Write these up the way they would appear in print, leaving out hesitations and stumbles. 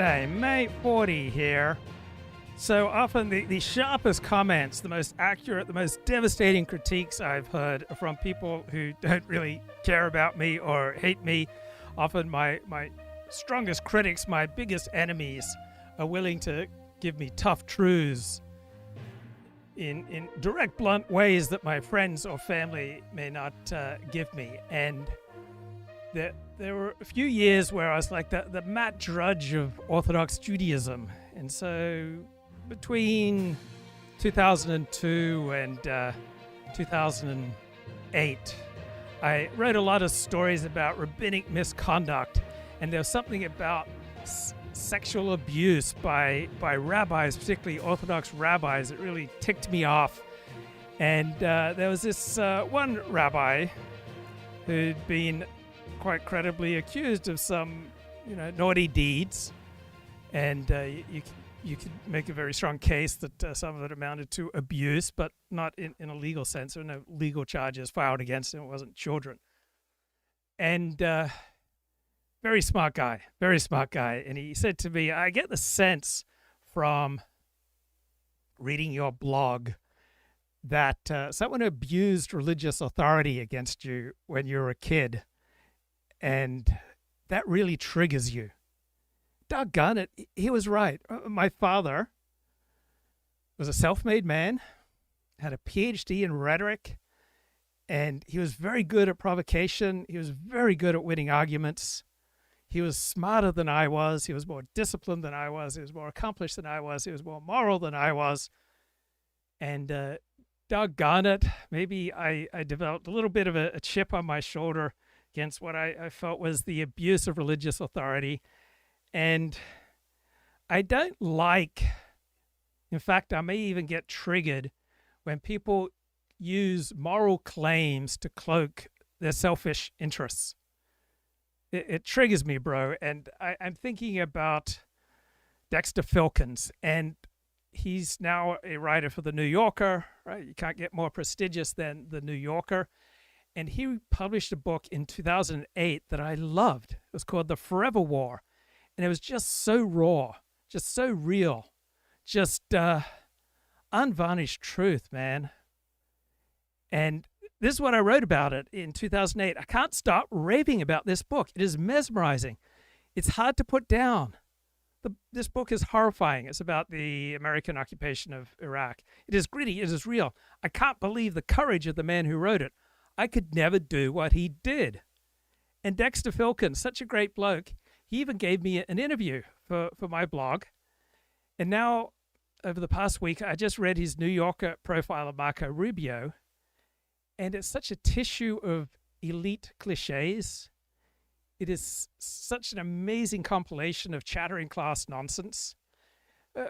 Thursday, May 40 here. So often the sharpest comments, the most accurate, the most devastating critiques I've heard are from people who don't really care about me or hate me. Often my strongest critics, my biggest enemies, are willing to give me tough truths in direct, blunt ways that my friends or family may not give me. And there were a few years where I was like the Matt Drudge of Orthodox Judaism. And so between 2002 and 2008, I wrote a lot of stories about rabbinic misconduct. And there was something about sexual abuse by rabbis, particularly Orthodox rabbis, that really ticked me off. And there was this one rabbi who'd been quite credibly accused of some, naughty deeds, and you could make a very strong case that some of it amounted to abuse, but not in a legal sense. There were no legal charges filed against him. It wasn't children. And very smart guy. And he said to me, I get the sense from reading your blog that someone abused religious authority against you when you were a kid, and that really triggers you. Doggone it, he was right. My father was a self-made man, had a PhD in rhetoric, and he was very good at provocation. He was very good at winning arguments. He was smarter than I was. He was more disciplined than I was. He was more accomplished than I was. He was more moral than I was. And doggone it, maybe I developed a little bit of a chip on my shoulder against what I felt was the abuse of religious authority. And I don't like, in fact, I may even get triggered when people use moral claims to cloak their selfish interests. It triggers me, bro. And I'm thinking about Dexter Filkins, and he's now a writer for The New Yorker, right? You can't get more prestigious than The New Yorker. And he published a book in 2008 that I loved. It was called The Forever War. And it was just so raw, just so real, just unvarnished truth, man. And this is what I wrote about it in 2008. I can't stop raving about this book. It is mesmerizing. It's hard to put down. This book is horrifying. It's about the American occupation of Iraq. It is gritty. It is real. I can't believe the courage of the man who wrote it. I could never do what he did. And Dexter Filkins, such a great bloke, he even gave me an interview for my blog. And now, over the past week, I just read his New Yorker profile of Marco Rubio. And it's such a tissue of elite cliches. It is such an amazing compilation of chattering class nonsense.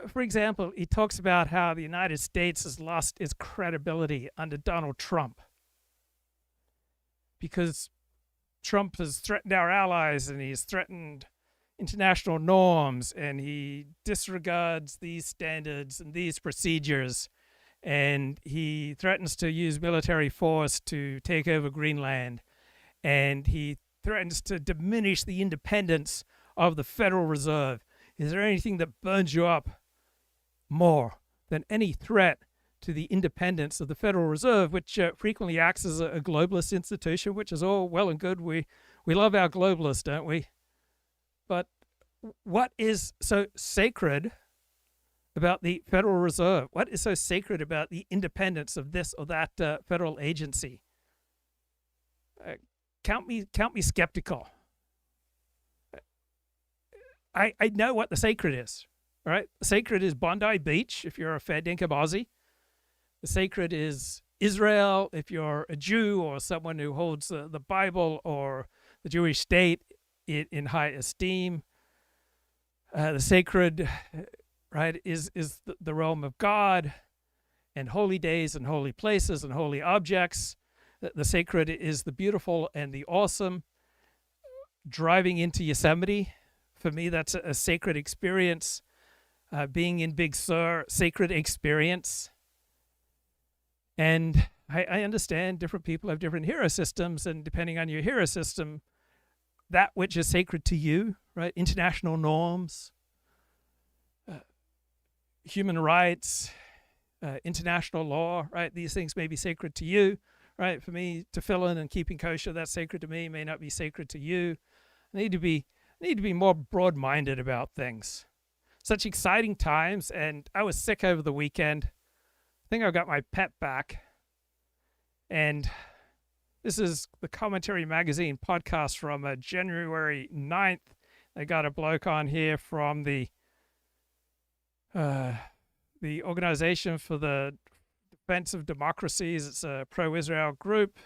For example, he talks about how the United States has lost its credibility under Donald Trump because Trump has threatened our allies, and he's threatened international norms, and he disregards these standards and these procedures, and he threatens to use military force to take over Greenland, and he threatens to diminish the independence of the Federal Reserve. Is there anything that burns you up more than any threat to the independence of the Federal Reserve, which frequently acts as a globalist institution, which is all well and good. We love our globalists, don't we? But what is so sacred about the Federal Reserve? What is so sacred about the independence of this or that federal agency? Count me skeptical. I know what the sacred is, all right? The sacred is Bondi Beach if you're a fair dinkum Aussie. The sacred is Israel if you're a Jew or someone who holds the Bible or the Jewish state in high esteem. The sacred, right, is the realm of God and holy days and holy places and holy objects. The sacred is the beautiful and the awesome. Driving into Yosemite, for me, that's a sacred experience. Being in Big Sur, sacred experience. And I understand different people have different hero systems, and depending on your hero system, that which is sacred to you, right? International norms, human rights, international law, right? These things may be sacred to you, right? For me, tefillin and keeping kosher, that's sacred to me, may not be sacred to you. I need to be more broad-minded about things. Such exciting times, and I was sick over the weekend. I think I got my pet back, and this is the Commentary Magazine podcast from January 9th. They got a bloke on here from the Organization for the Defense of Democracies. It's a pro-Israel group.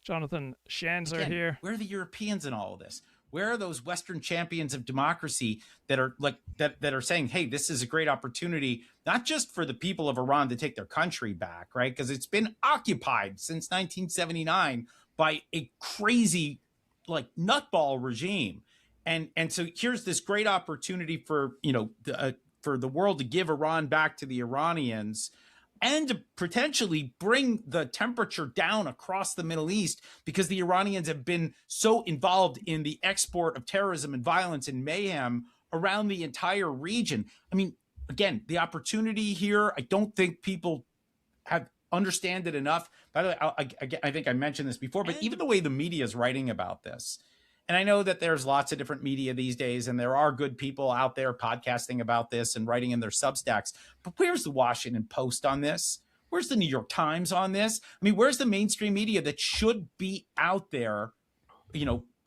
Jonathan Schanzer here. Where are the Europeans in all of this? Where are those Western champions of democracy that are like that are saying, hey, this is a great opportunity, not just for the people of Iran to take their country back, right? Because it's been occupied since 1979 by a crazy, like, nutball regime. And so here's this great opportunity for, for the world to give Iran back to the Iranians and to potentially bring the temperature down across the Middle East, because the Iranians have been so involved in the export of terrorism and violence and mayhem around the entire region. I mean, again, the opportunity here, I don't think people have understand it enough. By the way, I think I mentioned this before, but even the way the media is writing about this, and I know that there's lots of different media these days, and there are good people out there podcasting about this and writing in their Substacks. But where's the Washington Post on this? Where's the New York Times on this? I mean, where's the mainstream media that should be out there,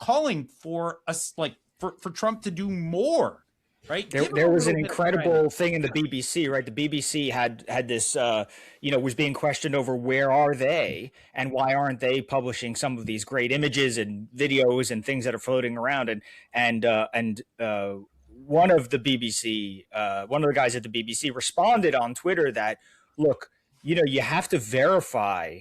calling for us, like for Trump to do more? Right. There was an incredible thing in the BBC, right? The BBC had this, was being questioned over where are they and why aren't they publishing some of these great images and videos and things that are floating around. And one of the guys at the BBC responded on Twitter that, look, you have to verify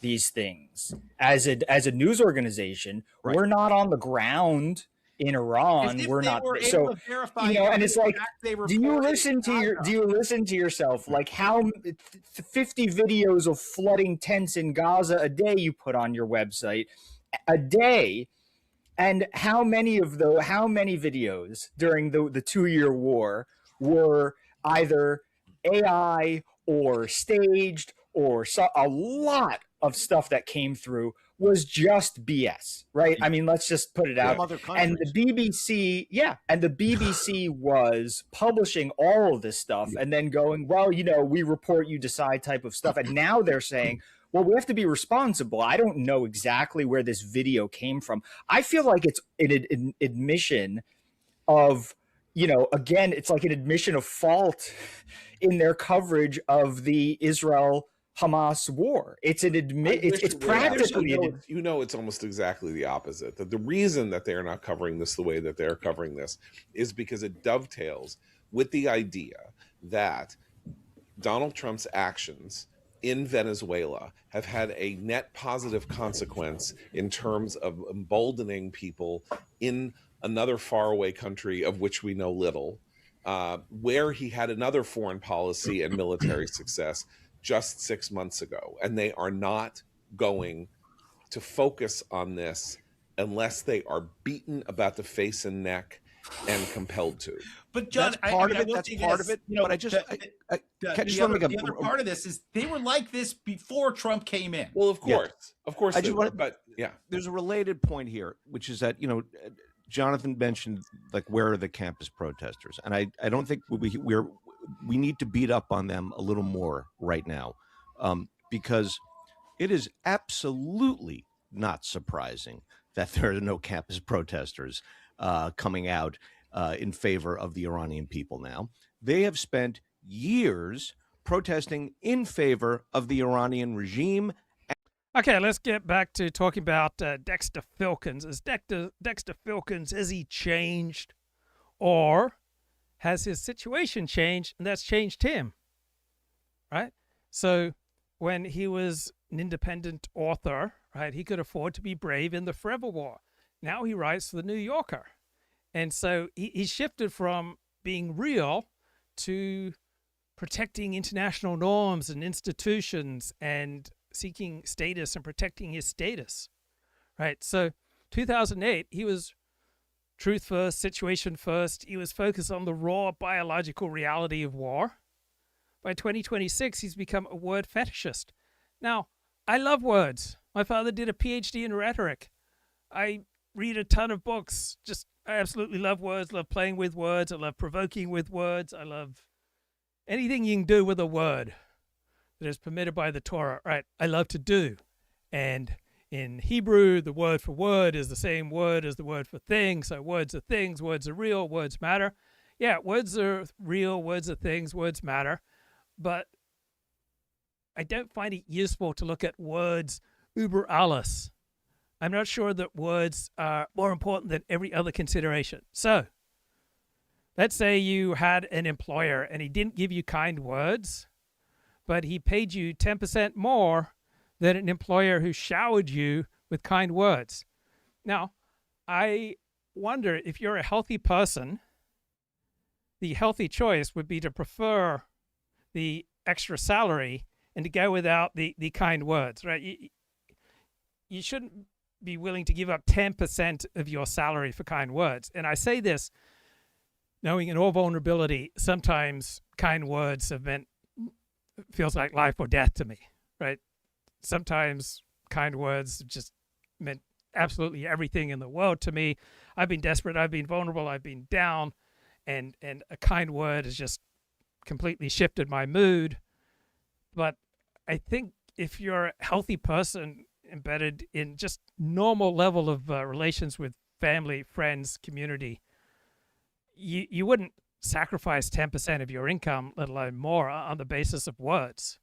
these things as a news organization. Right. We're not on the ground in Iran. We're not, so and it's like, do you listen to yourself? Like, how 50 videos of flooding tents in Gaza a day you put on your website a day, and how many videos during the 2-year war were either AI or staged, or a lot of stuff that came through was just BS, right? I mean, let's just put it out. And the BBC was publishing all of this stuff and then going, well, we report, you decide type of stuff. And now they're saying, well, we have to be responsible. I don't know exactly where this video came from. I feel like it's an admission of, again, it's like an admission of fault in their coverage of the Israel-Hamas war. It's it's practically it's almost exactly the opposite. That the reason that they are not covering this the way that they're covering this is because it dovetails with the idea that Donald Trump's actions in Venezuela have had a net positive consequence in terms of emboldening people in another faraway country of which we know little, where he had another foreign policy and military success just 6 months ago. And they are not going to focus on this unless they are beaten about the face and neck and compelled to. But John, that's part of it. But I just want to make the other part of this is they were like this before Trump came in. Well, of course, there's a related point here, which is that Jonathan mentioned, like, where are the campus protesters, and I don't think we need to beat up on them a little more right now, because it is absolutely not surprising that there are no campus protesters coming out in favor of the Iranian people now. They have spent years protesting in favor of the Iranian regime. Okay, let's get back to talking about Dexter Filkins. Is Dexter Filkins, has he changed, or has his situation changed and that's changed him? Right? So when he was an independent author, right, he could afford to be brave in the Forever War. Now he writes for the New Yorker. And so he shifted from being real to protecting international norms and institutions and seeking status and protecting his status, right? So 2008, he was truth first, situation first. He was focused on the raw biological reality of war. by 2026, he's become a word fetishist. Now, I love words. My father did a PhD in rhetoric. I read a ton of books. I absolutely love words, love playing with words. I love provoking with words. I love anything you can do with a word that is permitted by the Torah, right? I love to do. And in Hebrew, the word for word is the same word as the word for thing. So words are things, words are real, words matter. Yeah, words are real, words are things, words matter. But I don't find it useful to look at words über alles. I'm not sure that words are more important than every other consideration. So let's say you had an employer and he didn't give you kind words, but he paid you 10% more than an employer who showered you with kind words. Now, I wonder if you're a healthy person, the healthy choice would be to prefer the extra salary and to go without the kind words, right? You shouldn't be willing to give up 10% of your salary for kind words. And I say this knowing in all vulnerability, sometimes kind words have meant, feels like life or death to me, right? Sometimes kind words just meant absolutely everything in the world to me. I've been desperate, I've been vulnerable, I've been down, and a kind word has just completely shifted my mood. But I think if you're a healthy person embedded in just normal level of relations with family, friends, community, you wouldn't sacrifice 10% of your income, let alone more, on the basis of words.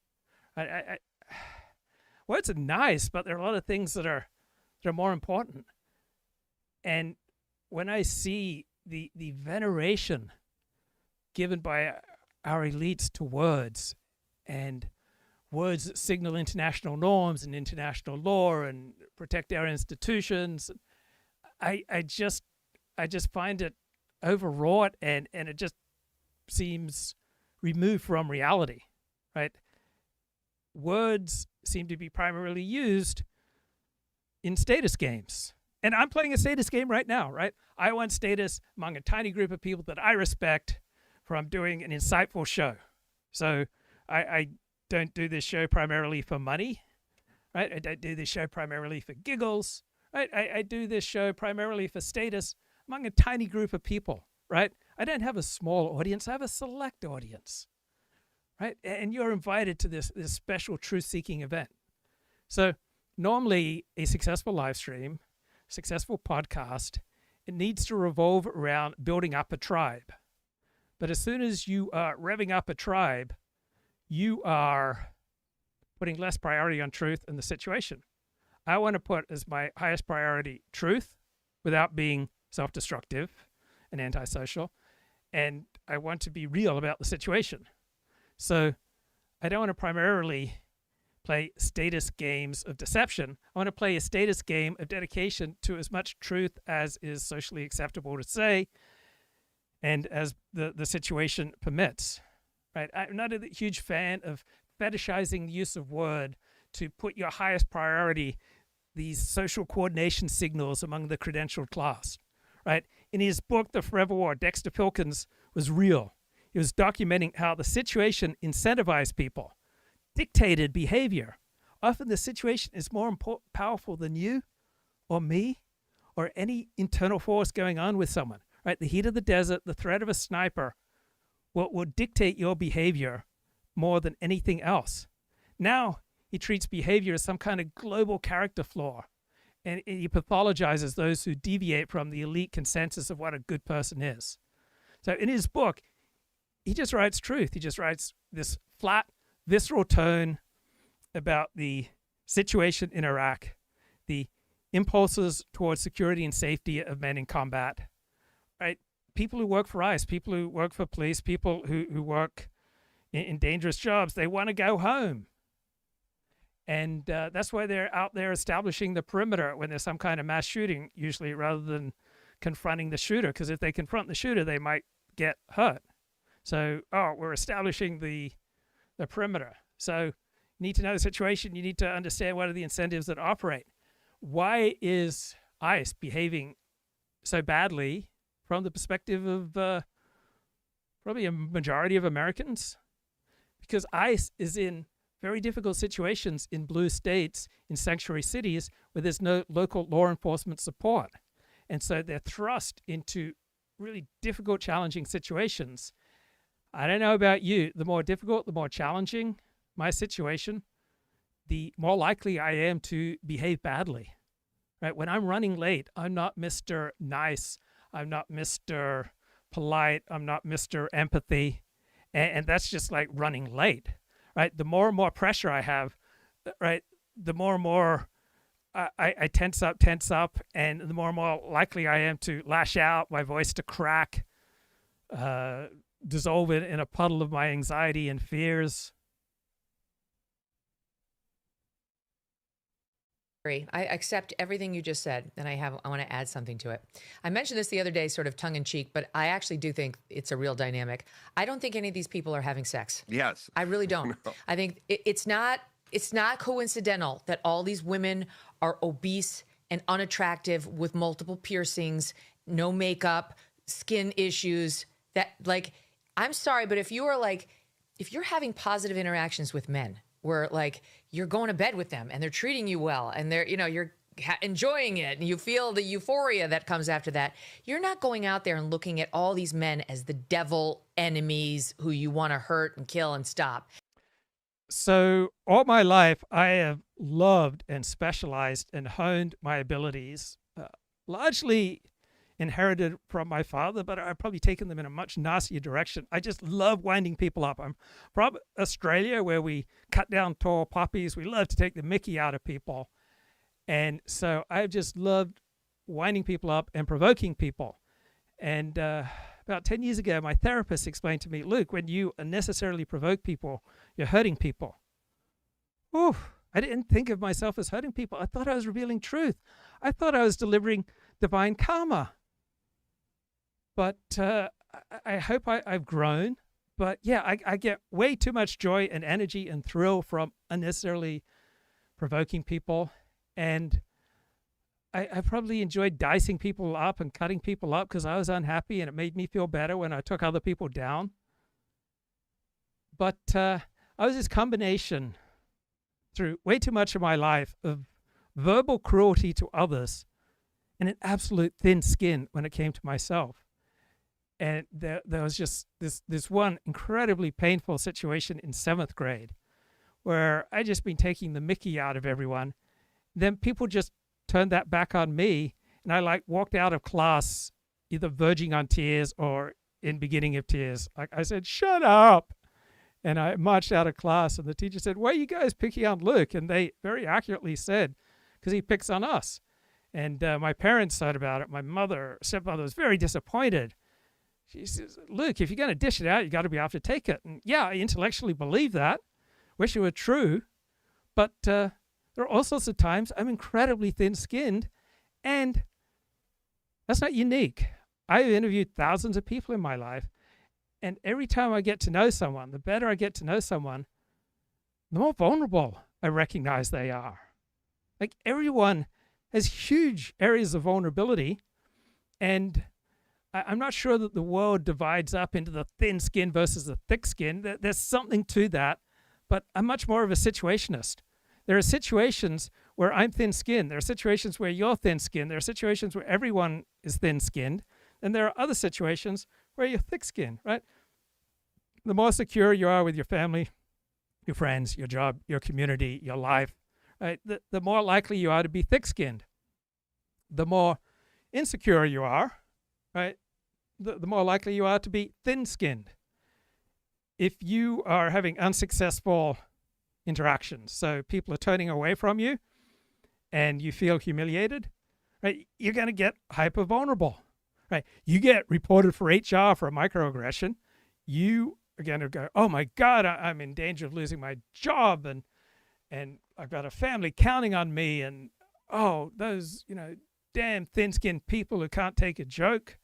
Words are nice, but there are a lot of things that are more important. And when I see the veneration given by our elites to words, and words that signal international norms and international law and protect our institutions, I just find it overwrought, and it just seems removed from reality, right? Words seem to be primarily used in status games. And I'm playing a status game right now, right? I want status among a tiny group of people that I respect from doing an insightful show. So I don't do this show primarily for money, right? I don't do this show primarily for giggles, right? I do this show primarily for status among a tiny group of people, right? I don't have a small audience. I have a select audience, right? And you're invited to this special truth-seeking event. So normally a successful live stream, successful podcast, it needs to revolve around building up a tribe. But as soon as you are revving up a tribe, you are putting less priority on truth in the situation. I want to put as my highest priority truth without being self-destructive and antisocial. And I want to be real about the situation. So I don't want to primarily play status games of deception. I want to play a status game of dedication to as much truth as is socially acceptable to say and as the situation permits. Right? I'm not a huge fan of fetishizing the use of word to put your highest priority, these social coordination signals among the credentialed class. Right? In his book, The Forever War, Dexter Filkins was real. He was documenting how the situation incentivized people, dictated behavior. Often the situation is more powerful than you or me or any internal force going on with someone. Right? The heat of the desert, the threat of a sniper will dictate your behavior more than anything else. Now he treats behavior as some kind of global character flaw, and he pathologizes those who deviate from the elite consensus of what a good person is. So in his book, he just writes truth. He just writes this flat, visceral tone about the situation in Iraq, the impulses towards security and safety of men in combat, right? People who work for ICE, people who work for police, people who work in dangerous jobs, they want to go home. And that's why they're out there establishing the perimeter when there's some kind of mass shooting, usually, rather than confronting the shooter. Because if they confront the shooter, they might get hurt. So, we're establishing the perimeter. So you need to know the situation. You need to understand what are the incentives that operate. Why is ICE behaving so badly from the perspective of probably a majority of Americans? because ICE is in very difficult situations in blue states, in sanctuary cities, where there's no local law enforcement support. And so they're thrust into really difficult, challenging situations. I don't know about you. The more difficult, the more challenging my situation, the more likely I am to behave badly. Right? When I'm running late, I'm not Mr. Nice. I'm not Mr. Polite. I'm not Mr. Empathy. And that's just like running late. Right? The more and more pressure I have, right, the more and more I tense up, and the more and more likely I am to lash out, my voice to crack, dissolve it in a puddle of my anxiety and fears. I accept everything you just said, and I want to add something to it. I mentioned this the other day, sort of tongue in cheek, but I actually do think it's a real dynamic. I don't think any of these people are having sex. Yes. I really don't. No. I think it's not coincidental that all these women are obese and unattractive with multiple piercings, no makeup, skin issues. That, like, I'm sorry, but if you're having positive interactions with men, where like you're going to bed with them and they're treating you well and you're enjoying it and you feel the euphoria that comes after that, you're not going out there and looking at all these men as the devil enemies who you want to hurt and kill and stop. So all my life, I have loved and specialized and honed my abilities, largely inherited from my father, but I've probably taken them in a much nastier direction. I just love winding people up. I'm from Australia, where we cut down tall poppies. We love to take the mickey out of people. And so I've just loved winding people up and provoking people. And about 10 years ago, my therapist explained to me, Luke, when you unnecessarily provoke people, you're hurting people. Ooh, I didn't think of myself as hurting people. I thought I was revealing truth. I thought I was delivering divine karma. But I hope I've grown. But yeah, I get way too much joy and energy and thrill from unnecessarily provoking people. And I probably enjoyed dicing people up and cutting people up because I was unhappy and it made me feel better when I took other people down. But I was this combination through way too much of my life of verbal cruelty to others and an absolute thin skin when it came to myself. And there was just this one incredibly painful situation in 7th grade where I just been taking the mickey out of everyone. Then people just turned that back on me, and I walked out of class either verging on tears or in beginning of tears. I said, "Shut up!" And I marched out of class, and the teacher said, "Why are you guys picking on Luke?" And they very accurately said, "Because he picks on us." And my parents said about it. My stepmother was very disappointed. She says, "Luke, if you're going to dish it out, you got to be able to take it." And yeah, I intellectually believe that. Wish it were true. But there are all sorts of times I'm incredibly thin-skinned, and that's not unique. I've interviewed thousands of people in my life, and every time I get to know someone, the better I get to know someone, the more vulnerable I recognize they are. Like, everyone has huge areas of vulnerability, and I'm not sure that the world divides up into the thin skin versus the thick skin. There's something to that, but I'm much more of a situationist. There are situations where I'm thin-skinned. There are situations where you're thin-skinned. There are situations where everyone is thin-skinned. And there are other situations where you're thick-skinned, right? The more secure you are with your family, your friends, your job, your community, your life, right? The more likely you are to be thick-skinned. The more insecure you are, right? The more likely you are to be thin-skinned. If you are having unsuccessful interactions, so people are turning away from you and you feel humiliated, right? You're going to get hyper vulnerable, right? You get reported for HR for a microaggression. You are going to go, "Oh my God, I'm in danger of losing my job, and I've got a family counting on me, and oh, those damn thin-skinned people who can't take a joke,"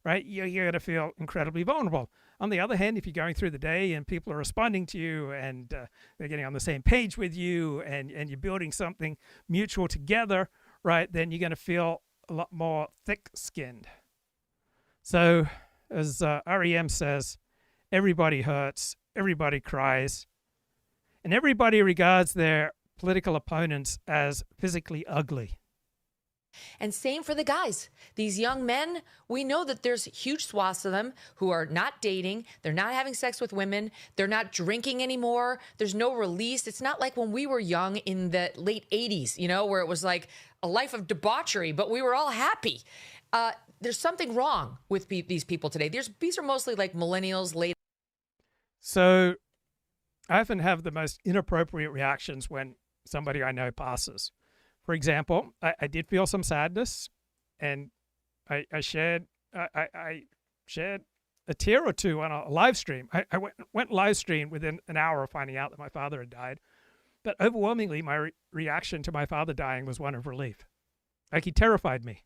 right? You're going to feel incredibly vulnerable. On the other hand, if you're going through the day and people are responding to you and they're getting on the same page with you and you're building something mutual together, right, then you're going to feel a lot more thick-skinned. So as REM says, everybody hurts, everybody cries, and everybody regards their political opponents as physically ugly. And same for the guys. These young men, we know that there's huge swaths of them who are not dating. They're not having sex with women. They're not drinking anymore. There's no release. It's not like when we were young in the late 80s, you know, where it was like a life of debauchery, but we were all happy. There's something wrong with these people today. These are mostly like millennials, late. So I often have the most inappropriate reactions when somebody I know passes. For example, I did feel some sadness, and I shared a tear or two on a live stream. I went live stream within an hour of finding out that my father had died. But overwhelmingly, my reaction to my father dying was one of relief. Like, he terrified me.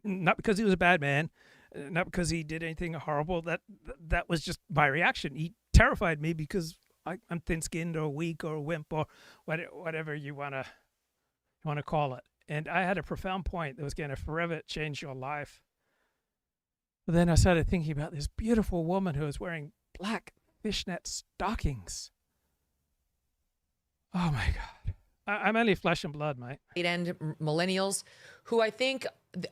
Not because he was a bad man, not because he did anything horrible. That was just my reaction. He terrified me because I'm thin-skinned or weak or a wimp or whatever you want to call it. And I had a profound point that was going to forever change your life. But then I started thinking about this beautiful woman who was wearing black fishnet stockings. Oh my God. I'm only flesh and blood, mate. End millennials who I think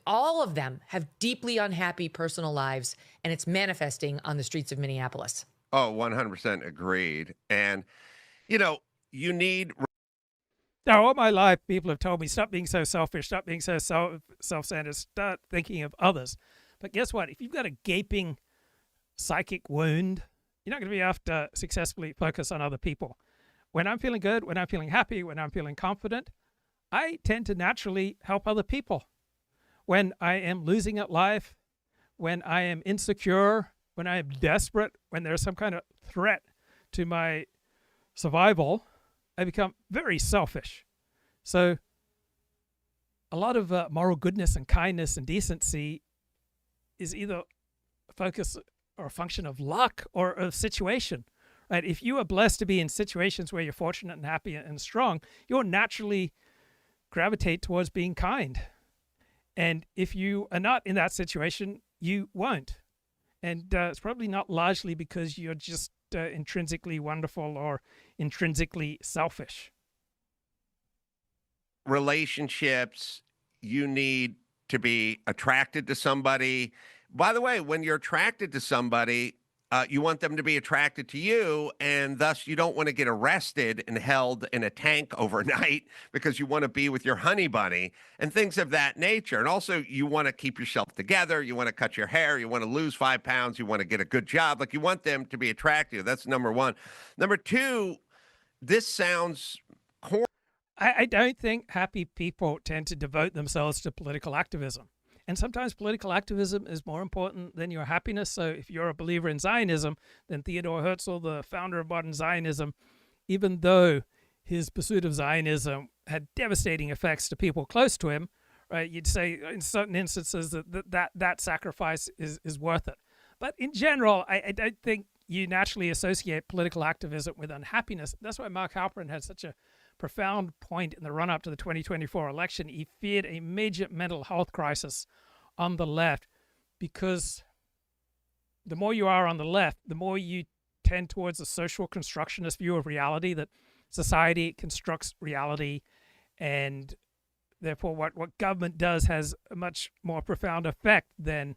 all of them have deeply unhappy personal lives, and it's manifesting on the streets of Minneapolis. Oh, 100% agreed. And, you know, you need... Now, all my life, people have told me, stop being so selfish, stop being so self-centered, start thinking of others. But guess what? If you've got a gaping psychic wound, you're not going to be able to successfully focus on other people. When I'm feeling good, when I'm feeling happy, when I'm feeling confident, I tend to naturally help other people. When I am losing at life, when I am insecure, when I am desperate, when there's some kind of threat to my survival, I become very selfish. So a lot of moral goodness and kindness and decency is either a focus or a function of luck or of situation. Right? If you are blessed to be in situations where you're fortunate and happy and strong, you'll naturally gravitate towards being kind. And if you are not in that situation, you won't. And it's probably not largely because you're just intrinsically wonderful or intrinsically selfish. Relationships, you need to be attracted to somebody. By the way, when you're attracted to somebody, you want them to be attracted to you, and thus you don't want to get arrested and held in a tank overnight because you want to be with your honey bunny and things of that nature. And also, you want to keep yourself together. You want to cut your hair. You want to lose 5 pounds. You want to get a good job. Like, you want them to be attractive. That's number one. Number two, this sounds corny. I don't think happy people tend to devote themselves to political activism. And sometimes political activism is more important than your happiness. So if you're a believer in Zionism, then Theodor Herzl, the founder of modern Zionism, even though his pursuit of Zionism had devastating effects to people close to him, right? You'd say in certain instances that sacrifice is worth it. But in general, I don't think you naturally associate political activism with unhappiness. That's why Mark Halperin had such a profound point in the run-up to the 2024 election. He feared a major mental health crisis on the left because the more you are on the left, the more you tend towards a social constructionist view of reality, that society constructs reality, and therefore what government does has a much more profound effect than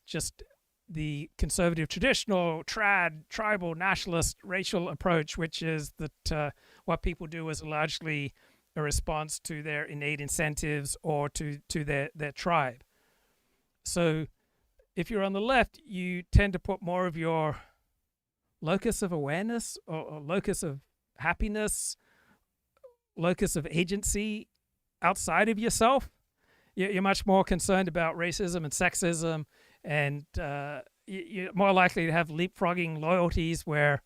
just the conservative, traditional, tribal, nationalist, racial approach, which is that what people do is largely a response to their innate incentives or to their tribe. So if you're on the left, you tend to put more of your locus of awareness or locus of happiness, locus of agency outside of yourself. You're much more concerned about racism and sexism, and you're more likely to have leapfrogging loyalties where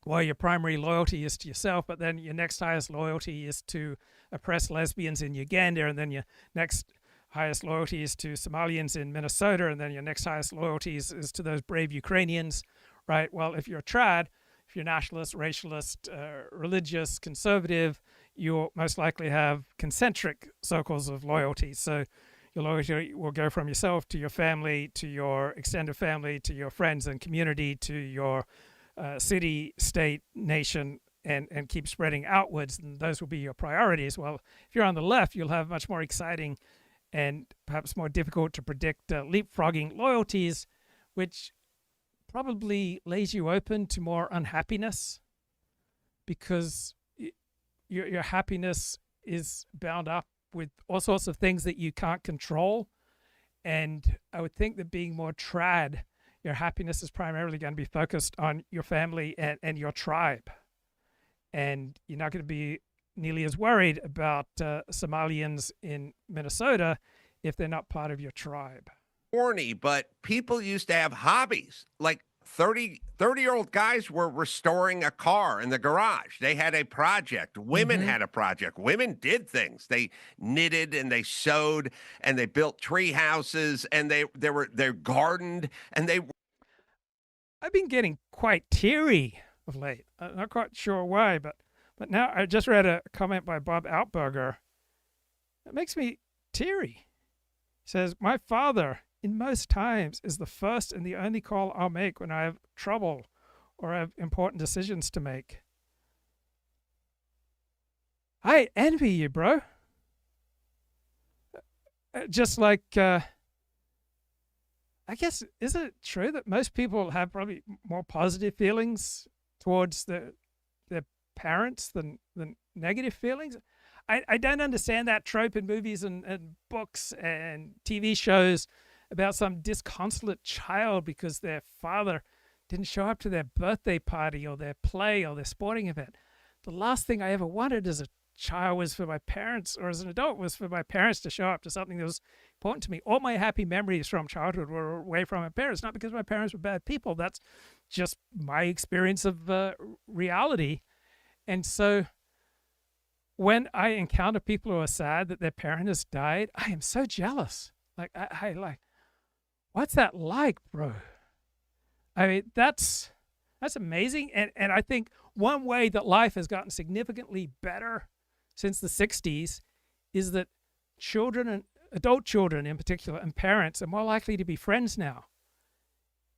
your primary loyalty is to yourself, but then your next highest loyalty is to oppressed lesbians in Uganda, and then your next highest loyalty is to Somalians in Minnesota, and then your next highest loyalty is to those brave Ukrainians, right? Well, if you're a trad, if you're nationalist, racialist, religious, conservative, you'll most likely have concentric circles of loyalty. So Your loyalty will go from yourself to your family, to your extended family, to your friends and community, to your city, state, nation, and keep spreading outwards. And those will be your priorities. Well, if you're on the left, you'll have much more exciting and perhaps more difficult to predict leapfrogging loyalties, which probably lays you open to more unhappiness, because your happiness is bound up with all sorts of things that you can't control. And I would think that being more trad, your happiness is primarily going to be focused on your family and your tribe. And you're not going to be nearly as worried about Somalians in Minnesota if they're not part of your tribe. Corny, but people used to have hobbies. Like 30-year-old guys were restoring a car in the garage. They had a project. Women had a project. Women did things. They knitted and they sewed and they built tree houses and they gardened and they. I've been getting quite teary of late. I'm not quite sure why, but now I just read a comment by Bob Outberger. It makes me teary. He says, "My father, in most times, is the first and the only call I'll make when I have trouble or have important decisions to make." I envy you, bro. Just like, I guess, is it true that most people have probably more positive feelings towards their parents than negative feelings? I don't understand that trope in movies and books and TV shows about some disconsolate child because their father didn't show up to their birthday party or their play or their sporting event. The last thing I ever wanted as a child was for my parents, or as an adult was for my parents to show up to something that was important to me. All my happy memories from childhood were away from my parents, not because my parents were bad people. That's just my experience of reality. And so when I encounter people who are sad that their parent has died, I am so jealous. Like, I like, what's that like, bro? I mean, that's amazing. And I think one way that life has gotten significantly better since the 60s is that children, and adult children in particular, and parents are more likely to be friends now.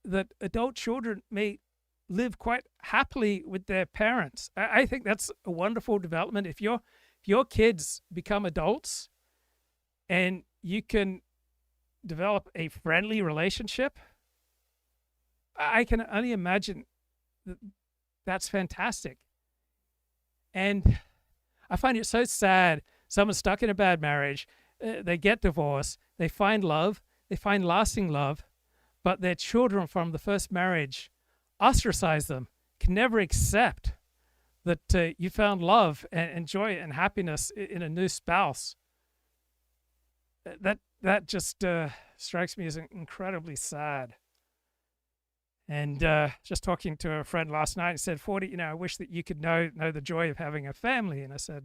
That adult children may live quite happily with their parents. I think that's a wonderful development. If your kids become adults and you can develop a friendly relationship, I can only imagine that's fantastic. And I find it so sad. Someone's stuck in a bad marriage, they get divorced, they find love, they find lasting love, but their children from the first marriage ostracize them, can never accept that you found love and joy and happiness in a new spouse. That just strikes me as incredibly sad. And just talking to a friend last night, he said, 40, I wish that you could know the joy of having a family. And I said,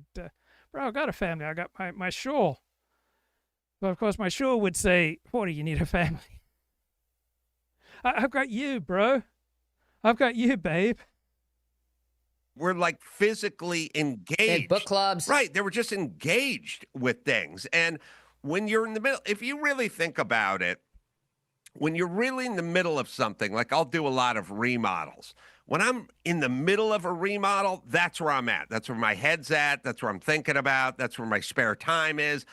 bro, I got a family. I got my shul. But of course, my shul would say, 40, you need a family. I've got you, bro. I've got you, babe. We're like physically engaged. And book clubs. Right. They were just engaged with things. And when you're in the middle, if you really think about it, when you're really in the middle of something, like I'll do a lot of remodels. When I'm in the middle of a remodel, that's where I'm at. That's where my head's at. That's where I'm thinking about. That's where my spare time is.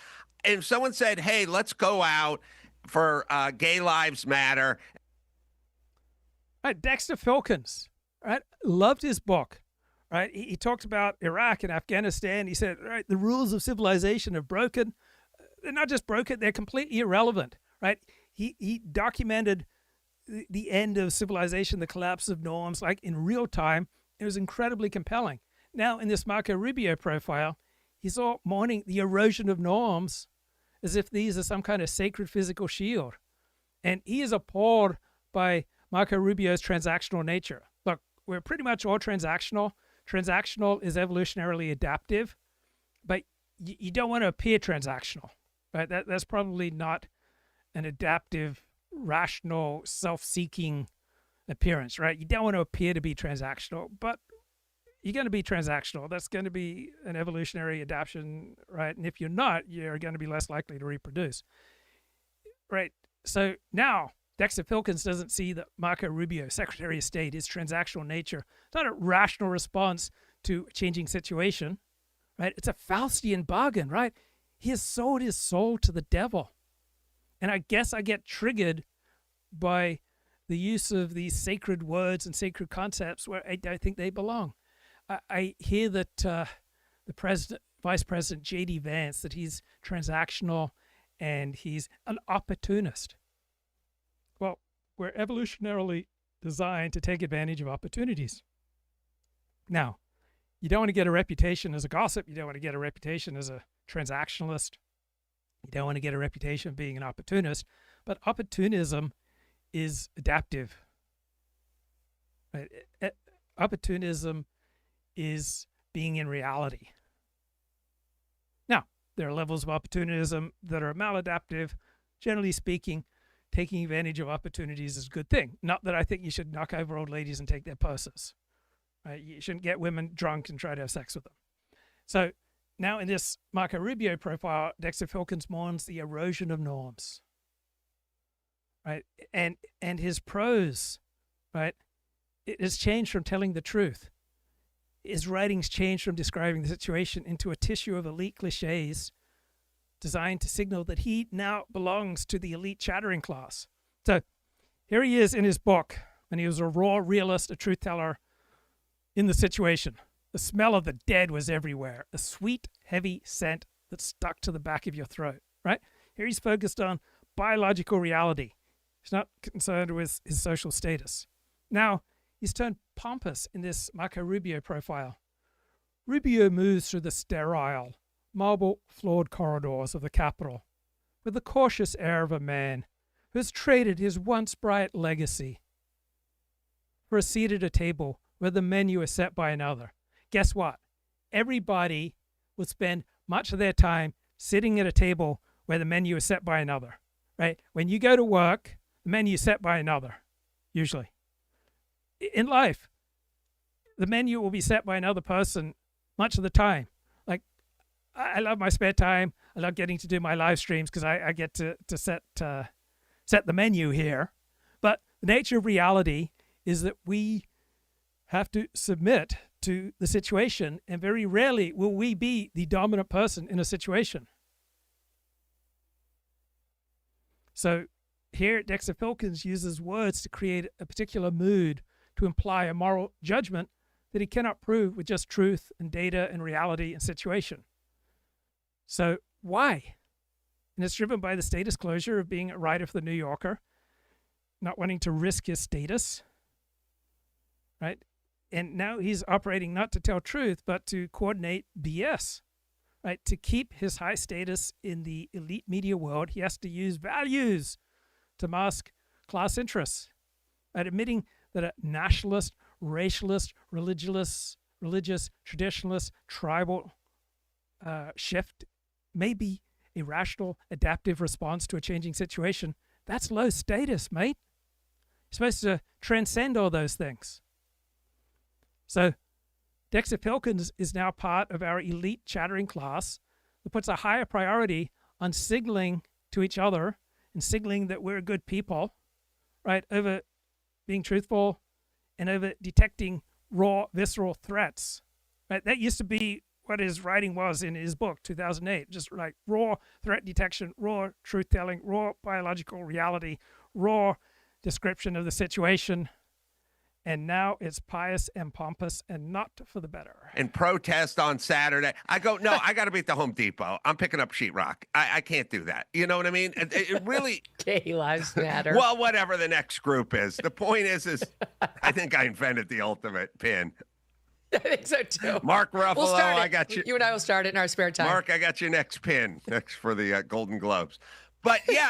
And if someone said, hey, let's go out for Gay Lives Matter. Right, Dexter Filkins, right, loved his book, right? He talked about Iraq and Afghanistan. He said, right, the rules of civilization are broken. They're not just broken, they're completely irrelevant, right? He documented the end of civilization, the collapse of norms, like in real time. It was incredibly compelling. Now, in this Marco Rubio profile, he's all mourning the erosion of norms as if these are some kind of sacred physical shield. And he is appalled by Marco Rubio's transactional nature. Look, we're pretty much all transactional. Transactional is evolutionarily adaptive, but you don't want to appear transactional, right? That's probably not an adaptive, rational, self-seeking appearance, right? You don't want to appear to be transactional, but you're going to be transactional. That's going to be an evolutionary adaptation, right? And if you're not, you're going to be less likely to reproduce. right. So now Dexter Filkins doesn't see that Marco Rubio, Secretary of State, his transactional nature, it's not a rational response to a changing situation, right? It's a Faustian bargain, right? He has sold his soul to the devil. And I guess I get triggered by the use of these sacred words and sacred concepts where I don't think they belong. I hear that the Vice President J.D. Vance, that he's transactional and he's an opportunist. Well, we're evolutionarily designed to take advantage of opportunities. Now, you don't want to get a reputation as a gossip. You don't want to get a reputation as a transactionalist. You don't want to get a reputation of being an opportunist. But opportunism is adaptive. Right? Opportunism is being in reality. Now, there are levels of opportunism that are maladaptive. Generally speaking, taking advantage of opportunities is a good thing. Not that I think you should knock over old ladies and take their purses. Right? You shouldn't get women drunk and try to have sex with them. So now in this Marco Rubio profile, Dexter Filkins mourns the erosion of norms. Right? And his prose, right, it has changed from telling the truth. His writings changed from describing the situation into a tissue of elite cliches designed to signal that he now belongs to the elite chattering class. So here he is in his book, and he was a raw realist, a truth teller in the situation. The smell of the dead was everywhere, a sweet, heavy scent that stuck to the back of your throat, right? Here he's focused on biological reality. He's not concerned with his social status. Now, he's turned pompous in this Marco Rubio profile. Rubio moves through the sterile, marble-floored corridors of the Capitol with the cautious air of a man who has traded his once bright legacy for a seat at a table where the menu is set by another. Guess what? Everybody will spend much of their time sitting at a table where the menu is set by another, right? When you go to work, the menu is set by another, usually. In life, the menu will be set by another person much of the time. Like, I love my spare time. I love getting to do my live streams because I get to set the menu here. But the nature of reality is that we have to submit to the situation, and very rarely will we be the dominant person in a situation. So here, Dexter Filkins uses words to create a particular mood to imply a moral judgment that he cannot prove with just truth and data and reality and situation. So why? And it's driven by the status closure of being a writer for the New Yorker, not wanting to risk his status, right? And now he's operating not to tell truth, but to coordinate BS, right? To keep his high status in the elite media world, he has to use values to mask class interests, right? Admitting that a nationalist, racialist, religious, traditionalist, tribal shift may be a rational, adaptive response to a changing situation. That's low status, mate. You're supposed to transcend all those things. So Dexter Filkins is now part of our elite chattering class that puts a higher priority on signaling to each other and signaling that we're good people, right, over being truthful and over detecting raw, visceral threats. Right? That used to be what his writing was in his book, 2008, just like raw threat detection, raw truth-telling, raw biological reality, raw description of the situation. And now it's pious and pompous and not for the better. And protest on Saturday. I go, no, I got to be at the Home Depot. I'm picking up sheetrock. I can't do that. You know what I mean? It really. Gay lives matter. Well, whatever the next group is. The point is I think I invented the ultimate pin. I think so too. Mark Ruffalo, we'll start it. I got you. You and I will start it in our spare time. Mark, I got your next pin. Next for the Golden Globes. But yeah,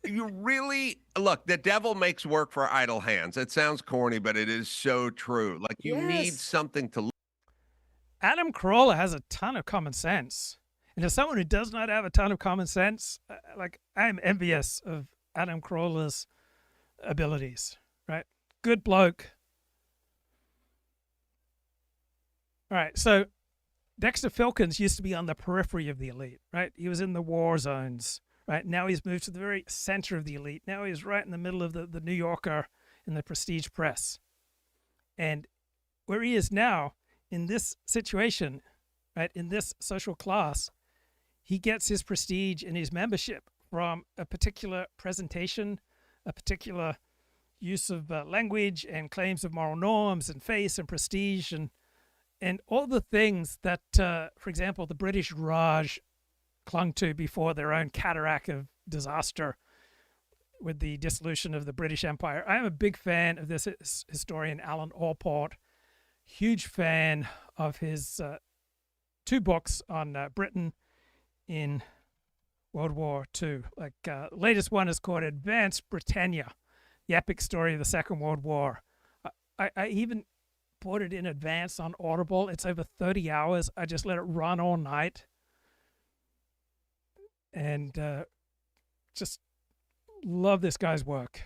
you really look, the devil makes work for idle hands. It sounds corny, but it is so true. Like you need something to. Adam Carolla has a ton of common sense. And as someone who does not have a ton of common sense, like I am envious of Adam Carolla's abilities, right? Good bloke. All right, so Dexter Filkins used to be on the periphery of the elite, right? He was in the war zones, right? Now he's moved to the very center of the elite. Now he's right in the middle of the New Yorker in the prestige press. And where he is now, in this situation, right, in this social class, he gets his prestige and his membership from a particular presentation, a particular use of language and claims of moral norms and face and prestige and all the things that, for example, the British Raj clung to before their own cataract of disaster with the dissolution of the British Empire. I am a big fan of this historian, Alan Allport, huge fan of his 2 books on Britain in World War II. Like the latest one is called Advanced Britannia, the epic story of the Second World War. I even bought it in advance on Audible. It's over 30 hours. I just let it run all night. And just love this guy's work.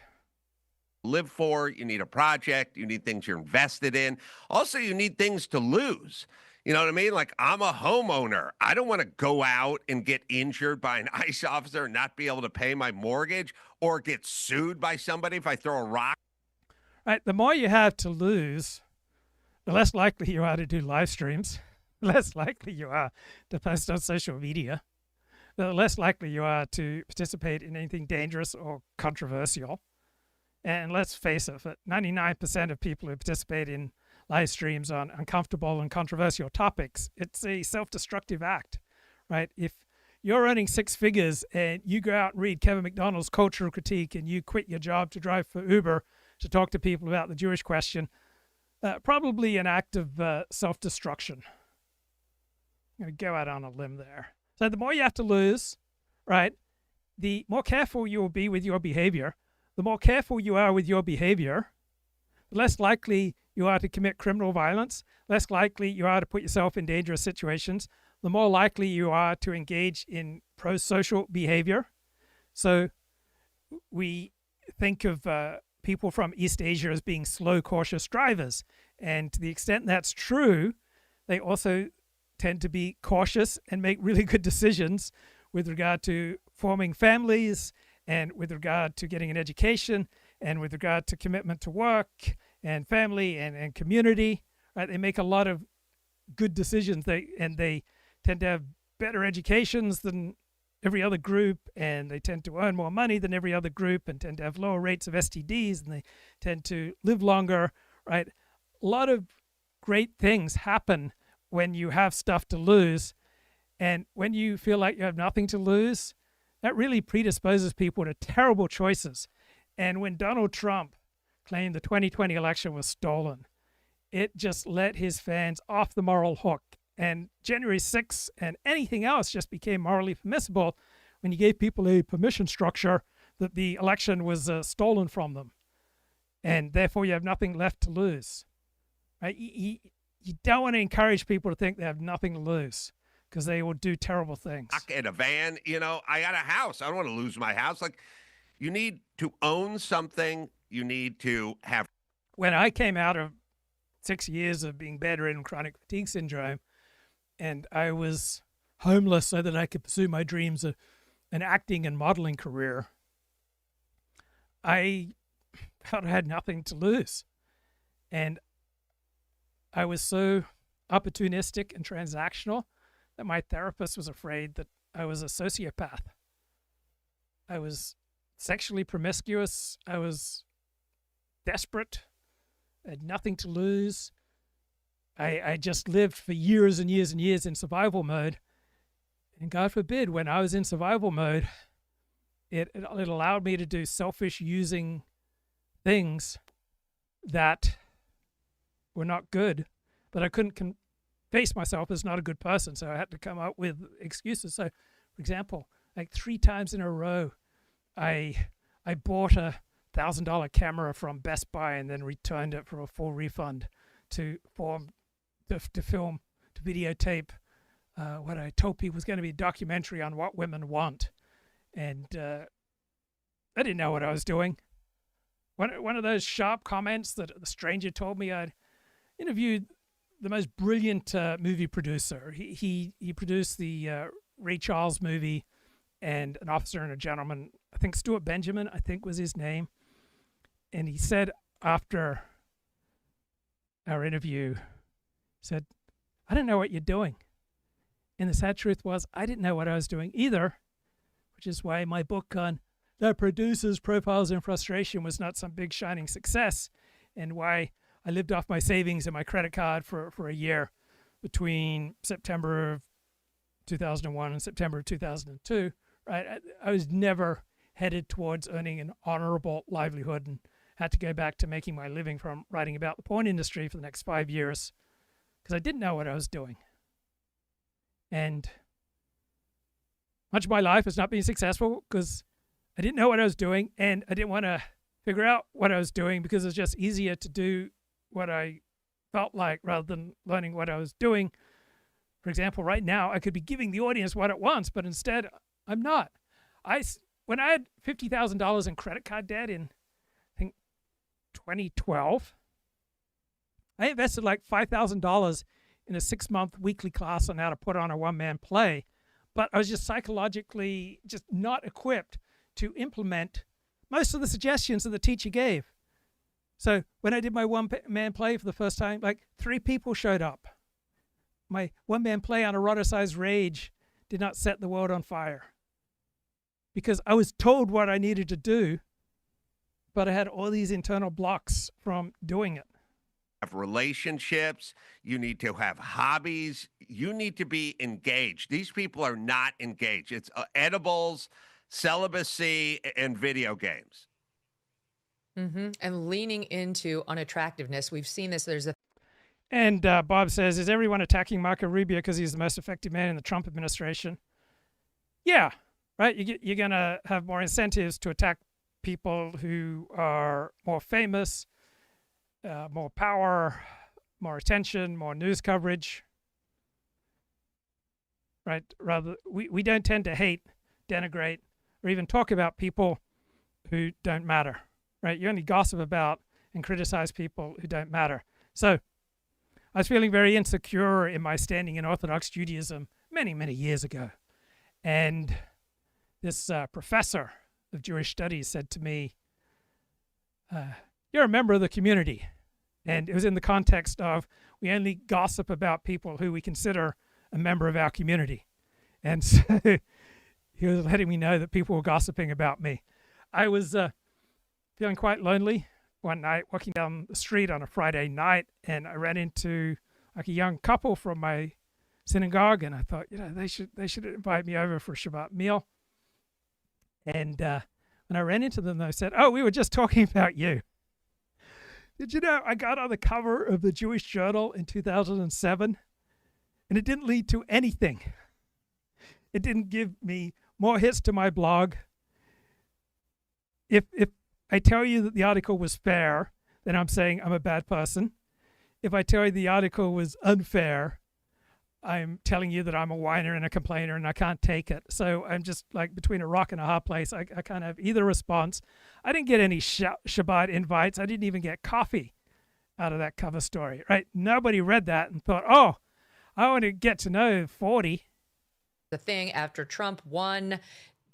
Live for, you need a project, you need things you're invested in. Also, you need things to lose. You know what I mean? Like, I'm a homeowner. I don't want to go out and get injured by an ICE officer and not be able to pay my mortgage or get sued by somebody if I throw a rock. Right. The more you have to lose, the less likely you are to do live streams, the less likely you are to post on social media, the less likely you are to participate in anything dangerous or controversial. And let's face it, 99% of people who participate in live streams on uncomfortable and controversial topics, it's a self-destructive act, right? If you're earning 6 figures and you go out and read Kevin McDonald's cultural critique and you quit your job to drive for Uber to talk to people about the Jewish question, probably an act of self-destruction. I'm going to go out on a limb there. So the more you have to lose, right, the more careful you will be with your behavior. The more careful you are with your behavior, the less likely you are to commit criminal violence, less likely you are to put yourself in dangerous situations, the more likely you are to engage in pro-social behavior. So we think of people from East Asia as being slow, cautious drivers. And to the extent that's true, they also tend to be cautious and make really good decisions with regard to forming families and with regard to getting an education and with regard to commitment to work and family and community, right? They make a lot of good decisions. They tend to have better educations than every other group, and they tend to earn more money than every other group and tend to have lower rates of STDs, and they tend to live longer, right? A lot of great things happen when you have stuff to lose. And when you feel like you have nothing to lose, that really predisposes people to terrible choices. And when Donald Trump claimed the 2020 election was stolen, it just let his fans off the moral hook. And January 6th and anything else just became morally permissible when you gave people a permission structure that the election was stolen from them. And therefore you have nothing left to lose. Right? You don't want to encourage people to think they have nothing to lose, because they will do terrible things. In a van, you know, I got a house. I don't want to lose my house. Like, you need to own something. You need to have. When I came out of 6 years of being bedridden with chronic fatigue syndrome, and I was homeless so that I could pursue my dreams of an acting and modeling career, I felt I had nothing to lose. And I was so opportunistic and transactional that my therapist was afraid that I was a sociopath. I was sexually promiscuous. I was desperate. I had nothing to lose. I just lived for years and years and years in survival mode. And God forbid, when I was in survival mode, it allowed me to do selfish using things that were not good, but I couldn't face myself as not a good person, so I had to come up with excuses. So, for example, like 3 times in a row, I bought a $1,000 camera from Best Buy and then returned it for a full refund to film, to videotape what I told people was going to be a documentary on what women want. And I didn't know what I was doing. One of those sharp comments that the stranger told me, I'd interviewed the most brilliant movie producer. He produced the Ray Charles movie, and an officer and a gentleman, I think Stuart Benjamin, I think was his name. And he said after our interview, said, I don't know what you're doing. And the sad truth was, I didn't know what I was doing either, which is why my book on The Producers, Profiles, and Frustration was not some big shining success, and why I lived off my savings and my credit card for a year between September of 2001 and September of 2002. Right? I was never headed towards earning an honorable livelihood and had to go back to making my living from writing about the porn industry for the next 5 years because I didn't know what I was doing. And much of my life has not been successful because I didn't know what I was doing, and I didn't want to figure out what I was doing because it's just easier to do what I felt like rather than learning what I was doing. For example, right now, I could be giving the audience what it wants, but instead, I'm not. When I had $50,000 in credit card debt in, I think, 2012, I invested like $5,000 in a 6-month weekly class on how to put on a one-man play, but I was just psychologically just not equipped to implement most of the suggestions that the teacher gave. So when I did my one-man play for the first time, like 3 people showed up. My one-man play on eroticized rage did not set the world on fire because I was told what I needed to do, but I had all these internal blocks from doing it. Have relationships, you need to have hobbies, you need to be engaged. These people are not engaged. It's edibles, celibacy, and video games. Mm-hmm. And leaning into unattractiveness. We've seen this. And Bob says, is everyone attacking Marco Rubio because he's the most effective man in the Trump administration? Yeah, right? You're going to have more incentives to attack people who are more famous, more power, more attention, more news coverage, right? Rather, we don't tend to hate, denigrate, or even talk about people who don't matter, right? You only gossip about and criticize people who don't matter. So I was feeling very insecure in my standing in Orthodox Judaism many, many years ago. And this professor of Jewish studies said to me, you're a member of the community. And it was in the context of we only gossip about people who we consider a member of our community. And so he was letting me know that people were gossiping about me. I was feeling quite lonely one night, walking down the street on a Friday night, and I ran into like a young couple from my synagogue, and I thought, they should invite me over for a Shabbat meal. And when I ran into them, they said, "Oh, we were just talking about you. Did you know I got on the cover of the Jewish Journal in 2007, and it didn't lead to anything. It didn't give me more hits to my blog. If I tell you that the article was fair, then I'm saying I'm a bad person. If I tell you the article was unfair, I'm telling you that I'm a whiner and a complainer and I can't take it. So I'm just like between a rock and a hard place. I can't have either response. I didn't get any Shabbat invites. I didn't even get coffee out of that cover story, right? Nobody read that and thought, oh, I want to get to know 40. The thing after Trump won,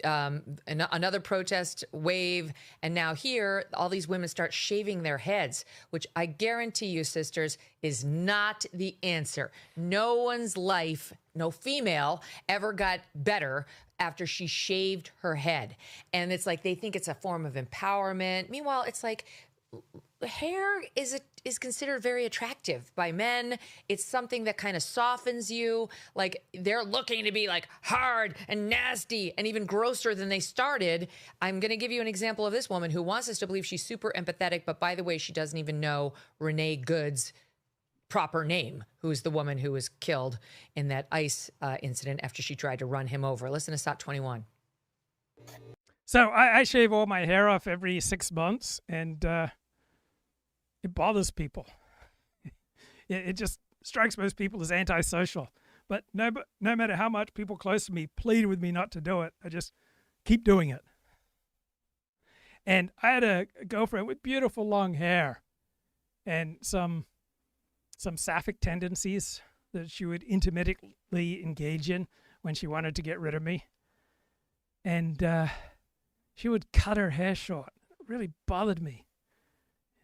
another protest wave, and now here all these women start shaving their heads, which I guarantee you, sisters, is not the answer. No one's life, no female, ever got better after she shaved her head. And it's like they think it's a form of empowerment. Meanwhile, it's like hair is considered very attractive by men. It's something that kind of softens you. Like they're looking to be like hard and nasty and even grosser than they started. I'm going to give you an example of this woman who wants us to believe she's super empathetic, but by the way, she doesn't even know Renee Good's proper name, who's the woman who was killed in that ICE incident after she tried to run him over. Listen to Stop 21. So I shave all my hair off every 6 months, and it bothers people. It just strikes most people as antisocial. But no matter how much people close to me plead with me not to do it, I just keep doing it. And I had a girlfriend with beautiful long hair and some sapphic tendencies that she would intermittently engage in when she wanted to get rid of me. And she would cut her hair short. It really bothered me.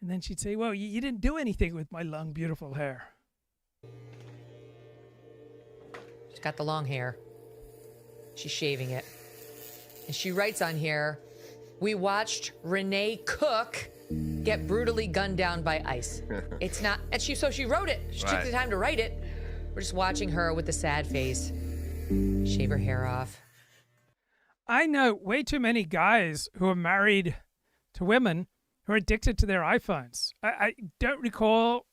And then she'd say, well, you didn't do anything with my long, beautiful hair. She's got the long hair. She's shaving it. And she writes on here, we watched Renee Cook get brutally gunned down by ICE. It's not, and she wrote it. She took the time to write it. We're just watching her with a sad face shave her hair off. I know way too many guys who are married to women who are addicted to their iPhones. I don't recall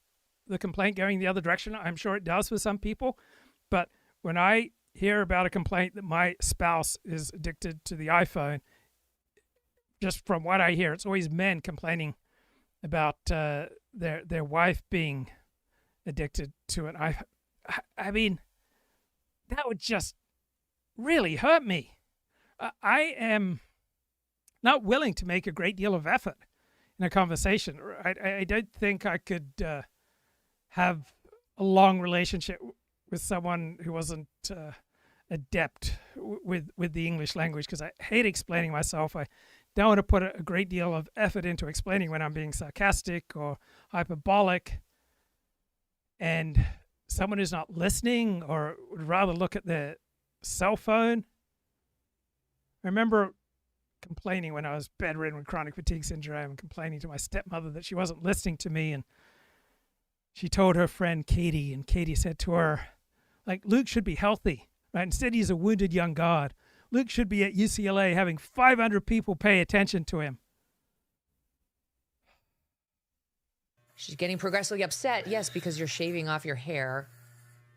the complaint going the other direction. I'm sure it does for some people. But when I hear about a complaint that my spouse is addicted to the iPhone, just from what I hear, it's always men complaining about their wife being addicted to it. I mean, that would just really hurt me. I am not willing to make a great deal of effort in a conversation. I don't think I could have a long relationship with someone who wasn't adept with the English language, because I hate explaining myself. I don't want to put a great deal of effort into explaining when I'm being sarcastic or hyperbolic. And someone who's not listening or would rather look at their cell phone. I remember complaining when I was bedridden with chronic fatigue syndrome, complaining to my stepmother that she wasn't listening to me. And she told her friend Katie, and Katie said to her, like, Luke should be healthy, right? Instead, he's a wounded young god. Luke should be at UCLA having 500 people pay attention to him. She's getting progressively upset, yes, because you're shaving off your hair,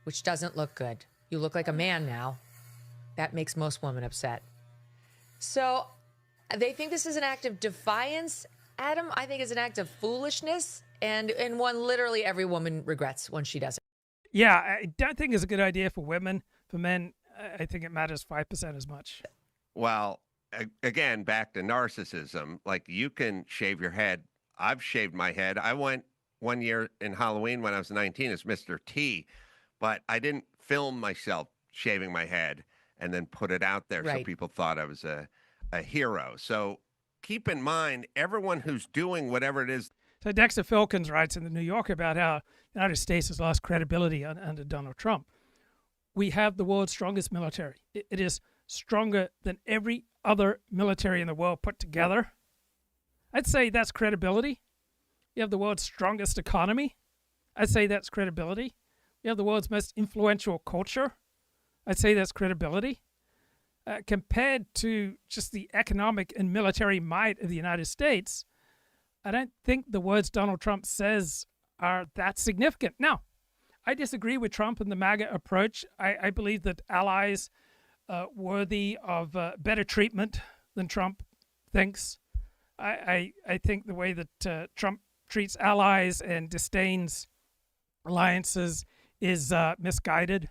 which doesn't look good. You look like a man now. That makes most women upset. So they think this is an act of defiance, Adam. I think it's an act of foolishness, and one literally every woman regrets when she does it. Yeah, I don't think it's a good idea for women. For men, I think it matters 5% as much. Well, again, back to narcissism. Like, you can shave your head. I've shaved my head. I went one year in Halloween when I was 19 as Mr. T, but I didn't film myself shaving my head and then put it out there so people thought I was a hero. So keep in mind, everyone who's doing whatever it is. So Dexter Filkins writes in the New Yorker about how the United States has lost credibility under Donald Trump. We have the world's strongest military. It is stronger than every other military in the world put together. I'd say that's credibility. We have the world's strongest economy. I'd say that's credibility. We have the world's most influential culture. I'd say that's credibility. Compared to just the economic and military might of the United States, I don't think the words Donald Trump says are that significant. Now, I disagree with Trump and the MAGA approach. I believe that allies worthy of better treatment than Trump thinks. I think the way that Trump treats allies and disdains alliances is misguided.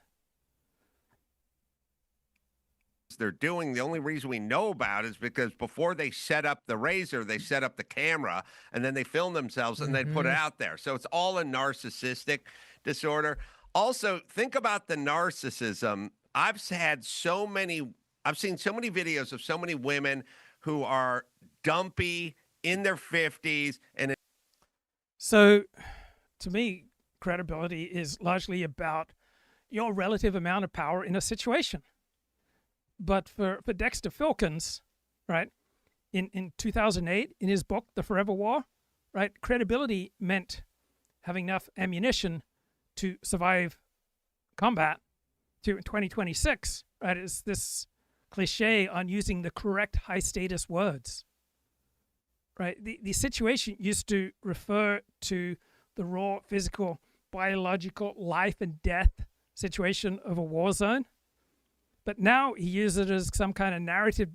They're doing, the only reason we know about is because before they set up the razor, they set up the camera, and then they film themselves and they put it out there. So it's all a narcissistic disorder. Also, think about the narcissism. I've seen so many videos of so many women who are dumpy in their 50s. And so to me, credibility is largely about your relative amount of power in a situation. But for Dexter Filkins, right, in 2008, in his book, The Forever War, right, credibility meant having enough ammunition to survive combat to 2026, right? It's this cliche on using the correct high-status words, right? The situation used to refer to the raw physical, biological life and death situation of a war zone. But now he uses it as some kind of narrative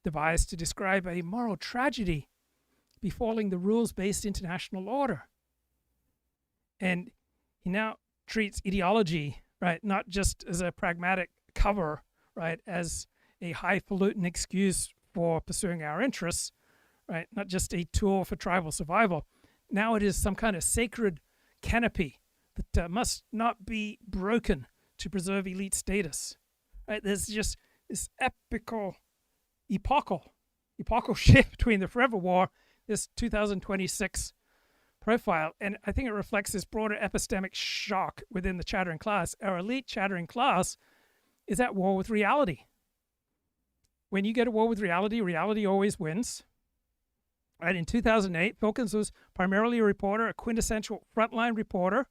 device to describe a moral tragedy befalling the rules-based international order. And he now treats ideology, right, not just as a pragmatic cover, right, as a highfalutin excuse for pursuing our interests, right, not just a tool for tribal survival. Now it is some kind of sacred canopy that must not be broken to preserve elite status. Right, there's just this epical epochal shift between the forever war, this 2026 profile. And I think it reflects this broader epistemic shock within the chattering class. Our elite chattering class is at war with reality. When you go to war with reality, reality always wins. Right, in 2008, Filkins was primarily a reporter, a quintessential frontline reporter,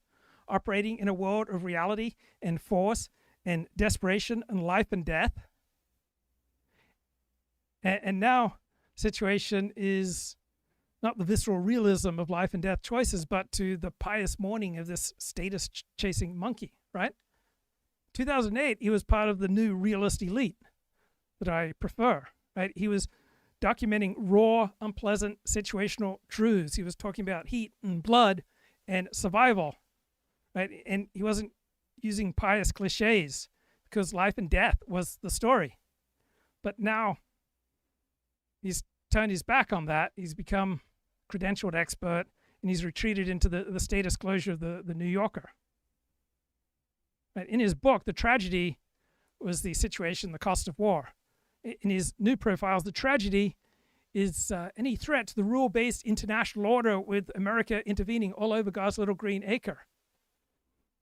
operating in a world of reality and force and desperation and life and death. And now, situation is not the visceral realism of life and death choices, but to the pious mourning of this status-chasing monkey, right? 2008, he was part of the new realist elite that I prefer, right? He was documenting raw, unpleasant situational truths. He was talking about heat and blood and survival, right? And he wasn't using pious cliches because life and death was the story. But now he's turned his back on that. He's become a credentialed expert, and he's retreated into the status closure of the New Yorker. Right? In his book, The Tragedy was the situation, the cost of war. In his new profiles, the tragedy is any threat to the rule-based international order with America intervening all over God's little green acre.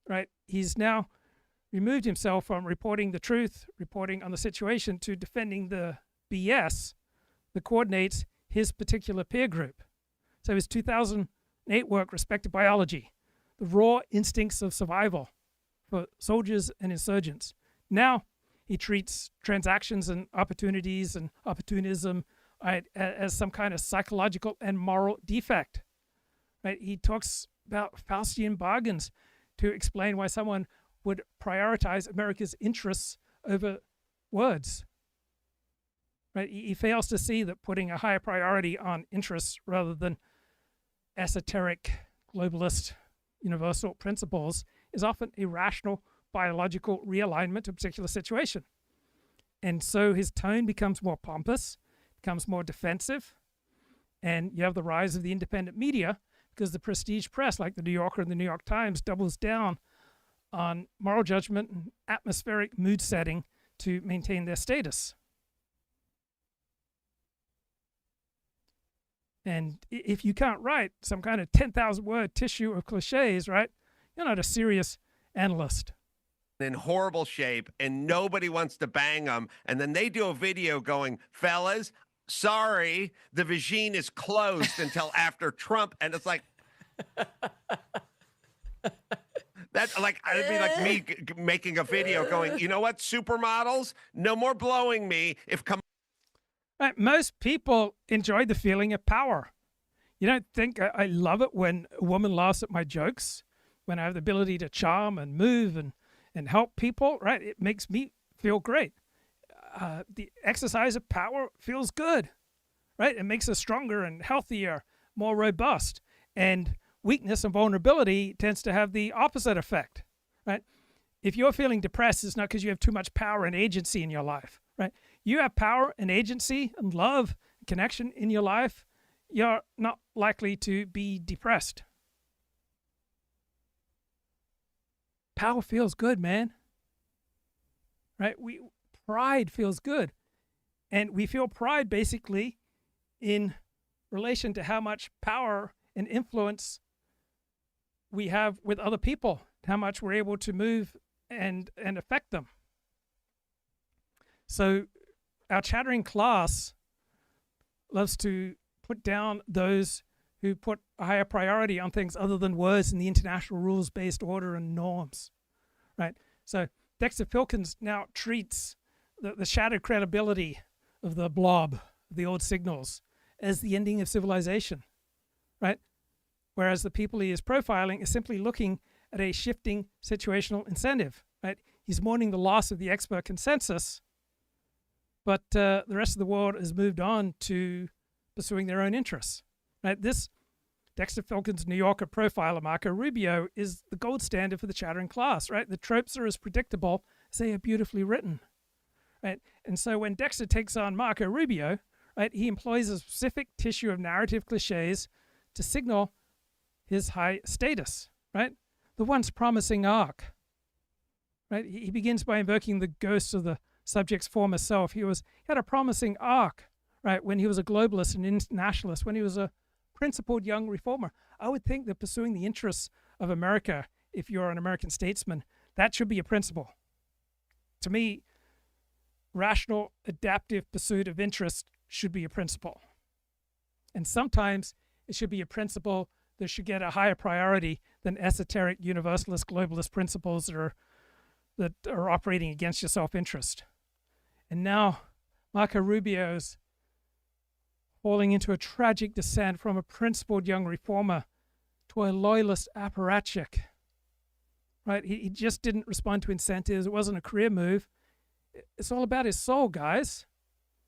Right? He's now removed himself from reporting the truth, reporting on the situation, to defending the BS that coordinates his particular peer group. So his 2008 work, Respected Biology, the raw instincts of survival for soldiers and insurgents. Now he treats transactions and opportunities and opportunism, right, as some kind of psychological and moral defect. Right? He talks about Faustian bargains to explain why someone would prioritize America's interests over words. Right? He fails to see that putting a higher priority on interests rather than esoteric, globalist, universal principles is often a rational biological realignment to a particular situation. And so his tone becomes more pompous, becomes more defensive, and you have the rise of the independent media because the prestige press like the New Yorker and the New York Times doubles down on moral judgment and atmospheric mood setting to maintain their status. And if you can't write some kind of 10,000 word tissue of cliches, right, you're not a serious analyst. In horrible shape, and nobody wants to bang them. And then they do a video going, fellas, sorry, the vagine is closed until after Trump. And it's like, that's like, it'd be like me making a video going, you know what, supermodels, no more blowing me. Right, most people enjoy the feeling of power. You don't think I love it when a woman laughs at my jokes, when I have the ability to charm and move and help people, right? It makes me feel great. The exercise of power feels good, right? It makes us stronger and healthier, more robust. And weakness and vulnerability tends to have the opposite effect, right? If you're feeling depressed, it's not because you have too much power and agency in your life, right? You have power and agency and love and connection in your life, you're not likely to be depressed. Power feels good, man. Right? Pride feels good. And we feel pride basically in relation to how much power and influence we have with other people, how much we're able to move and affect them. So our chattering class loves to put down those who put a higher priority on things other than words in the international rules-based order and norms, right? So Dexter Filkins now treats the shattered credibility of the blob, the old signals, as the ending of civilization, right? Whereas the people he is profiling is simply looking at a shifting situational incentive, right? He's mourning the loss of the expert consensus, but the rest of the world has moved on to pursuing their own interests, right? This Dexter Filkins' New Yorker profiler, Marco Rubio, is the gold standard for the chattering class, right? The tropes are as predictable as they are beautifully written, right? And so when Dexter takes on Marco Rubio, right, he employs a specific tissue of narrative cliches to signal his high status, right? The once promising arc, right? He begins by invoking the ghosts of the subject's former self. He had a promising arc, right, when he was a globalist and internationalist, when he was a principled young reformer. I would think that pursuing the interests of America, if you're an American statesman, that should be a principle. To me, rational, adaptive pursuit of interest should be a principle. And sometimes it should be a principle that should get a higher priority than esoteric universalist globalist principles that are operating against your self-interest. And now Marco Rubio's falling into a tragic descent from a principled young reformer to a loyalist apparatchik. Right? He just didn't respond to incentives. It wasn't a career move. It's all about his soul, guys.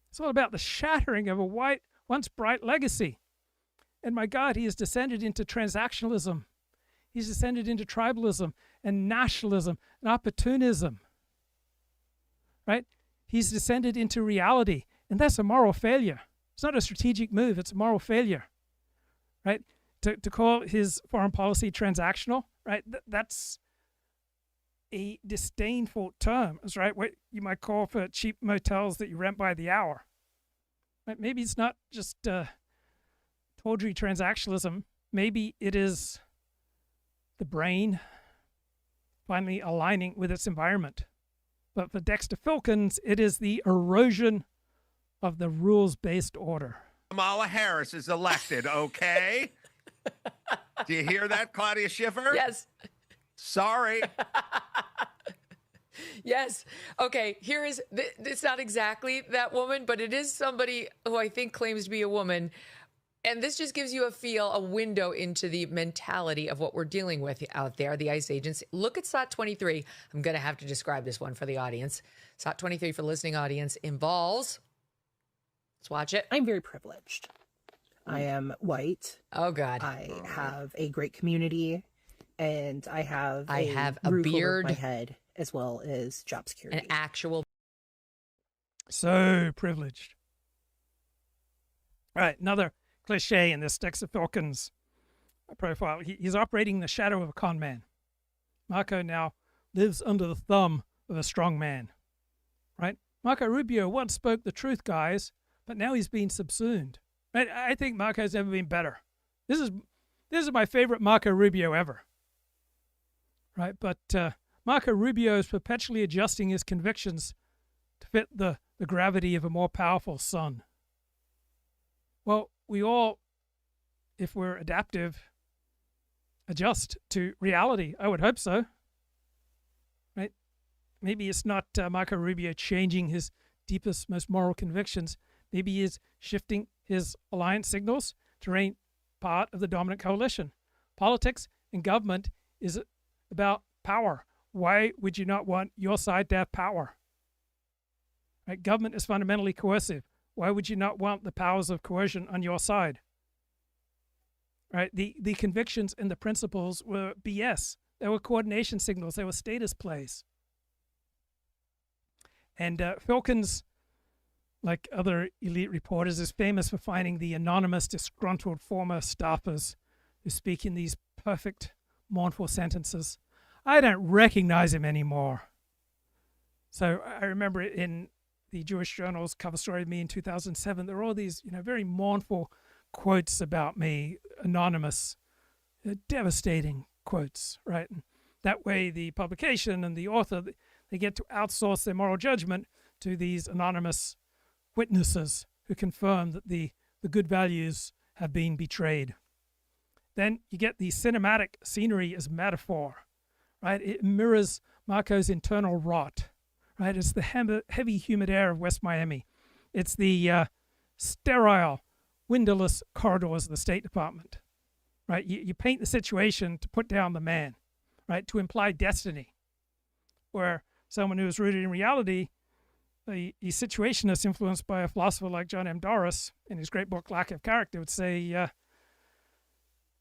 It's all about the shattering of a white, once bright legacy. And my God, he has descended into transactionalism. He's descended into tribalism and nationalism and opportunism. Right? He's descended into reality. And that's a moral failure. It's not a strategic move. It's a moral failure. Right? To call his foreign policy transactional, right? That's a disdainful term. That's right. What you might call for cheap motels that you rent by the hour. Right? Maybe it's not just tawdry transactionalism. Maybe it is the brain finally aligning with its environment. But for Dexter Filkins, it is the erosion of the rules-based order. Kamala Harris is elected, okay? Do you hear that, Claudia Schiffer? Yes. Sorry. Yes. Okay, here is, it's not exactly that woman, but it is somebody who I think claims to be a woman. And this just gives you a window into the mentality of what we're dealing with out there, the ICE agents. Look at SOT 23. I'm going to have to describe this one for the audience. SOT 23 for the listening audience involves, let's watch it. I'm very privileged. I am white. Oh, God. I have a great community, and I have a roof beard, over my head, as well as job security. an actual. So privileged. All right, another cliche in this Dexter Filkins profile. He's operating in the shadow of a con man. Marco now lives under the thumb of a strong man. Right? Marco Rubio once spoke the truth, guys, but now he's been subsumed. Right? I think Marco's never been better. This is my favorite Marco Rubio ever. Right? But Marco Rubio is perpetually adjusting his convictions to fit the gravity of a more powerful sun. Well, we all, if we're adaptive, adjust to reality. I would hope so. Right? Maybe it's not Marco Rubio changing his deepest, most moral convictions. Maybe he is shifting his alliance signals to remain part of the dominant coalition. Politics and government is about power. Why would you not want your side to have power? Right? Government is fundamentally coercive. Why would you not want the powers of coercion on your side? Right? The convictions and the principles were BS. They were coordination signals. They were status plays. And Filkins, like other elite reporters, is famous for finding the anonymous, disgruntled former staffers who speak in these perfect, mournful sentences. I don't recognize him anymore. So I remember in the Jewish Journal's cover story of me in 2007, there were all these, very mournful quotes about me, anonymous, devastating quotes, right? And that way the publication and the author, they get to outsource their moral judgment to these anonymous witnesses who confirm that the good values have been betrayed. Then you get the cinematic scenery as metaphor, right? It mirrors Marco's internal rot, right? It's the heavy, humid air of West Miami. It's the sterile, windowless corridors of the State Department, right? You paint the situation to put down the man, right? To imply destiny, where someone who is rooted in reality, the situationist influenced by a philosopher like John M. Doris in his great book, Lack of Character, would say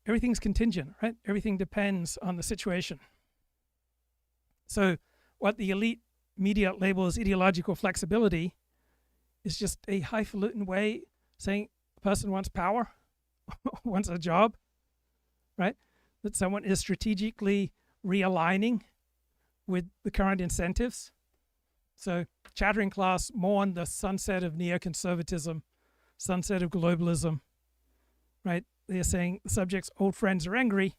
everything's contingent, right? Everything depends on the situation. So what the elite media labels ideological flexibility is just a highfalutin way saying a person wants power, wants a job, right? That someone is strategically realigning with the current incentives. So chattering class mourn the sunset of neoconservatism, sunset of globalism, right? They're saying the subject's old friends are angry.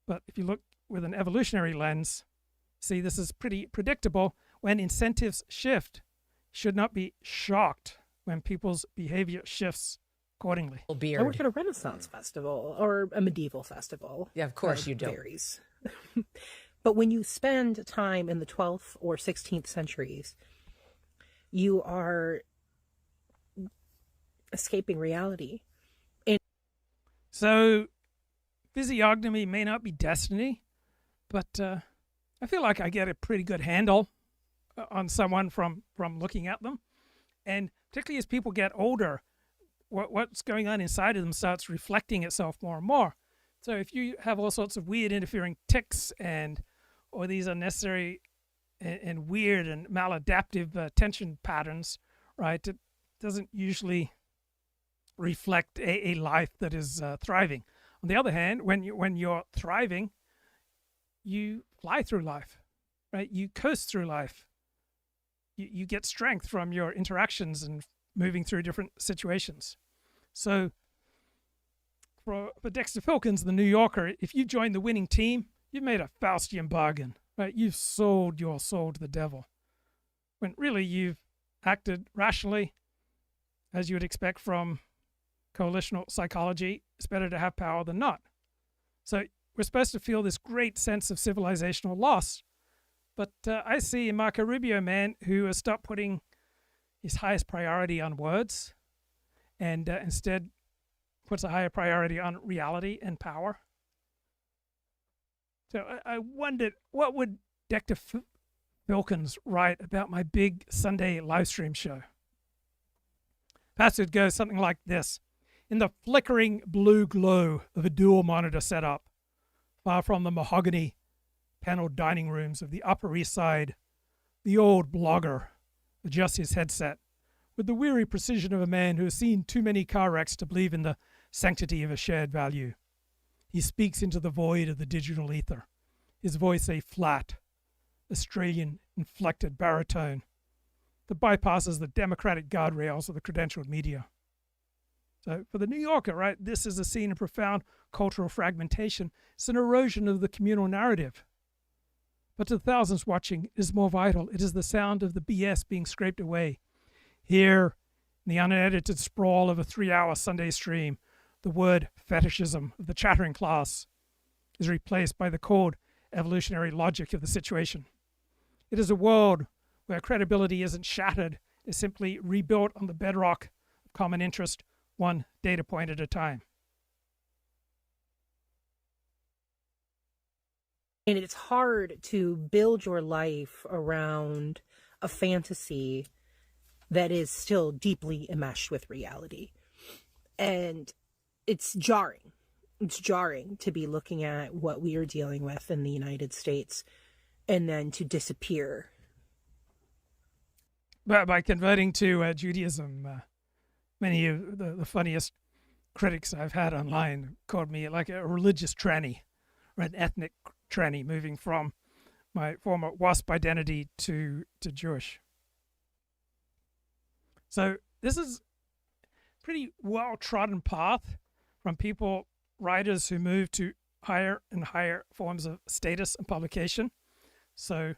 But if you look with an evolutionary lens, see, this is pretty predictable. When incentives shift, should not be shocked when people's behavior shifts accordingly. I work at a Renaissance festival or a medieval festival. Yeah, of course you do. Varies. But when you spend time in the 12th or 16th centuries, you are escaping reality. So physiognomy may not be destiny, but I feel like I get a pretty good handle on someone from looking at them. And particularly as people get older, what's going on inside of them starts reflecting itself more and more. So if you have all sorts of weird interfering tics or these unnecessary and weird and maladaptive attention patterns, right, it doesn't usually reflect a life that is thriving. On the other hand, when you're thriving, you fly through life, right? You coast through life. You get strength from your interactions and moving through different situations. So for Dexter Filkins, the New Yorker, if you join the winning team, you've made a Faustian bargain, right? You've sold your soul to the devil, when really you've acted rationally, as you would expect from coalitional psychology. It's better to have power than not. So we're supposed to feel this great sense of civilizational loss. But I see in Marco Rubio a man who has stopped putting his highest priority on words and instead puts a higher priority on reality and power. So I wondered, what would Dr. Filkins write about my big Sunday live stream show? Perhaps it goes something like this. In the flickering blue glow of a dual monitor setup, far from the mahogany paneled dining rooms of the Upper East Side, the old blogger adjusts his headset with the weary precision of a man who has seen too many car wrecks to believe in the sanctity of a shared value. He speaks into the void of the digital ether, his voice a flat, Australian inflected baritone that bypasses the democratic guardrails of the credentialed media. So for the New Yorker, right, this is a scene of profound cultural fragmentation. It's an erosion of the communal narrative. But to the thousands watching, it is more vital. It is the sound of the BS being scraped away. Here, in the unedited sprawl of a 3-hour Sunday stream, the word fetishism of the chattering class is replaced by the cold evolutionary logic of the situation. It is a world where credibility isn't shattered, it's simply rebuilt on the bedrock of common interest, one data point at a time. And it's hard to build your life around a fantasy that is still deeply enmeshed with reality. And it's jarring. It's jarring to be looking at what we are dealing with in the United States and then to disappear. But by converting to Judaism, many of the funniest critics I've had online called me like a religious tranny, or an ethnic tranny, moving from my former WASP identity to Jewish. So this is a pretty well-trodden path from people, writers who move to higher and higher forms of status and publication. So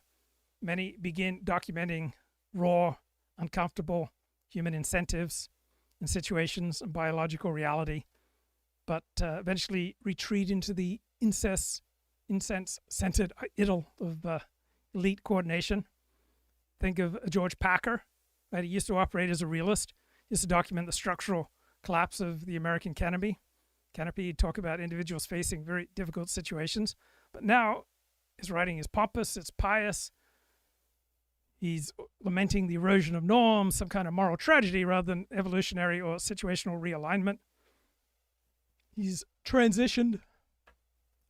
many begin documenting raw, uncomfortable human incentives and situations and biological reality, but eventually retreat into the incense-scented idyll of elite coordination. Think of George Packer, right? He used to operate as a realist. He used to document the structural collapse of the American canopy. He'd talk about individuals facing very difficult situations. But now his writing is pompous, it's pious. He's lamenting the erosion of norms, some kind of moral tragedy rather than evolutionary or situational realignment. He's transitioned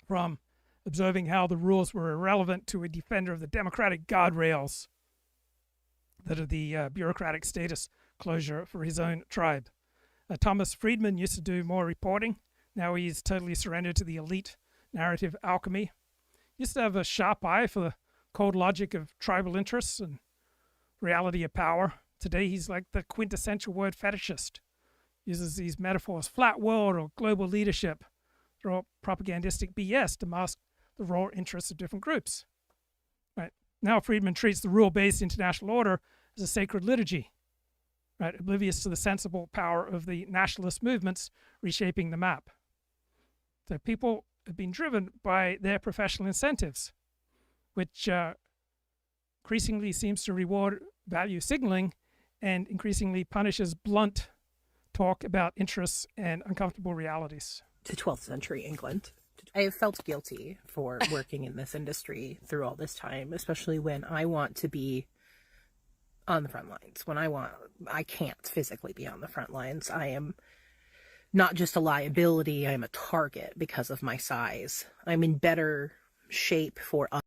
from observing how the rules were irrelevant to a defender of the democratic guardrails that are the bureaucratic status closure for his own tribe. Thomas Friedman used to do more reporting. Now he's totally surrendered to the elite narrative alchemy. He used to have a sharp eye for the cold logic of tribal interests and reality of power. Today, he's like the quintessential word fetishist. Uses these metaphors, flat world or global leadership. They're all propagandistic BS to mask the raw interests of different groups. Right. Now Friedman treats the rule-based international order as a sacred liturgy, right, oblivious to the sensible power of the nationalist movements reshaping the map. So people have been driven by their professional incentives, which increasingly seems to reward value signaling and increasingly punishes blunt talk about interests and uncomfortable realities. To 12th century England. I have felt guilty for working in this industry through all this time, especially when I want to be on the front lines. When I can't physically be on the front lines. I am not just a liability, I am a target because of my size. I'm in better shape for others.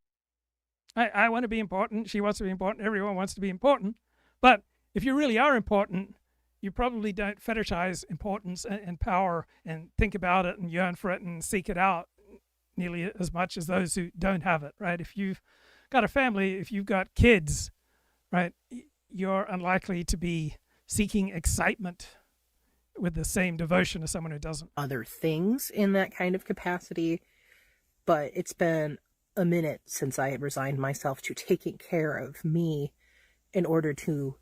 I want to be important. She wants to be important. Everyone wants to be important. But if you really are important, you probably don't fetishize importance and power and think about it and yearn for it and seek it out nearly as much as those who don't have it, right? If you've got a family, if you've got kids, right, you're unlikely to be seeking excitement with the same devotion as someone who doesn't. Other things in that kind of capacity, but it's been a minute since I have resigned myself to taking care of me in order to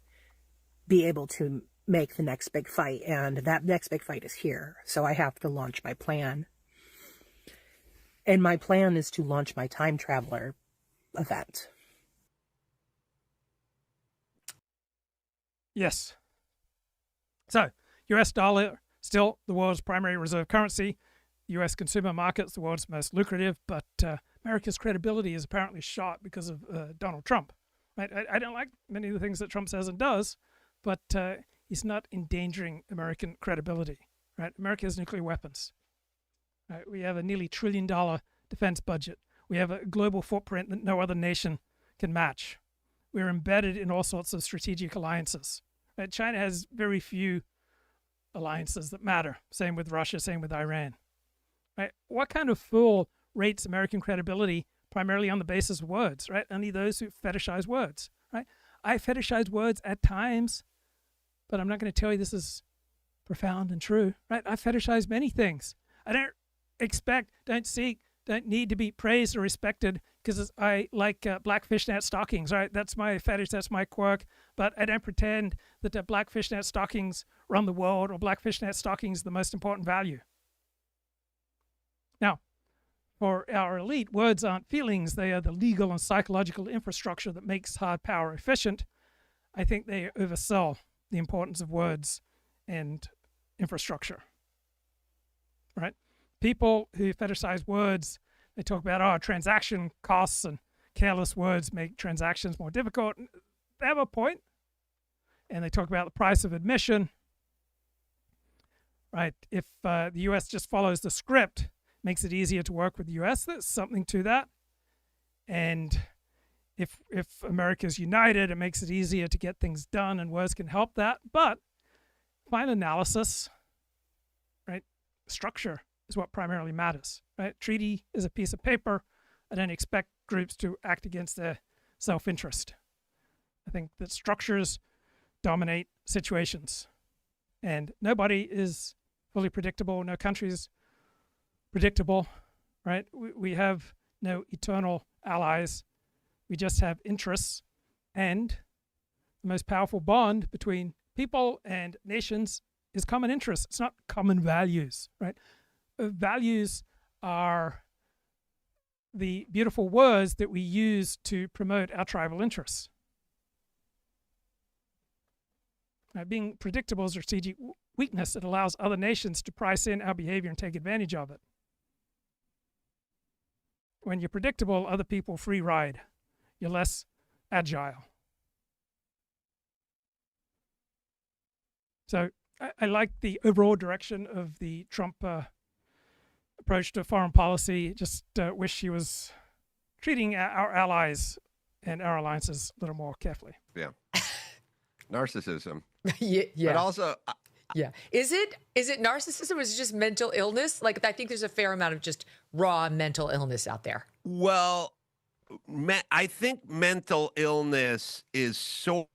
be able to make the next big fight, and that next big fight is here. So I have to launch my plan. And my plan is to launch my time traveler event. Yes. So, US dollar, still the world's primary reserve currency. US consumer markets, the world's most lucrative, but America's credibility is apparently shot because of Donald Trump. Right? I don't like many of the things that Trump says and does, but he's not endangering American credibility. Right? America has nuclear weapons. Right? We have a nearly $1 trillion defense budget. We have a global footprint that no other nation can match. We're embedded in all sorts of strategic alliances. Right? China has very few alliances that matter. Same with Russia, same with Iran. Right? What kind of fool rates American credibility primarily on the basis of words? Right? Only those who fetishize words. Right? I fetishize words at times, but I'm not going to tell you this is profound and true. Right? I fetishize many things. I don't expect, don't seek, don't need to be praised or respected because I like black fishnet stockings. Right? That's my fetish. That's my quirk. But I don't pretend that black fishnet stockings run the world or black fishnet stockings are the most important value. Now, for our elite, words aren't feelings. They are the legal and psychological infrastructure that makes hard power efficient. I think they oversell the importance of words and infrastructure. Right? People who fetishize words, they talk about, transaction costs and careless words make transactions more difficult. They have a point. And they talk about the price of admission. Right? If the U.S. just follows the script, makes it easier to work with the U.S., there's something to that. And if America's united, it makes it easier to get things done, and words can help that. But final analysis, right? Structure is what primarily matters, right? Treaty is a piece of paper. I don't expect groups to act against their self-interest. I think that structures dominate situations, and nobody is fully predictable. No country is predictable, right? We have no eternal allies. We just have interests, and the most powerful bond between people and nations is common interests. It's not common values, right? Values are the beautiful words that we use to promote our tribal interests. Being predictable is a strategic weakness. It allows other nations to price in our behavior and take advantage of it. When you're predictable, other people free ride. You're less agile. So I like the overall direction of the Trump approach to foreign policy. Just wish he was treating our allies and our alliances a little more carefully. Yeah. Narcissism. Yeah. But also... Yeah. Is it narcissism or is it just mental illness? Like, I think there's a fair amount of just raw mental illness out there. Well, I think mental illness is So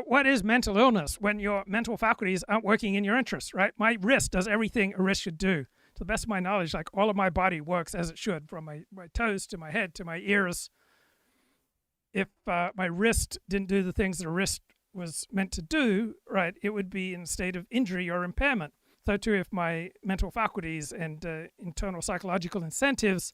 what is mental illness? When your mental faculties aren't working in your interest, right? My wrist does everything a wrist should do. To the best of my knowledge, like all of my body works as it should, from my toes to my head to my ears. If my wrist didn't do the things that a wrist was meant to do, right, it would be in a state of injury or impairment. So too, if my mental faculties and internal psychological incentives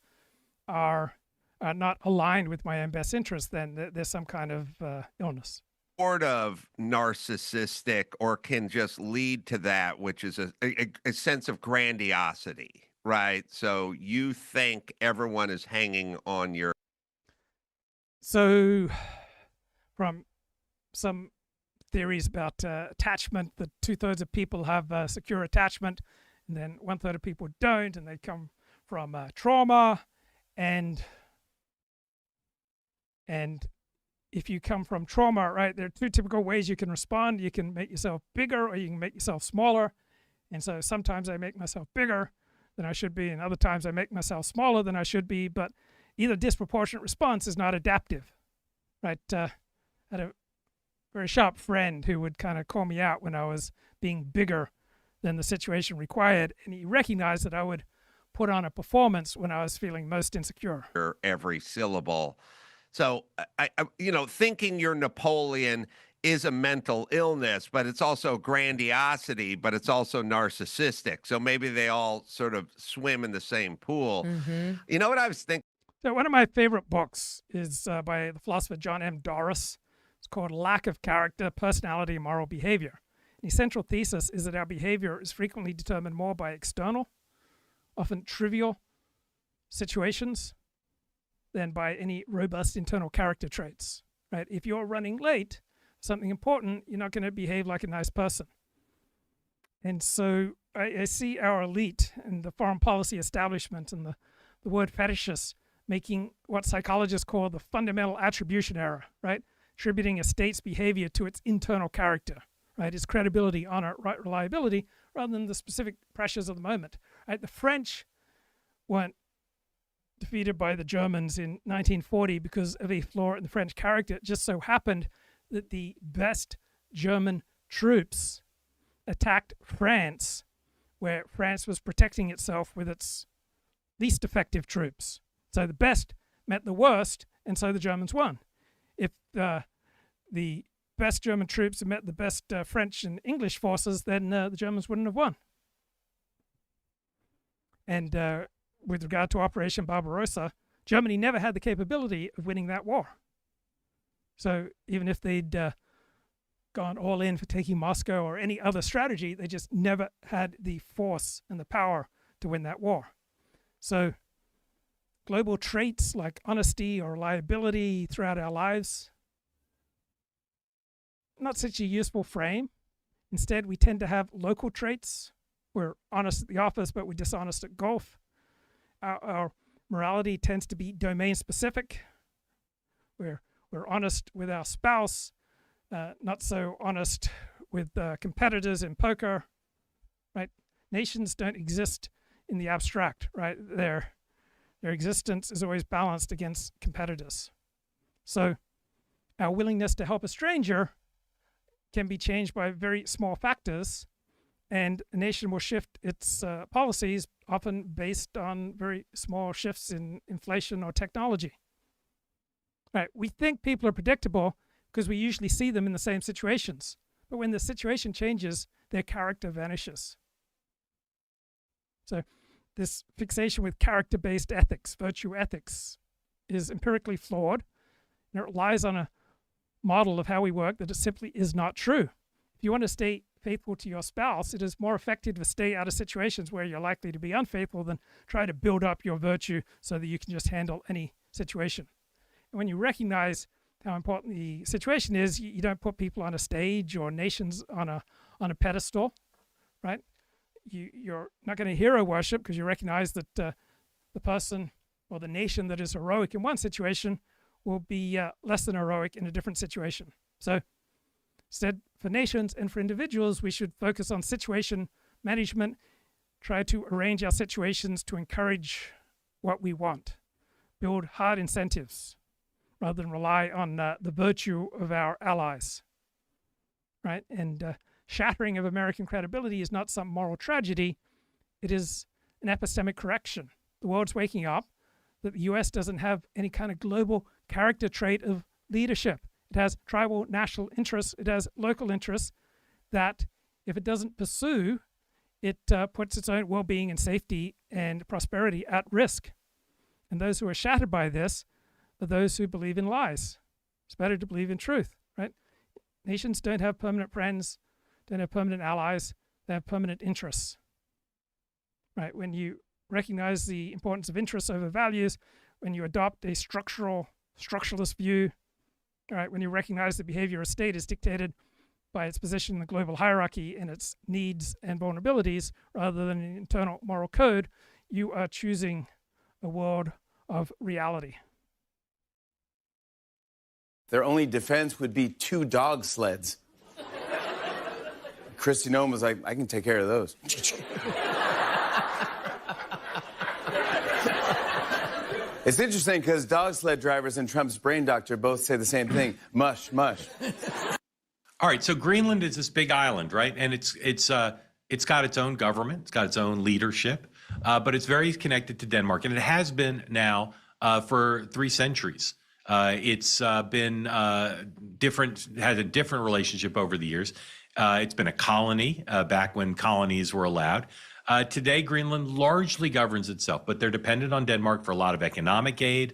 are not aligned with my own best interest, then there's some kind of illness. Sort of narcissistic, or can just lead to that, which is a sense of grandiosity, right? So you think everyone is hanging on your. So from some theories about attachment, that 2/3 of people have secure attachment, and then 1/3 of people don't, and they come from trauma, and if you come from trauma, right, there are two typical ways you can respond. You can make yourself bigger, or you can make yourself smaller. And so sometimes I make myself bigger than I should be, and other times I make myself smaller than I should be. But either disproportionate response is not adaptive, right? I had a very sharp friend who would kind of call me out when I was being bigger than the situation required, and he recognized that I would put on a performance when I was feeling most insecure. Every syllable. So, thinking you're Napoleon is a mental illness, but it's also grandiosity, but it's also narcissistic. So maybe they all sort of swim in the same pool. Mm-hmm. You know what I was thinking? So one of my favorite books is by the philosopher John M. Doris. It's called Lack of Character, Personality, and Moral Behavior. And his central thesis is that our behavior is frequently determined more by external, often trivial situations than by any robust internal character traits, right? If you're running late, something important, you're not going to behave like a nice person. And so I see our elite and the foreign policy establishment and the word fetishists making what psychologists call the fundamental attribution error, right? Attributing a state's behavior to its internal character, right? Its credibility, honor, right, reliability, rather than the specific pressures of the moment, right? The French weren't defeated by the Germans in 1940 because of a flaw in the French character. It just so happened that the best German troops attacked France, where France was protecting itself with its least effective troops. So the best met the worst, and so the Germans won. If the best German troops had met the best French and English forces, then the Germans wouldn't have won. And with regard to Operation Barbarossa, Germany never had the capability of winning that war. So even if they'd gone all in for taking Moscow or any other strategy, they just never had the force and the power to win that war. So global traits like honesty or reliability throughout our lives, not such a useful frame. Instead, we tend to have local traits. We're honest at the office, but we're dishonest at golf. Our morality tends to be domain specific. We're honest with our spouse, not so honest with competitors in poker, right? Nations don't exist in the abstract, right? Their existence is always balanced against competitors. So our willingness to help a stranger can be changed by very small factors, and a nation will shift its policies often based on very small shifts in inflation or technology. Right? We think people are predictable because we usually see them in the same situations. But when the situation changes, their character vanishes. So this fixation with character-based ethics, virtue ethics, is empirically flawed, and it relies on a model of how we work that it simply is not true. If you want to stay faithful to your spouse, it is more effective to stay out of situations where you're likely to be unfaithful than try to build up your virtue so that you can just handle any situation. And when you recognize how important the situation is, you don't put people on a stage or nations on a pedestal, right? You're not going to hero worship because you recognize that the person or the nation that is heroic in one situation will be less than heroic in a different situation. So instead, for nations and for individuals, we should focus on situation management, try to arrange our situations to encourage what we want. build hard incentives rather than rely on the virtue of our allies, right? And shattering of American credibility is not some moral tragedy. It is an epistemic correction. The world's waking up that the US doesn't have any kind of global character trait of leadership. It has tribal national interests. It has local interests that if it doesn't pursue, it puts its own well-being and safety and prosperity at risk. And those who are shattered by this are those who believe in lies. It's better to believe in truth, right? Nations don't have permanent friends, don't have permanent allies, they have permanent interests, right? When you recognize the importance of interests over values, when you adopt a structuralist view, right? When you recognize the behavior of a state is dictated by its position in the global hierarchy and its needs and vulnerabilities rather than an internal moral code, you are choosing a world of reality. Their only defense would be 2 dog sleds. Kristi Noem was like, I can take care of those. It's interesting because dog sled drivers and Trump's brain doctor both say the same thing, mush, mush. All right, so Greenland is this big island, right? And it's got its own government, it's got its own leadership, but it's very connected to Denmark, and it has been now for 3 centuries. It's been different, had a different relationship over the years. It's been a colony back when colonies were allowed. Today, Greenland largely governs itself, but they're dependent on Denmark for a lot of economic aid,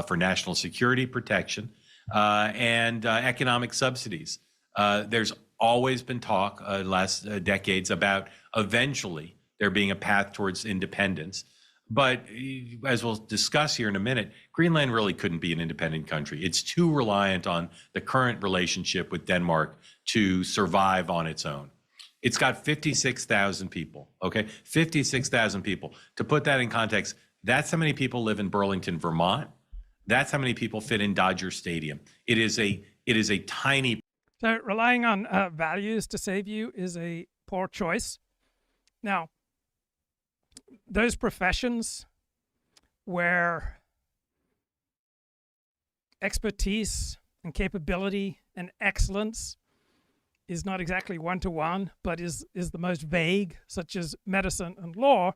for national security protection, and economic subsidies. There's always been talk last decades about eventually there being a path towards independence. But as we'll discuss here in a minute, Greenland really couldn't be an independent country. It's too reliant on the current relationship with Denmark to survive on its own. It's got 56,000 people, okay? 56,000 people. To put that in context, that's how many people live in Burlington, Vermont. That's how many people fit in Dodger Stadium. It is a tiny. So relying on values to save you is a poor choice. Now, those professions where expertise and capability and excellence is not exactly one-to-one, but is the most vague, such as medicine and law,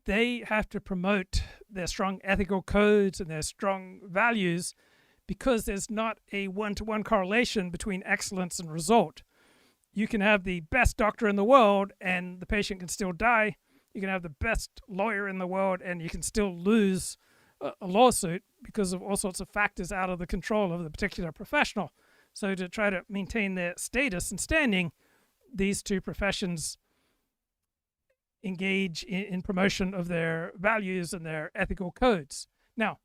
they have to promote their strong ethical codes and their strong values because there's not a one-to-one correlation between excellence and result. You can have the best doctor in the world and the patient can still die. You can have the best lawyer in the world and you can still lose a lawsuit because of all sorts of factors out of the control of the particular professional. So to try to maintain their status and standing, these 2 professions engage in promotion of their values and their ethical codes. Now,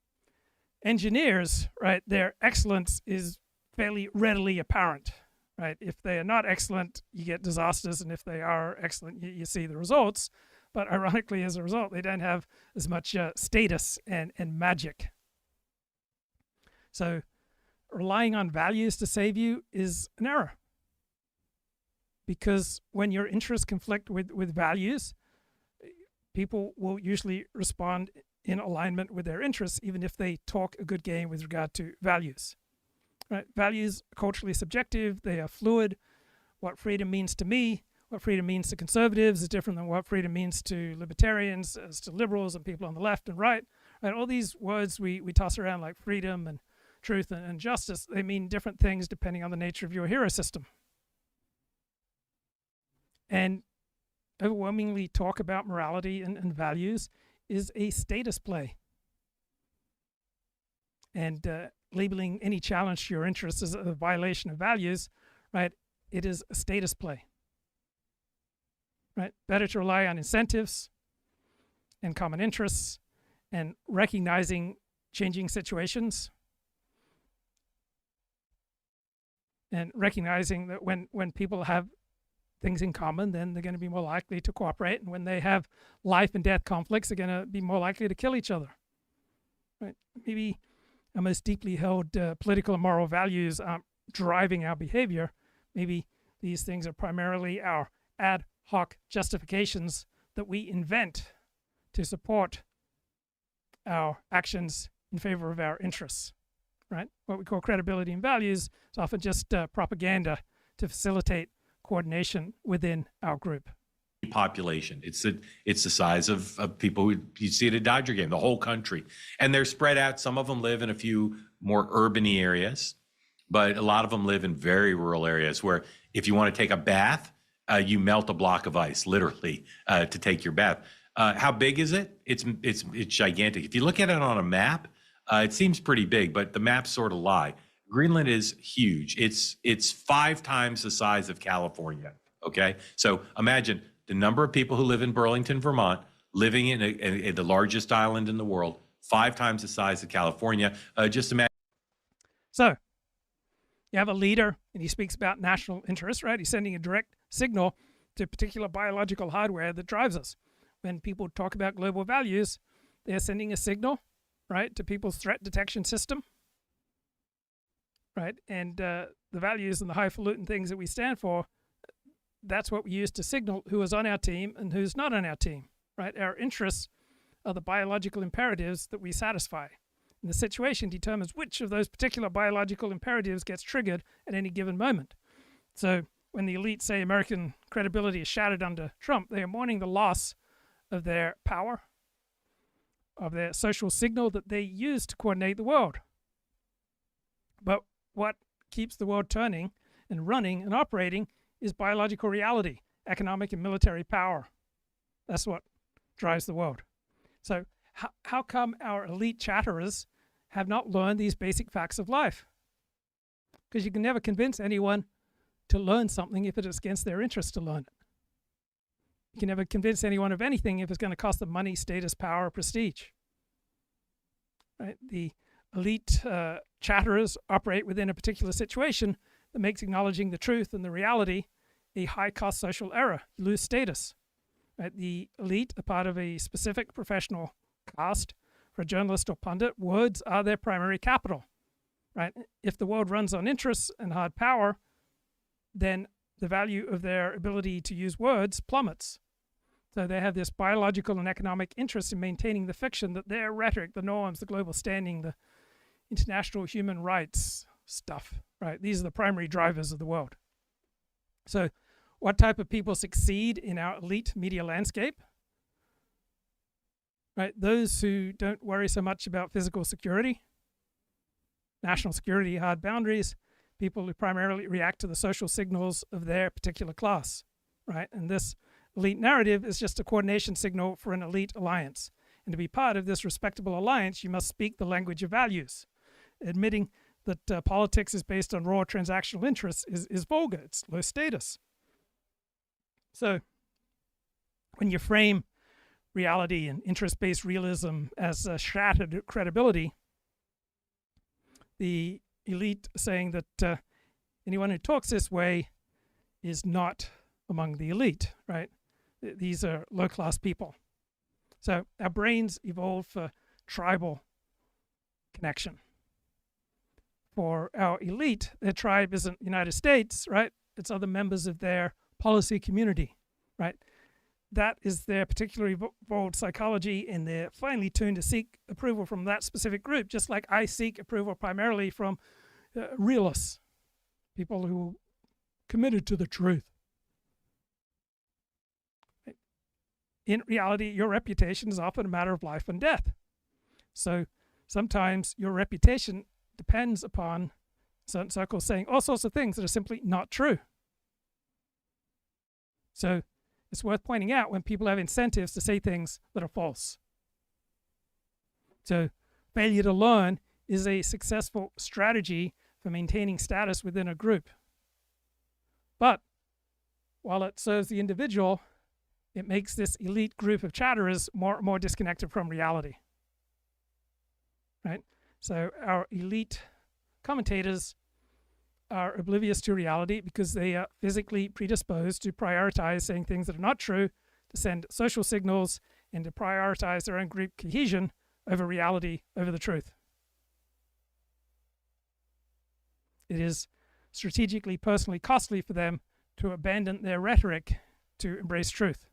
engineers, right, their excellence is fairly readily apparent, right? If they are not excellent, you get disasters, and if they are excellent, you see the results. But ironically, as a result, they don't have as much status and magic. So relying on values to save you is an error. Because when your interests conflict with values, people will usually respond in alignment with their interests, even if they talk a good game with regard to values. Right? Values are culturally subjective, they are fluid. What freedom means to me, what freedom means to conservatives is different than what freedom means to libertarians, as to liberals and people on the left and right. Right? All these words we toss around like freedom and truth and justice, they mean different things depending on the nature of your hero system. And overwhelmingly talk about morality and values is a status play. And labeling any challenge to your interests as a violation of values, right, it is a status play. Right? Better to rely on incentives and common interests and recognizing changing situations and recognizing that when people have things in common, then they're going to be more likely to cooperate. And when they have life and death conflicts, they're going to be more likely to kill each other. Right? Maybe our most deeply held political and moral values aren't driving our behavior. Maybe these things are primarily our ad hoc justifications that we invent to support our actions in favor of our interests, right? What we call credibility and values is often just propaganda to facilitate coordination within our group. Population. It's the size of people who you see at a Dodger game, the whole country. And they're spread out. Some of them live in a few more urban-y areas, but a lot of them live in very rural areas where if you want to take a bath, you melt a block of ice, literally, to take your bath. How big is it? It's gigantic. If you look at it on a map, it seems pretty big, but the maps sort of lie. Greenland is huge. It's 5 times the size of California. Okay, so imagine the number of people who live in Burlington, Vermont, living in the largest island in the world, 5 times the size of California. Just imagine. So you have a leader, and he speaks about national interests, right? He's sending a direct signal to particular biological hardware that drives us. When people talk about global values, they're sending a signal, right, to people's threat detection system, right? And the values and the highfalutin things that we stand for, that's what we use to signal who is on our team and who's not on our team, right? Our interests are the biological imperatives that we satisfy. And the situation determines which of those particular biological imperatives gets triggered at any given moment. So when the elite say American credibility is shattered under Trump, they are mourning the loss of their power, of their social signal that they use to coordinate the world. But what keeps the world turning and running and operating is biological reality, economic and military power. That's what drives the world. So how come our elite chatterers have not learned these basic facts of life? Because you can never convince anyone to learn something if it is against their interest to learn it. You can never convince anyone of anything if it's going to cost them money, status, power, or prestige. Right? The elite chatterers operate within a particular situation that makes acknowledging the truth and the reality a high-cost social error. You lose status. Right? The elite are part of a specific professional caste. For a journalist or pundit, words are their primary capital. Right? If the world runs on interests and hard power, then the value of their ability to use words plummets. So they have this biological and economic interest in maintaining the fiction that their rhetoric, the norms, the global standing, the international human rights stuff, right? These are the primary drivers of the world. So what type of people succeed in our elite media landscape? Right? Those who don't worry so much about physical security, national security, hard boundaries, people who primarily react to the social signals of their particular class, right? And this elite narrative is just a coordination signal for an elite alliance. And to be part of this respectable alliance, you must speak the language of values. Admitting that politics is based on raw transactional interests is vulgar. It's low status. So when you frame reality and interest-based realism as shattered credibility, the elite saying that anyone who talks this way is not among the elite, right? These are low-class people. So our brains evolved for tribal connection. For our elite, their tribe isn't the United States, right? It's other members of their policy community, right? That is their particularly evolved psychology, and they're finely tuned to seek approval from that specific group, just like I seek approval primarily from realists, people who are committed to the truth. In reality, your reputation is often a matter of life and death. So sometimes your reputation depends upon certain circles saying all sorts of things that are simply not true. So it's worth pointing out when people have incentives to say things that are false. So failure to learn is a successful strategy for maintaining status within a group. But while it serves the individual, it makes this elite group of chatterers more disconnected from reality. Right? So our elite commentators are oblivious to reality because they are physically predisposed to prioritize saying things that are not true, to send social signals, and to prioritize their own group cohesion over reality, over the truth. It is strategically, personally costly for them to abandon their rhetoric to embrace truth.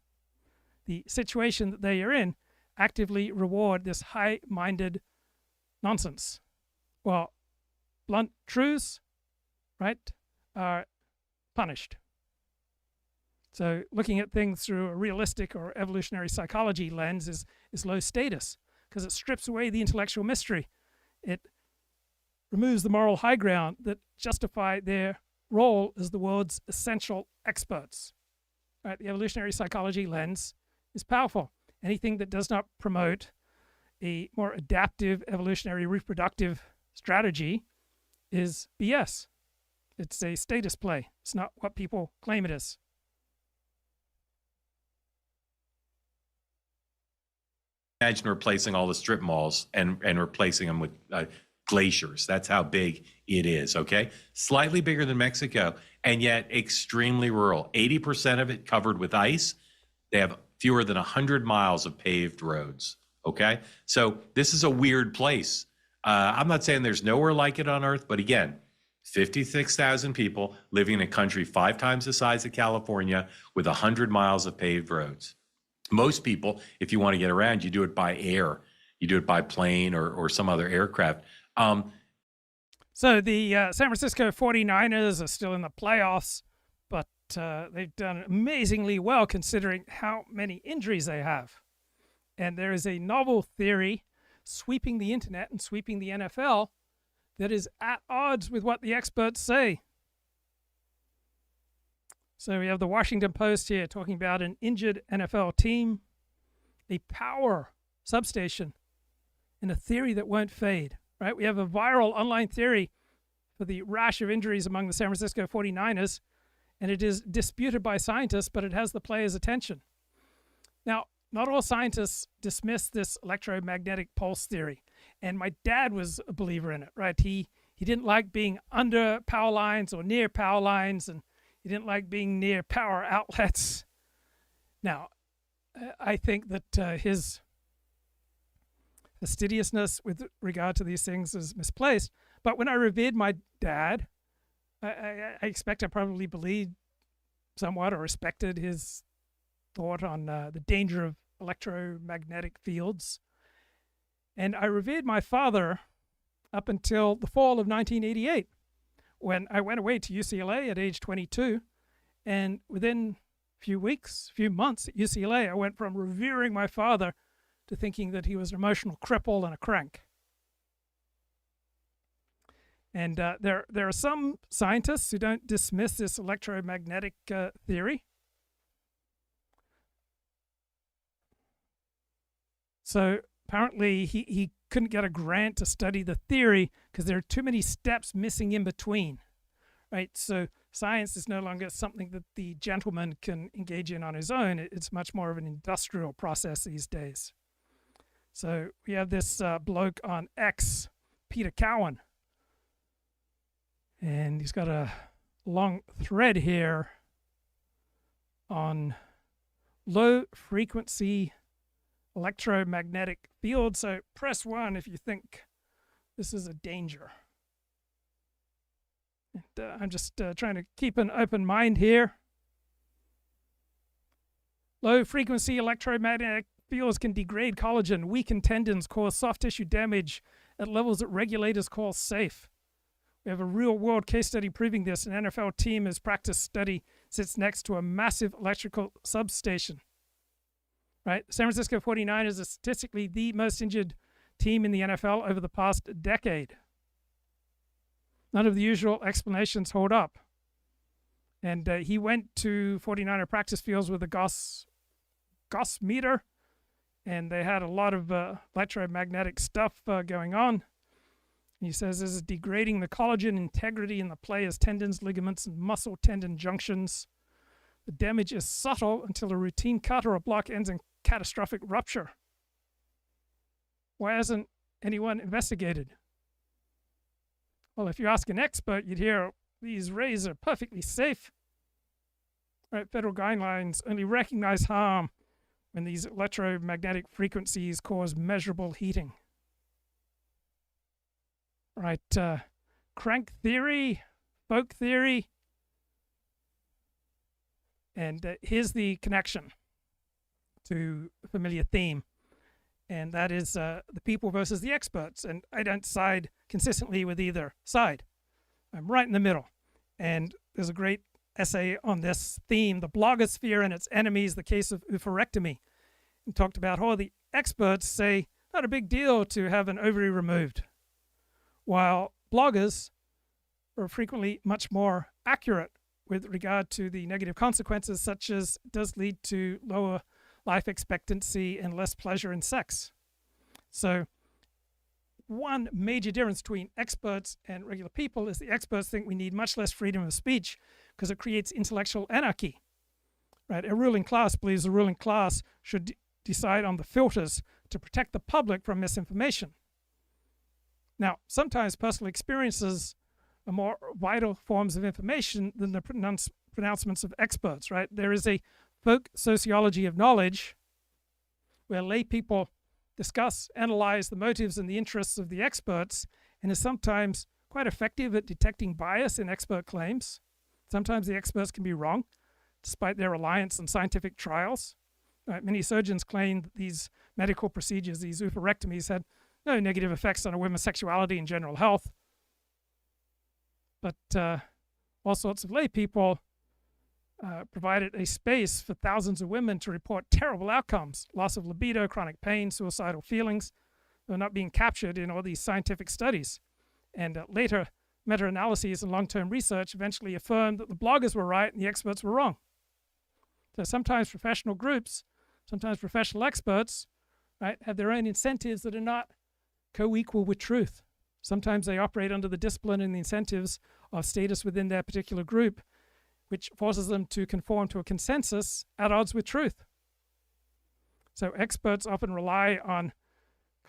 The situation that they are in actively reward this high-minded nonsense. Well, blunt truths, right, are punished. So looking at things through a realistic or evolutionary psychology lens is low status because it strips away the intellectual mystery. It removes the moral high ground that justify their role as the world's essential experts. Right? The evolutionary psychology lens is powerful. Anything that does not promote a more adaptive evolutionary reproductive strategy is BS. It's a status play. It's not what people claim it is. Imagine replacing all the strip malls and replacing them with glaciers. That's how big it is, okay? Slightly bigger than Mexico, and yet extremely rural. 80% of it covered with ice. They have fewer than 100 miles of paved roads, okay? So this is a weird place. I'm not saying there's nowhere like it on Earth, but again, 56,000 people living in a country 5 times the size of California with 100 miles of paved roads. Most people, if you want to get around, you do it by air. You do it by plane or some other aircraft. So the San Francisco 49ers are still in the playoffs, but they've done amazingly well considering how many injuries they have. And there is a novel theory sweeping the internet and sweeping the NFL that is at odds with what the experts say. So we have the Washington Post here talking about an injured NFL team, a power substation, and a theory that won't fade, right? We have a viral online theory for the rash of injuries among the San Francisco 49ers, and it is disputed by scientists, but it has the players' attention. Now, not all scientists dismiss this electromagnetic pulse theory, and my dad was a believer in it, right? He didn't like being under power lines or near power lines, and he didn't like being near power outlets. Now, I think that his fastidiousness with regard to these things is misplaced. But when I revered my dad, I expect I probably believed somewhat or respected his thought on the danger of electromagnetic fields. And I revered my father up until the fall of 1988, when I went away to UCLA at age 22. And within few months at UCLA, I went from revering my father to thinking that he was an emotional cripple and a crank. And there are some scientists who don't dismiss this electromagnetic theory. So apparently he couldn't get a grant to study the theory because there are too many steps missing in between, right? So science is no longer something that the gentleman can engage in on his own. It's much more of an industrial process these days. So we have this bloke on X, Peter Cowan, and he's got a long thread here on low frequency electromagnetic field. So press 1 if you think this is a danger. And I'm just trying to keep an open mind here. Low frequency electromagnetic fields can degrade collagen, weaken tendons, cause soft tissue damage at levels that regulators call safe. We have a real world case study proving this. An NFL team whose practice study sits next to a massive electrical substation. Right? The San Francisco 49ers are statistically the most injured team in the NFL over the past decade. None of the usual explanations hold up. And he went to 49er practice fields with a Gauss meter, and they had a lot of electromagnetic stuff going on. And he says this is degrading the collagen integrity in the player's tendons, ligaments, and muscle tendon junctions. The damage is subtle until a routine cut or a block ends in catastrophic rupture. Why hasn't anyone investigated? Well, if you ask an expert, you'd hear these rays are perfectly safe. Right? Federal guidelines only recognize harm when these electromagnetic frequencies cause measurable heating. Right? Crank theory, folk theory. And here's the connection to a familiar theme. and that is the people versus the experts. And I don't side consistently with either side. I'm right in the middle. And there's a great essay on this theme, the blogosphere and its enemies, the case of oophorectomy. And talked about how the experts say not a big deal to have an ovary removed, while bloggers are frequently much more accurate with regard to the negative consequences, such as it does lead to lower life expectancy and less pleasure in sex. So one major difference between experts and regular people is the experts think we need much less freedom of speech because it creates intellectual anarchy. Right? A ruling class believes the ruling class should decide on the filters to protect the public from misinformation. Now, sometimes personal experiences are more vital forms of information than the pronouncements of experts, right? There is a folk sociology of knowledge where lay people discuss, analyze the motives and the interests of the experts, and is sometimes quite effective at detecting bias in expert claims. Sometimes the experts can be wrong, despite their reliance on scientific trials. Many surgeons claim that these medical procedures, these oophorectomies, had no negative effects on a woman's sexuality and general health. But all sorts of lay people provided a space for thousands of women to report terrible outcomes, loss of libido, chronic pain, suicidal feelings. They're not being captured in all these scientific studies. And later meta-analyses and long-term research eventually affirmed that the bloggers were right and the experts were wrong. So sometimes professional groups, sometimes professional experts, right, have their own incentives that are not co-equal with truth. Sometimes they operate under the discipline and the incentives of status within their particular group, which forces them to conform to a consensus at odds with truth. So experts often rely on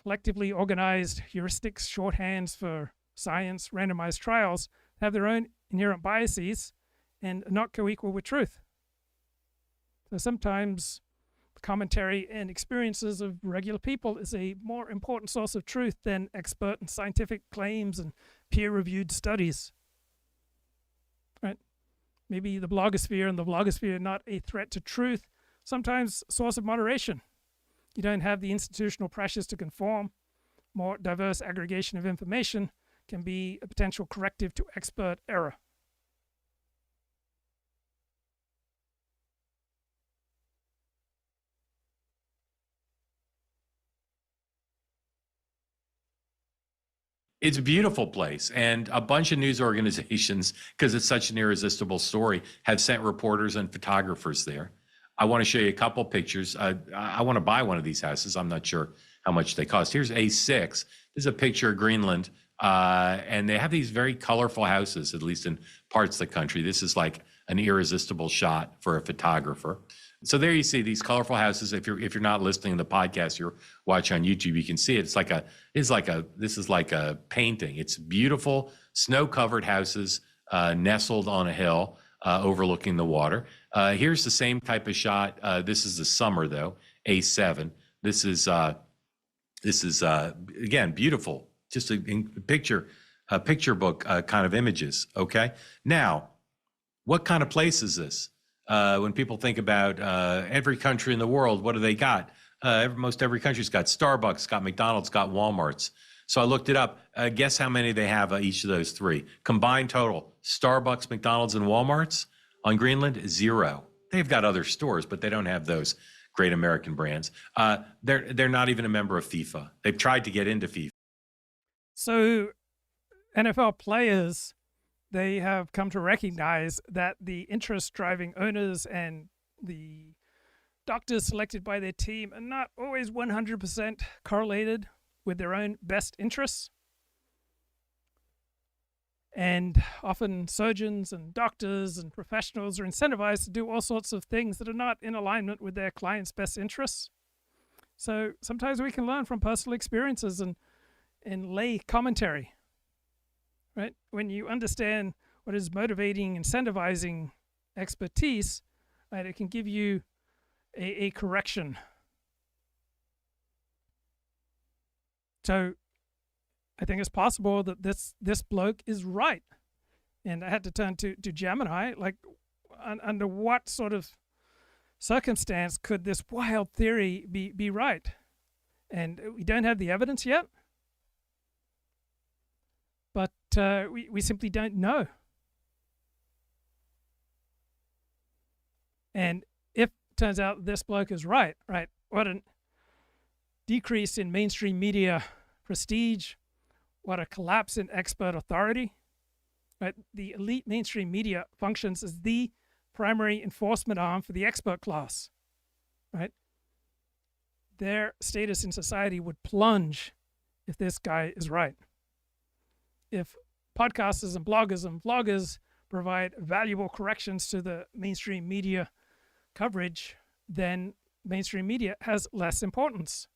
collectively organized heuristics, shorthands for science, randomized trials, have their own inherent biases and are not co-equal with truth. So sometimes the commentary and experiences of regular people is a more important source of truth than expert and scientific claims and peer-reviewed studies. Right? Maybe the blogosphere and the vlogosphere are not a threat to truth, sometimes a source of moderation. You don't have the institutional pressures to conform. More diverse aggregation of information can be a potential corrective to expert error. It's a beautiful place, and a bunch of news organizations, because it's such an irresistible story, have sent reporters and photographers there. I want to show you a couple pictures. I want to buy one of these houses. I'm not sure how much they cost. Here's A6. This is a picture of Greenland, and they have these very colorful houses, at least in parts of the country. This is like an irresistible shot for a photographer. So there you see these colorful houses. If you're not listening to the podcast, you're watching on YouTube, you can see it. This is like a painting. It's beautiful, snow-covered houses nestled on a hill overlooking the water. Here's the same type of shot. This is the summer though, A7. This is again beautiful. Just a picture book kind of images. Okay, now what kind of place is this? When people think about every country in the world, what do they got? Most every country's got Starbucks, got McDonald's, got Walmart's. So I looked it up. Guess how many they have each of those three. Combined total, Starbucks, McDonald's, and Walmart's on Greenland, 0. They've got other stores, but they don't have those great American brands. They're not even a member of FIFA. They've tried to get into FIFA. So NFL players, they have come to recognize that the interest-driving owners and the doctors selected by their team are not always 100% correlated with their own best interests. And often surgeons and doctors and professionals are incentivized to do all sorts of things that are not in alignment with their clients' best interests. So sometimes we can learn from personal experiences and lay commentary. Right? When you understand what is motivating, incentivizing expertise, right, it can give you a correction. So I think it's possible that this bloke is right. And I had to turn to Gemini, like under what sort of circumstance could this wild theory be right? And we don't have the evidence yet, but we simply don't know. And if it turns out this bloke is right, what a decrease in mainstream media prestige, what a collapse in expert authority. Right? The elite mainstream media functions as the primary enforcement arm for the expert class. Right? Their status in society would plunge if this guy is right. If podcasters and vloggers provide valuable corrections to the mainstream media coverage, then mainstream media has less importance.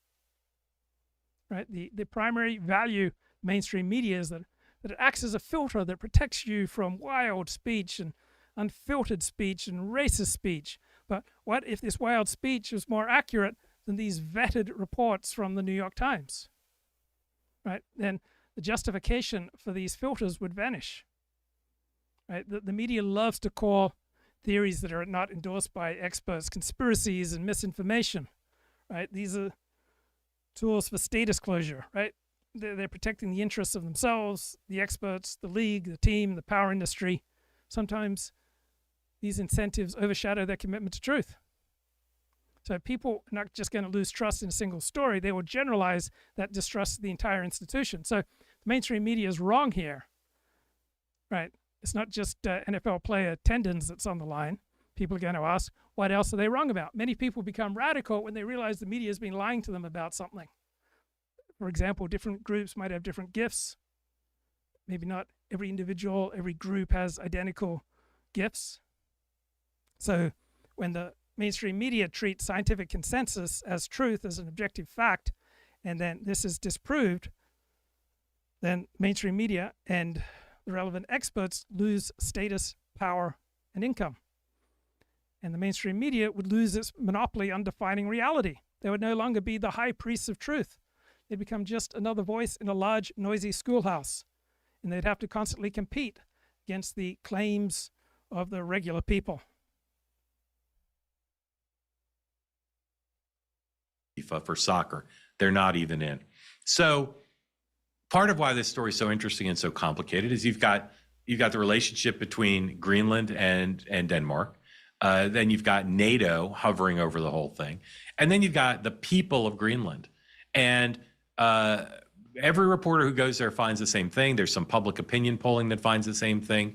Right? The primary value of mainstream media is that it acts as a filter that protects you from wild speech and unfiltered speech and racist speech. But what if this wild speech was more accurate than these vetted reports from the New York Times? Right? Then the justification for these filters would vanish. Right? The media loves to call theories that are not endorsed by experts conspiracies and misinformation. Right? These are tools for status closure. Right? They're protecting the interests of themselves, the experts, the league, the team, the power industry. Sometimes these incentives overshadow their commitment to truth. So people are not just going to lose trust in a single story. They will generalize that distrust of the entire institution. So the mainstream media is wrong here. Right? It's not just NFL player tendons that's on the line. People are going to ask, what else are they wrong about? Many people become radical when they realize the media has been lying to them about something. For example, different groups might have different gifts. Maybe not every individual, every group has identical gifts. So when the mainstream media treats scientific consensus as truth, as an objective fact, and then this is disproved, then mainstream media and the relevant experts lose status, power, and income. And the mainstream media would lose its monopoly on defining reality. They would no longer be the high priests of truth. They'd become just another voice in a large, noisy schoolhouse. And they'd have to constantly compete against the claims of the regular people. FIFA for soccer. They're not even in. So part of why this story is so interesting and so complicated is you've got the relationship between Greenland and Denmark. Then you've got NATO hovering over the whole thing. And then you've got the people of Greenland. And every reporter who goes there finds the same thing. There's some public opinion polling that finds the same thing.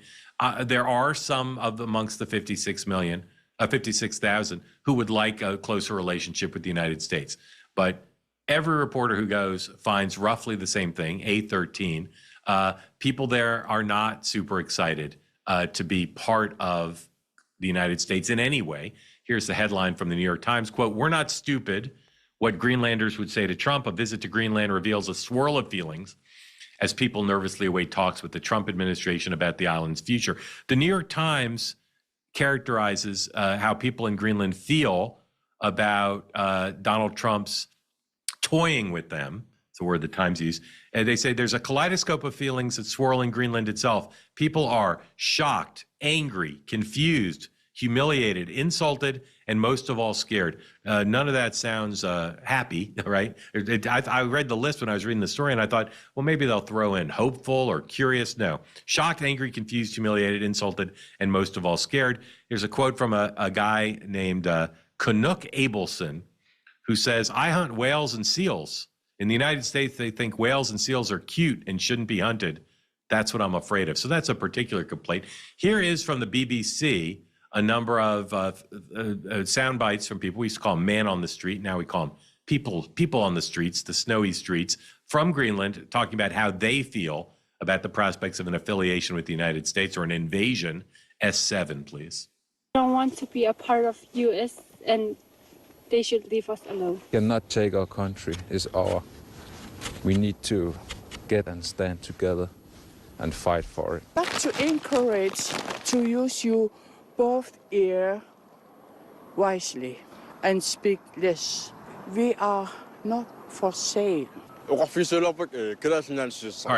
There are some amongst the 56,000 who would like a closer relationship with the United States. But every reporter who goes finds roughly the same thing, A13. People there are not super excited to be part of the United States in any way. Here's the headline from the New York Times, quote, "We're not stupid. What Greenlanders would say to Trump, a visit to Greenland reveals a swirl of feelings as people nervously await talks with the Trump administration about the island's future." The New York Times characterizes how people in Greenland feel about Donald Trump's toying with them. It's a word the Times used. And they say there's a kaleidoscope of feelings that swirl in Greenland itself. People are shocked, angry, confused, humiliated, insulted, and most of all scared. None of that sounds happy, right? I read the list when I was reading the story and I thought, well, maybe they'll throw in hopeful or curious. No. Shocked, angry, confused, humiliated, insulted, and most of all scared. Here's a quote from a guy named Canuck Abelson, who says, "I hunt whales and seals. In the United States, they think whales and seals are cute and shouldn't be hunted. That's what I'm afraid of." So that's a particular complaint. Here is from the BBC, a number of sound bites from people. We used to call them man on the street. Now we call them people on the streets, the snowy streets from Greenland, talking about how they feel about the prospects of an affiliation with the United States or an invasion. S7, please. I don't want to be a part of U.S. and they should leave us alone. Cannot take our country. It's our. We need to get and stand together and fight for it. But to encourage to use your both ear wisely and speak less. We are not for sale. All right, you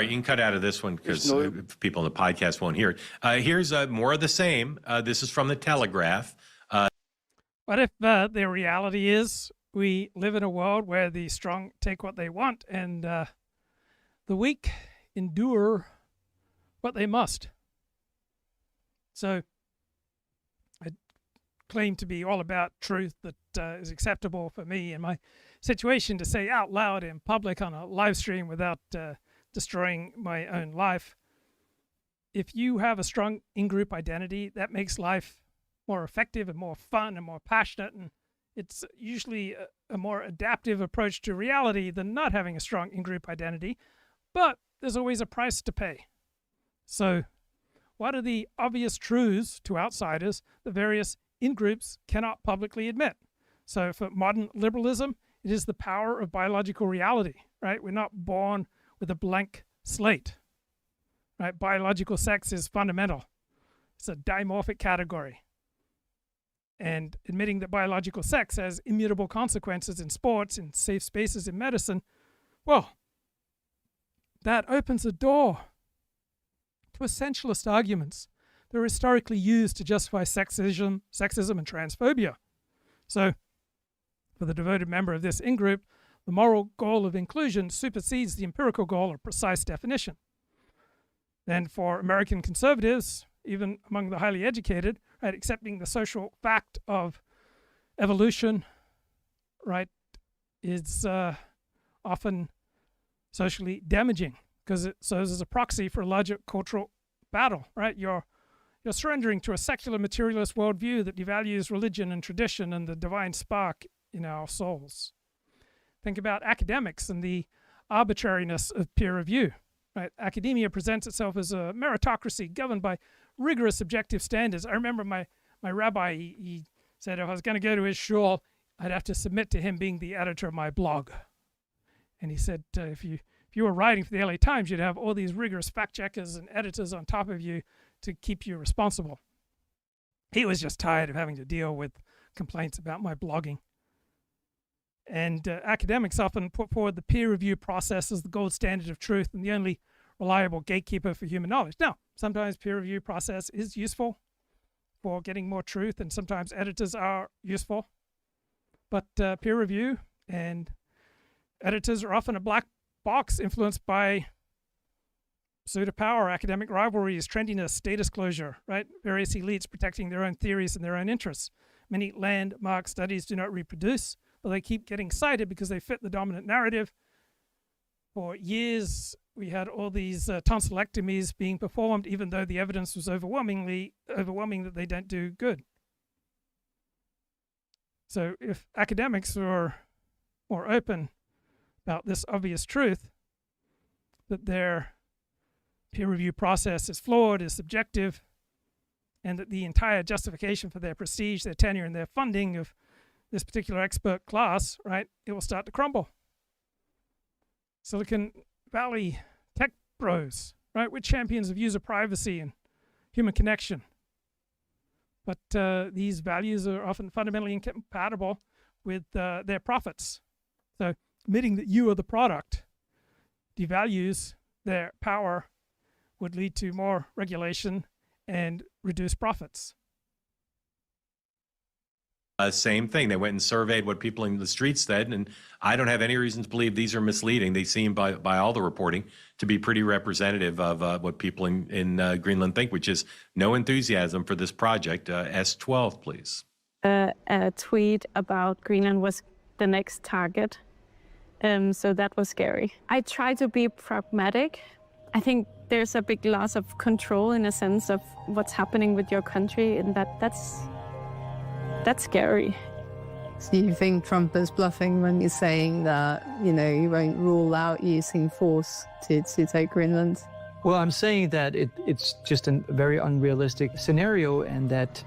can cut out of this one because people on the podcast won't hear it. Here's more of the same. This is from the Telegraph. What if the reality is we live in a world where the strong take what they want and the weak endure what they must. So I claim to be all about truth that is acceptable for me in my situation to say out loud in public on a live stream without destroying my own life. If you have a strong in-group identity, that makes life more effective and more fun and more passionate, and it's usually a more adaptive approach to reality than not having a strong in-group identity, but there's always a price to pay. So what are the obvious truths to outsiders the various in-groups cannot publicly admit? So for modern liberalism, it is the power of biological reality, right? We're not born with a blank slate, right? Biological sex is fundamental. It's a dimorphic category. And admitting that biological sex has immutable consequences in sports, in safe spaces, in medicine, well, that opens a door to essentialist arguments that are historically used to justify sexism and transphobia. So, for the devoted member of this in-group, the moral goal of inclusion supersedes the empirical goal of precise definition. Then for American conservatives, even among the highly educated, right, accepting the social fact of evolution, right, is often socially damaging because it serves as a proxy for a larger cultural battle, right? You're surrendering to a secular materialist worldview that devalues religion and tradition and the divine spark in our souls. Think about academics and the arbitrariness of peer review, right? Academia presents itself as a meritocracy governed by rigorous objective standards. I remember my rabbi, he said if I was going to go to his shul, I'd have to submit to him being the editor of my blog. And he said, if you were writing for the LA Times, you'd have all these rigorous fact checkers and editors on top of you to keep you responsible. He was just tired of having to deal with complaints about my blogging. And academics often put forward the peer review process as the gold standard of truth and the only reliable gatekeeper for human knowledge. Now, sometimes peer review process is useful for getting more truth, and sometimes editors are useful. But peer review and editors are often a black box influenced by pseudo-power, academic rivalries, trendiness, data disclosure, right? Various elites protecting their own theories and their own interests. Many landmark studies do not reproduce, but they keep getting cited because they fit the dominant narrative. For years, we had all these tonsillectomies being performed, even though the evidence was overwhelming that they don't do good. So if academics were more open about this obvious truth, that their peer review process is flawed, is subjective, and that the entire justification for their prestige, their tenure, and their funding of this particular expert class, right, it will start to crumble. Silicon Valley tech bros, right, we're champions of user privacy and human connection. But these values are often fundamentally incompatible with their profits. So admitting that you are the product devalues their power would lead to more regulation and reduced profits. Same thing. They went and surveyed what people in the streets said, and I don't have any reason to believe these are misleading. They seem, by all the reporting, to be pretty representative of what people in Greenland think, which is no enthusiasm for this project. S12, please. A tweet about Greenland was the next target, so that was scary. I try to be pragmatic. I think there's a big loss of control in a sense of what's happening with your country, and that's scary. So you think Trump is bluffing when he's saying that, you know, he won't rule out using force to take Greenland? Well, I'm saying that it's just a very unrealistic scenario, and that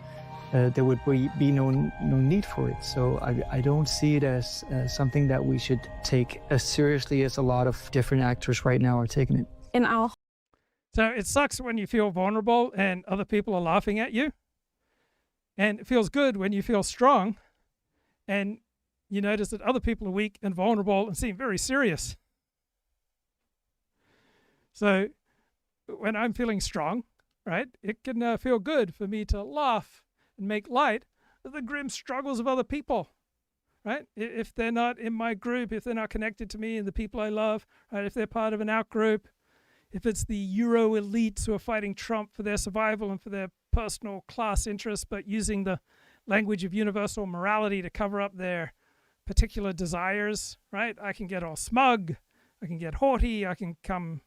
there would be no need for it. So I don't see it as something that we should take as seriously as a lot of different actors right now are taking it. So it sucks when you feel vulnerable and other people are laughing at you. And it feels good when you feel strong and you notice that other people are weak and vulnerable and seem very serious. So when I'm feeling strong, right, it can feel good for me to laugh and make light of the grim struggles of other people. right? If they're not in my group, if they're not connected to me and the people I love, right? If they're part of an out-group, if it's the Euro elites who are fighting Trump for their survival and for their personal class interests, but using the language of universal morality to cover up their particular desires, right? I can get all smug, I can get haughty, I can come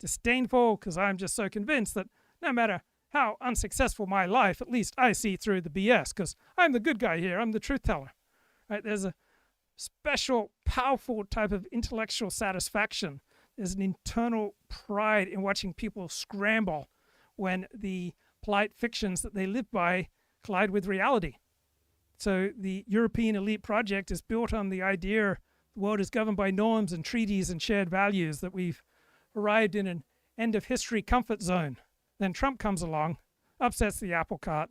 disdainful because I'm just so convinced that no matter how unsuccessful my life, at least I see through the BS because I'm the good guy here, I'm the truth teller, right? There's a special, powerful type of intellectual satisfaction. There's an internal pride in watching people scramble when the polite fictions that they live by collide with reality. So the European elite project is built on the idea the world is governed by norms and treaties and shared values, that we've arrived in an end of history comfort zone. Then Trump comes along, upsets the apple cart,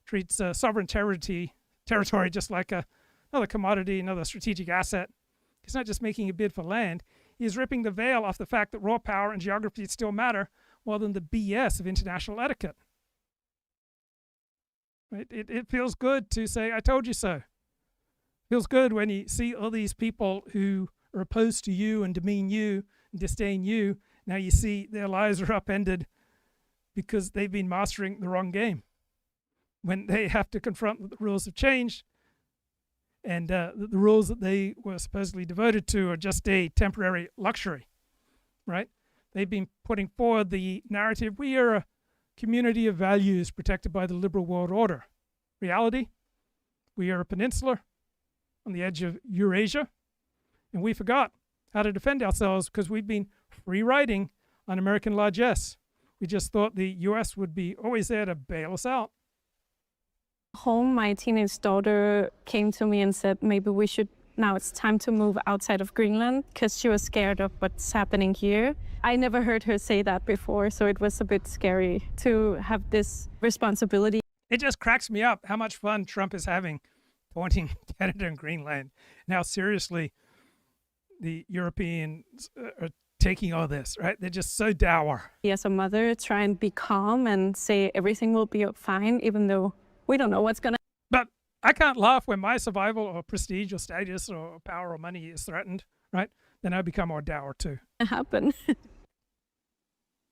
treats sovereign territory just like another commodity, another strategic asset. He's not just making a bid for land. He's ripping the veil off the fact that raw power and geography still matter more than the BS of international etiquette. Right? It feels good to say, I told you so. It feels good when you see all these people who are opposed to you and demean you and disdain you. Now you see their lives are upended because they've been mastering the wrong game. When they have to confront that the rules have changed and the rules that they were supposedly devoted to are just a temporary luxury, right? They've been putting forward the narrative, we are a community of values protected by the liberal world order. Reality, we are a peninsula on the edge of Eurasia, and we forgot how to defend ourselves because we've been free riding on American largesse. We just thought the U.S. would be always there to bail us out. Home, my teenage daughter came to me and said, maybe we should, now it's time to move outside of Greenland, because she was scared of what's happening here. I never heard her say that before, so it was a bit scary to have this responsibility. It just cracks me up how much fun Trump is having pointing Canada and Greenland. Now, seriously, the Europeans are taking all this, right? They're just so dour. As a mother, try and be calm and say everything will be fine, even though we don't know what's going to. But I can't laugh when my survival or prestige or status or power or money is threatened, right? Then I become more dour too. Happen.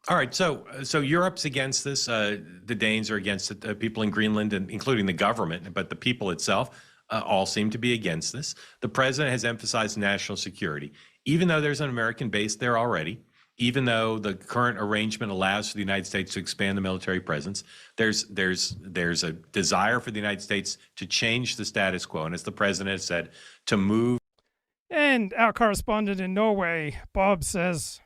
All right, so Europe's against this. The Danes are against it. People in Greenland, and including the government, but the people itself all seem to be against this. The president has emphasized national security, even though there's an American base there already. Even though the current arrangement allows for the United States to expand the military presence, there's a desire for the United States to change the status quo, and as the president has said, to move. And our correspondent in Norway, Bob, says,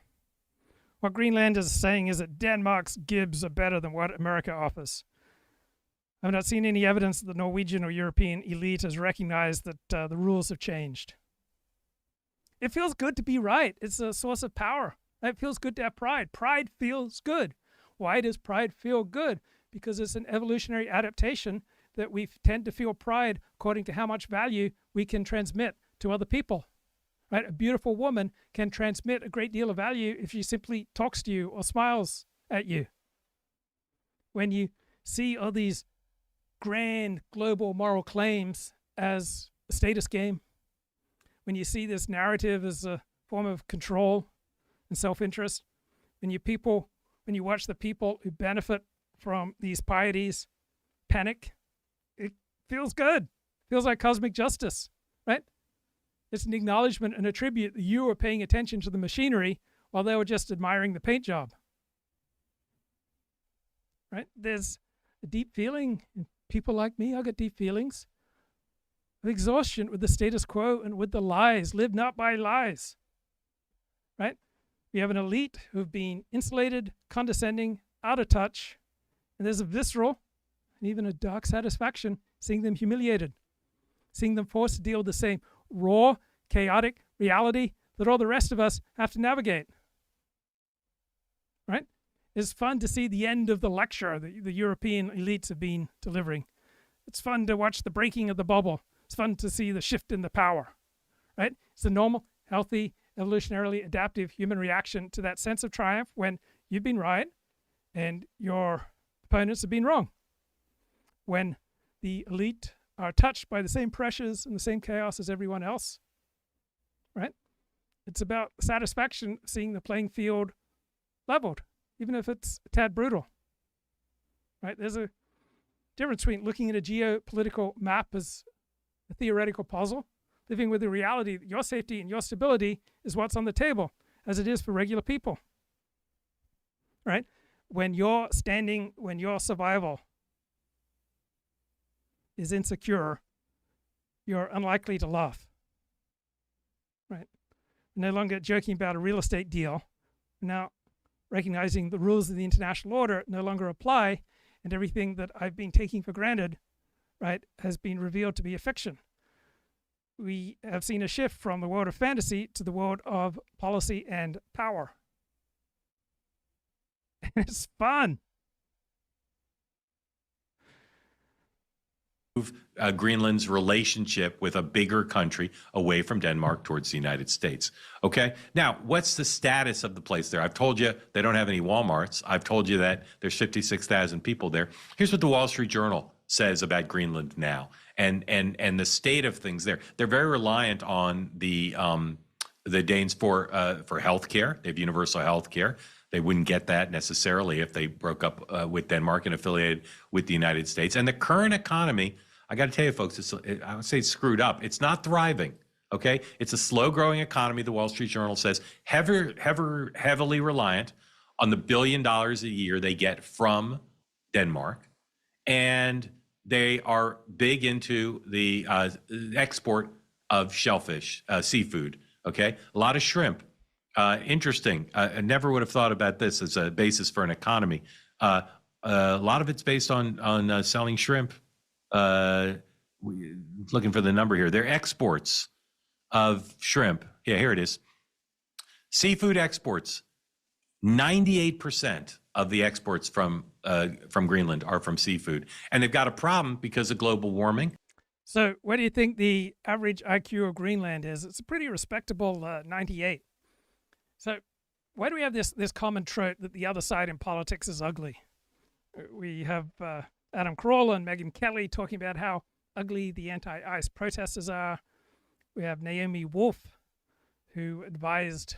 what Greenland is saying is that Denmark's gibs are better than what America offers. I've not seen any evidence that the Norwegian or European elite has recognized that the rules have changed. It feels good to be right. It's a source of power. It feels good to have pride. Pride feels good. Why does pride feel good? Because it's an evolutionary adaptation that we tend to feel pride according to how much value we can transmit to other people. Right? A beautiful woman can transmit a great deal of value if she simply talks to you or smiles at you. When you see all these grand global moral claims as a status game, when you see this narrative as a form of control and self-interest, when you watch the people who benefit from these pieties panic, it feels good. It feels like cosmic justice, right? It's an acknowledgement and a tribute that you were paying attention to the machinery while they were just admiring the paint job, right? There's a deep feeling, and people like me, I got deep feelings of exhaustion with the status quo and with the lies. Live not by lies, right? We have an elite who've been insulated, condescending, out of touch, and there's a visceral and even a dark satisfaction seeing them humiliated, seeing them forced to deal with the same raw, chaotic reality that all the rest of us have to navigate, right? It's fun to see the end of the lecture that the European elites have been delivering. It's fun to watch the breaking of the bubble. It's fun to see the shift in the power, right? It's a normal, healthy, evolutionarily adaptive human reaction to that sense of triumph when you've been right and your opponents have been wrong. When the elite are touched by the same pressures and the same chaos as everyone else, right? It's about satisfaction seeing the playing field leveled, even if it's a tad brutal, right? There's a difference between looking at a geopolitical map as a theoretical puzzle, living with the reality that your safety and your stability is what's on the table, as it is for regular people, right? When your survival is insecure, you're unlikely to laugh, right? No longer joking about a real estate deal, now recognizing the rules of the international order no longer apply, and everything that I've been taking for granted, right, has been revealed to be a fiction. We have seen a shift from the world of fantasy to the world of policy and power. And it's fun. Greenland's relationship with a bigger country away from Denmark towards the United States. Okay, now what's the status of the place there? I've told you they don't have any Walmarts. I've told you that there's 56,000 people there. Here's what the Wall Street Journal says about Greenland now, and the state of things there. They're very reliant on the Danes for healthcare. They have universal healthcare. They wouldn't get that necessarily if they broke up with Denmark and affiliated with the United States. And the current economy, I got to tell you, folks, I would say it's screwed up. It's not thriving, okay? It's a slow-growing economy, the Wall Street Journal says, heavily reliant on the $1 billion a year they get from Denmark. And they are big into the export of shellfish, seafood, okay? A lot of shrimp. Interesting. I never would have thought about this as a basis for an economy. A lot of it's based on selling shrimp. Looking for the number here. Their exports of shrimp. Yeah, here it is. Seafood exports. 98% of the exports from Greenland are from seafood, and they've got a problem because of global warming. So, what do you think the average IQ of Greenland is? It's a pretty respectable 98. So why do we have this common trope that the other side in politics is ugly? We have Adam Carolla and Megyn Kelly talking about how ugly the anti-ICE protesters are. We have Naomi Wolf, who advised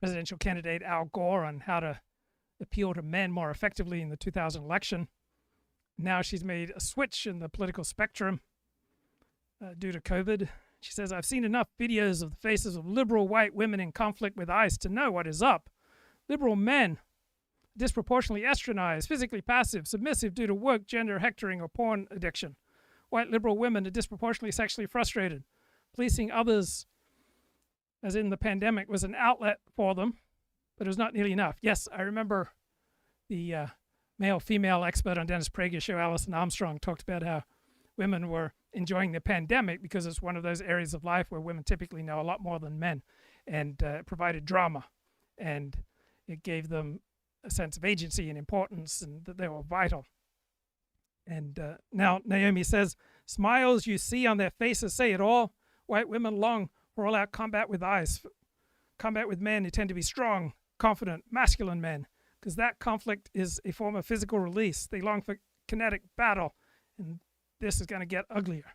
presidential candidate Al Gore on how to appeal to men more effectively in the 2000 election. Now she's made a switch in the political spectrum due to COVID. She says, I've seen enough videos of the faces of liberal white women in conflict with ICE to know what is up. Liberal men, disproportionately estronized, physically passive, submissive due to work, gender, hectoring, or porn addiction. White liberal women are disproportionately sexually frustrated. Policing others, as in the pandemic, was an outlet for them, but it was not nearly enough. Yes, I remember the male-female expert on Dennis Prager's show, Alison Armstrong, talked about how women were enjoying the pandemic because it's one of those areas of life where women typically know a lot more than men, and provided drama, and it gave them a sense of agency and importance, and that they were vital. And now Naomi says, smiles you see on their faces say it all. White women long for all-out combat with ICE, combat with men who tend to be strong, confident, masculine men, because that conflict is a form of physical release. They long for kinetic battle, and this is going to get uglier.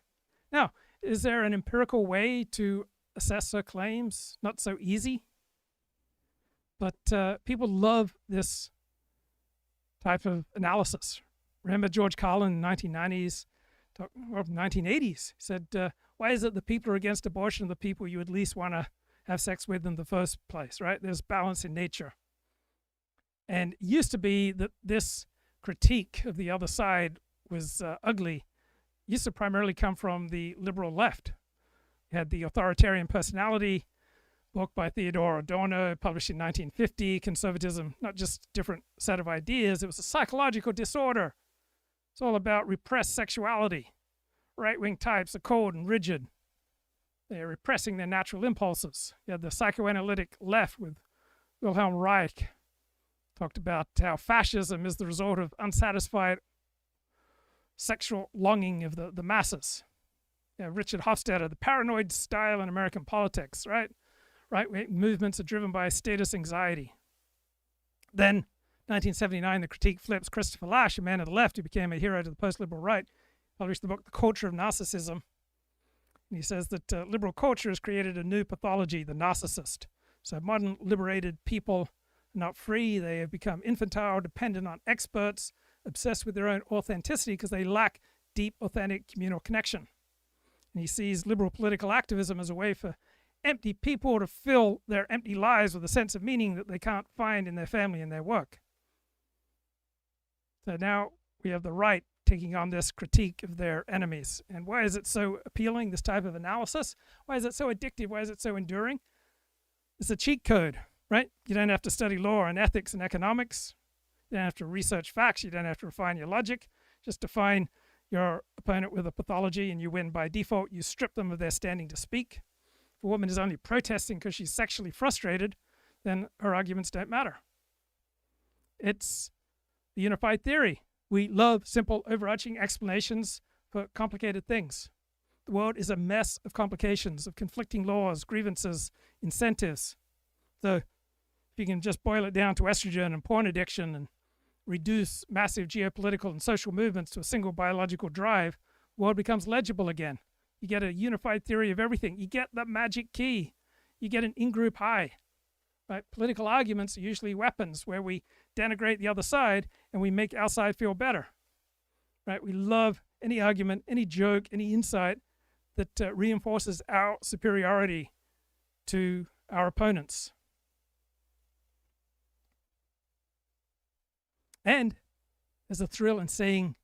Now, is there an empirical way to assess her claims? Not so easy. But people love this type of analysis. Remember George Carlin in the 1990s, or 1980s, said, why is it the people are against abortion the people you at least want to have sex with in the first place, right? There's balance in nature. And it used to be that this critique of the other side was ugly. Used to primarily come from the liberal left. You had the Authoritarian Personality book by Theodore Adorno, published in 1950. Conservatism, not just a different set of ideas, it was a psychological disorder. It's all about repressed sexuality. Right-wing types are cold and rigid. They're repressing their natural impulses. You had the psychoanalytic left with Wilhelm Reich. Talked about how fascism is the result of unsatisfied sexual longing of the masses. Richard Hofstadter, the paranoid style in American politics, right? Right-wing movements are driven by status anxiety. Then, 1979, the critique flips. Christopher Lasch, a man of the left who became a hero to the post-liberal right, published the book The Culture of Narcissism. And he says that liberal culture has created a new pathology, the narcissist. So modern liberated people are not free. They have become infantile, dependent on experts, obsessed with their own authenticity because they lack deep, authentic communal connection. And he sees liberal political activism as a way for empty people to fill their empty lives with a sense of meaning that they can't find in their family and their work. So now we have the right taking on this critique of their enemies. And why is it so appealing, this type of analysis? Why is it so addictive? Why is it so enduring? It's a cheat code, right? You don't have to study law and ethics and economics. You don't have to research facts. You don't have to refine your logic. Just define your opponent with a pathology and you win by default. You strip them of their standing to speak. If a woman is only protesting because she's sexually frustrated, then her arguments don't matter. It's the unified theory. We love simple, overarching explanations for complicated things. The world is a mess of complications, of conflicting laws, grievances, incentives. So if you can just boil it down to estrogen and porn addiction and reduce massive geopolitical and social movements to a single biological drive, the world becomes legible again. You get a unified theory of everything. You get the magic key. You get an in-group high. Right? Political arguments are usually weapons where we denigrate the other side and we make our side feel better. Right? We love any argument, any joke, any insight that reinforces our superiority to our opponents. And there's a thrill in saying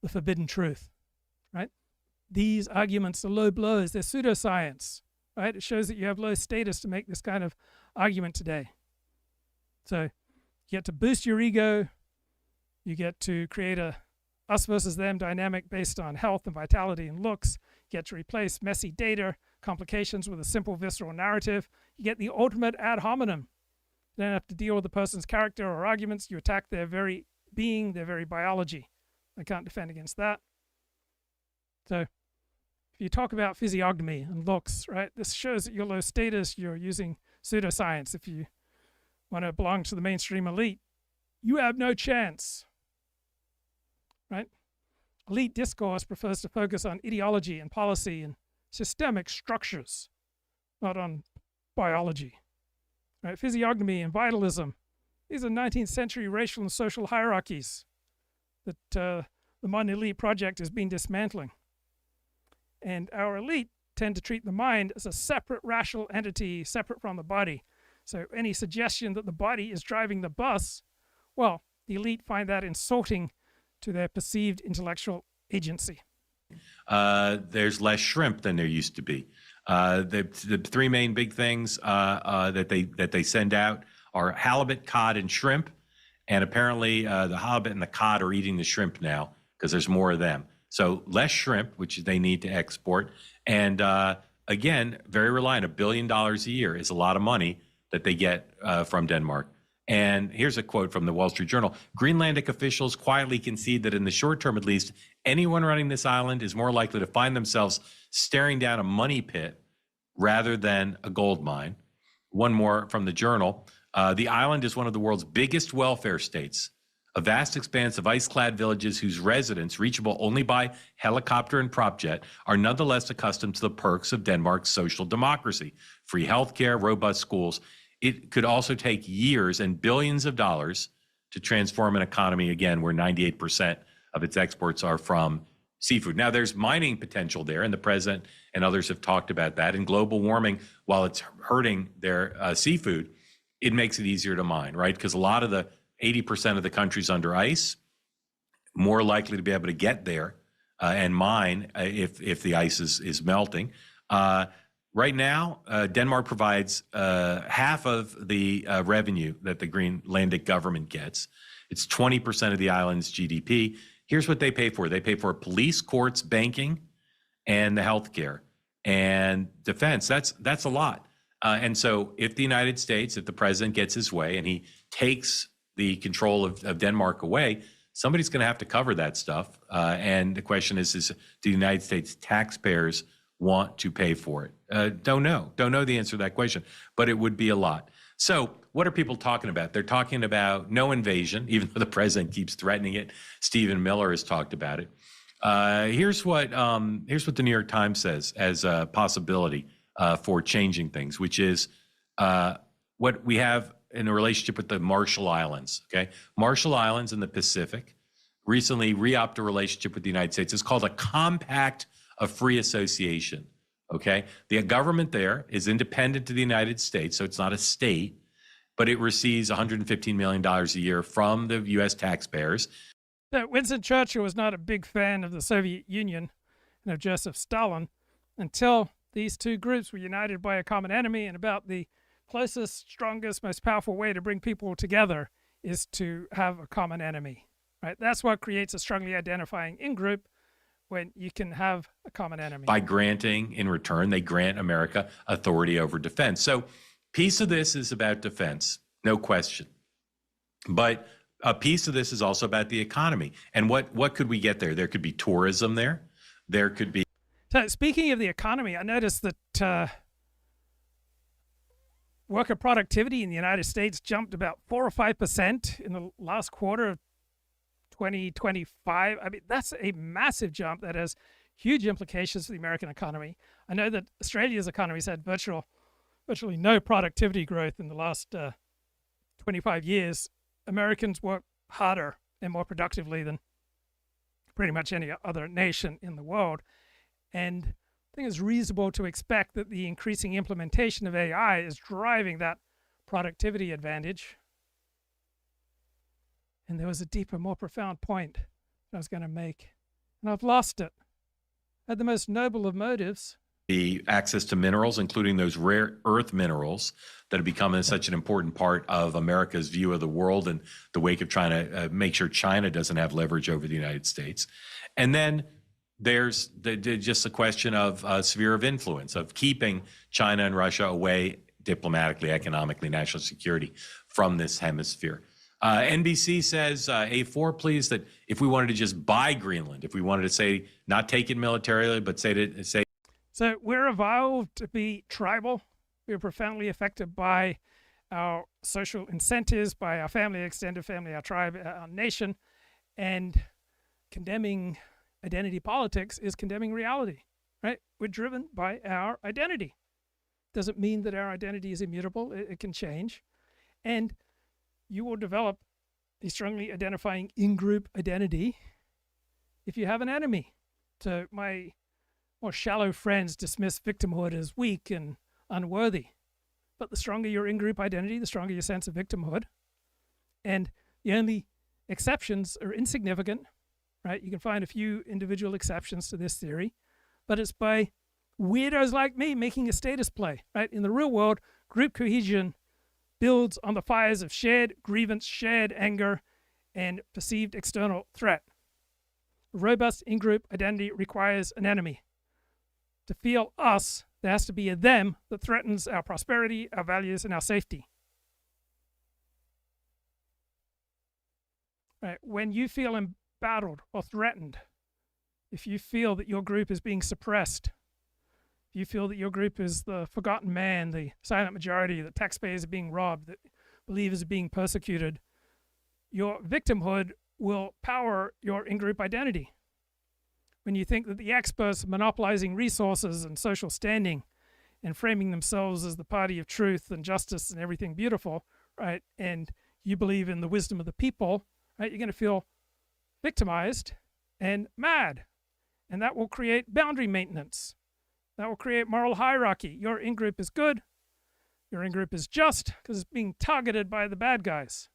the forbidden truth, right? These arguments are low blows. They're pseudoscience, right? It shows that you have low status to make this kind of argument today. So you get to boost your ego. You get to create a us versus them dynamic based on health and vitality and looks. You get to replace messy data, complications with a simple visceral narrative. You get the ultimate ad hominem. You don't have to deal with the person's character or arguments. You attack their very being, their very biology. They can't defend against that. So if you talk about physiognomy and looks, right, this shows that you're low status, you're using pseudoscience. If you want to belong to the mainstream elite, you have no chance, right? Elite discourse prefers to focus on ideology and policy and systemic structures, not on biology. Right? Physiognomy and vitalism, these are 19th century racial and social hierarchies that the modern elite project has been dismantling. And our elite tend to treat the mind as a separate rational entity, separate from the body. So any suggestion that the body is driving the bus, well, the elite find that insulting to their perceived intellectual agency. There's less shrimp than there used to be. The three main big things that they send out are halibut, cod, and shrimp. And apparently the halibut and the cod are eating the shrimp now because there's more of them. So less shrimp, which they need to export. And again, very reliant. $1 billion a year is a lot of money that they get from Denmark. And here's a quote from the Wall Street Journal. Greenlandic officials quietly concede that in the short term, at least, anyone running this island is more likely to find themselves staring down a money pit rather than a gold mine. One more from the Journal. The island is one of the world's biggest welfare states, a vast expanse of ice-clad villages whose residents, reachable only by helicopter and prop jet, are nonetheless accustomed to the perks of Denmark's social democracy, free healthcare, robust schools. It could also take years and billions of dollars to transform an economy, again, where 98% of its exports are from seafood. Now, there's mining potential there, and the president and others have talked about that. And global warming, while it's hurting their seafood, it makes it easier to mine, right? Because a lot of the 80% of the country's under ice, more likely to be able to get there and mine if the ice is melting. Right now, Denmark provides half of the revenue that the Greenlandic government gets. It's 20% of the island's GDP. Here's what they pay for. They pay for police, courts, banking, and the healthcare and defense. That's a lot. And so if the United States, if the president gets his way and he takes the control of Denmark away, somebody's going to have to cover that stuff. And the question is do the United States taxpayers want to pay for it? Don't know the answer to that question, but it would be a lot. So what are people talking about? They're talking about no invasion, even though the president keeps threatening it. Stephen Miller has talked about it. Here's what the New York Times says as a possibility for changing things, which is what we have in a relationship with the Marshall Islands. Okay, Marshall Islands in the Pacific recently re-upped a relationship with the United States. It's called a Compact of Free Association. Okay, the government there is independent to the United States, so it's not a state, but it receives $115 million a year from the U.S. taxpayers. So Winston Churchill was not a big fan of the Soviet Union and of Joseph Stalin until these two groups were united by a common enemy, and about the closest, strongest, most powerful way to bring people together is to have a common enemy, right? That's what creates a strongly identifying in-group, when you can have a common enemy. By granting, in return, they grant America authority over defense. So piece of this is about defense, no question. But a piece of this is also about the economy. And what could we get there? There could be tourism there. There could be... So speaking of the economy, I noticed that worker productivity in the United States jumped about 4 or 5% in the last quarter of 2025. I mean, that's a massive jump that has huge implications for the American economy. I know that Australia's economy has had virtually no productivity growth in the last 25 years. Americans work harder and more productively than pretty much any other nation in the world. And I think it's reasonable to expect that the increasing implementation of AI is driving that productivity advantage. And there was a deeper, more profound point I was going to make, and I've lost it. I had the most noble of motives. The access to minerals, including those rare earth minerals that have become such an important part of America's view of the world in the wake of trying to make sure China doesn't have leverage over the United States. And then there's just the question of sphere of influence, of keeping China and Russia away diplomatically, economically, national security from this hemisphere. NBC says, A4, please, that if we wanted to just buy Greenland, if we wanted to say, not take it militarily, but say. So we're evolved to be tribal. We're profoundly affected by our social incentives, by our family, extended family, our tribe, our nation. And condemning identity politics is condemning reality, right? We're driven by our identity. Doesn't mean that our identity is immutable. It can change. And you will develop a strongly identifying in-group identity if you have an enemy. So my more shallow friends dismiss victimhood as weak and unworthy. But the stronger your in-group identity, the stronger your sense of victimhood. And the only exceptions are insignificant, right? You can find a few individual exceptions to this theory, but it's by weirdos like me making a status play, right? In the real world, group cohesion builds on the fires of shared grievance, shared anger, and perceived external threat. A robust in-group identity requires an enemy. To feel us, there has to be a them that threatens our prosperity, our values, and our safety. Right. When you feel embattled or threatened, if you feel that your group is being suppressed, if you feel that your group is the forgotten man, the silent majority, that taxpayers are being robbed, that believers are being persecuted, your victimhood will power your in-group identity. When you think that the experts are monopolizing resources and social standing and framing themselves as the party of truth and justice and everything beautiful, right, and you believe in the wisdom of the people, right, you're going to feel victimized and mad. And that will create boundary maintenance. That will create moral hierarchy. Your in-group is good. Your in-group is just because it's being targeted by the bad guys.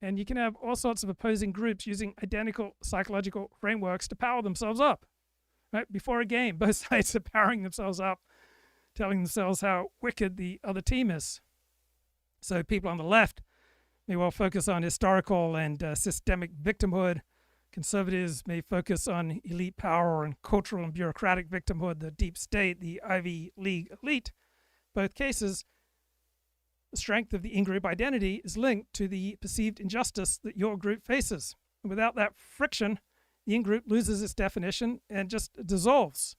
And you can have all sorts of opposing groups using identical psychological frameworks to power themselves up. Right? Before a game, both sides are powering themselves up, telling themselves how wicked the other team is. So people on the left may well focus on historical and systemic victimhood. Conservatives may focus on elite power and cultural and bureaucratic victimhood, the deep state, the Ivy League elite. Both cases, the strength of the in-group identity is linked to the perceived injustice that your group faces. And without that friction, the in-group loses its definition and just dissolves.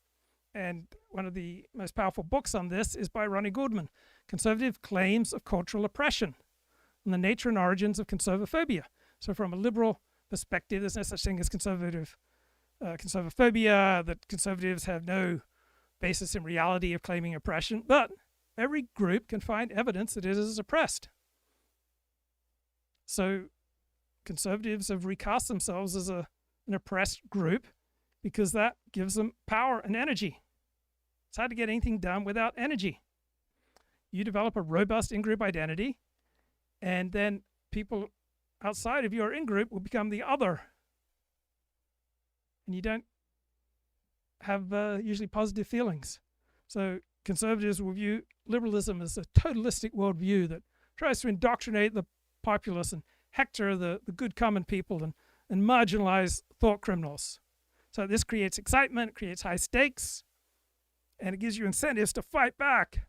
And one of the most powerful books on this is by Ronnie Goodman, Conservative Claims of Cultural Oppression, and the nature and origins of conservaphobia. So from a liberal perspective. There's no such thing as conservaphobia, that conservatives have no basis in reality of claiming oppression, but every group can find evidence that it is oppressed. So conservatives have recast themselves as an oppressed group because that gives them power and energy. It's hard to get anything done without energy. You develop a robust in-group identity, and then people outside of your in-group will become the other. And you don't have usually positive feelings. So conservatives will view liberalism as a totalistic worldview that tries to indoctrinate the populace and hector the good common people and marginalize thought criminals. So this creates excitement, creates high stakes, and it gives you incentives to fight back.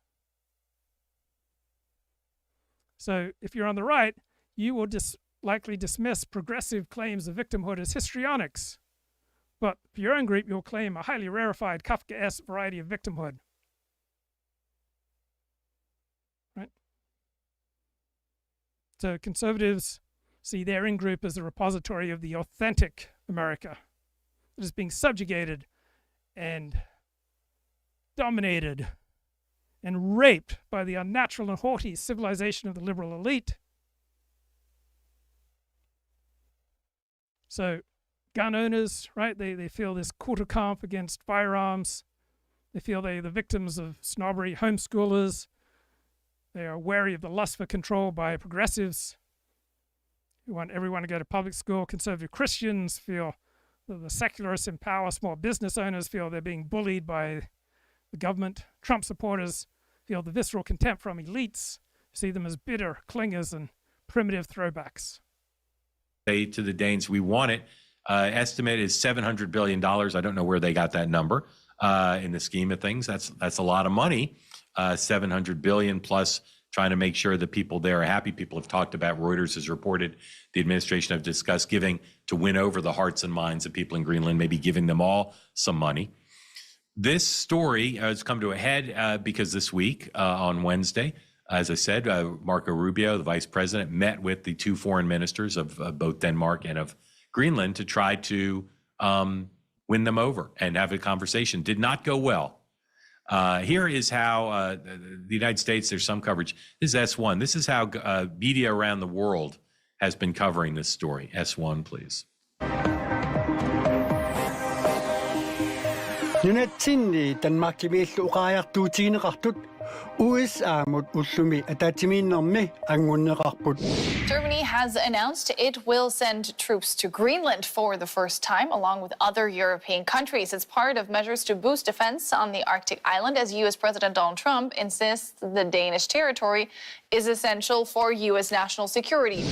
So if you're on the right, you will likely dismiss progressive claims of victimhood as histrionics. But for your own group, you'll claim a highly rarefied Kafkaesque variety of victimhood. Right? So conservatives see their in-group as a repository of the authentic America that is being subjugated and dominated and raped by the unnatural and haughty civilization of the liberal elite. So gun owners, right, they feel this coup de camp against firearms. They feel they're the victims of snobbery. Homeschoolers, they are wary of the lust for control by progressives who want everyone to go to public school. Conservative Christians feel that the secularists in power. Small business owners feel they're being bullied by the government. Trump supporters feel the visceral contempt from elites, see them as bitter clingers and primitive throwbacks. Say to the Danes, we want it. Estimate is $700 billion. I don't know where they got that number in the scheme of things. That's a lot of money. 700 billion plus trying to make sure that people there are happy. People have talked about, Reuters has reported, the administration have discussed giving to win over the hearts and minds of people in Greenland, maybe giving them all some money. This story has come to a head because this week on Wednesday, as I said, Marco Rubio, the vice president, met with the two foreign ministers of both Denmark and of Greenland to try to win them over and have a conversation. Did not go well. Here is how the United States, there's some coverage. This is S1. This is how media around the world has been covering this story. S1, please. Junatsinni Danmark kiviillu uqaayartuutigineqartut USA mut ullumi ataatimiinnermi angunneqarput. Germany has announced it will send troops to Greenland for the first time, along with other European countries. It's part of measures to boost defense on the Arctic island, as U.S. President Donald Trump insists the Danish territory is essential for U.S. national security.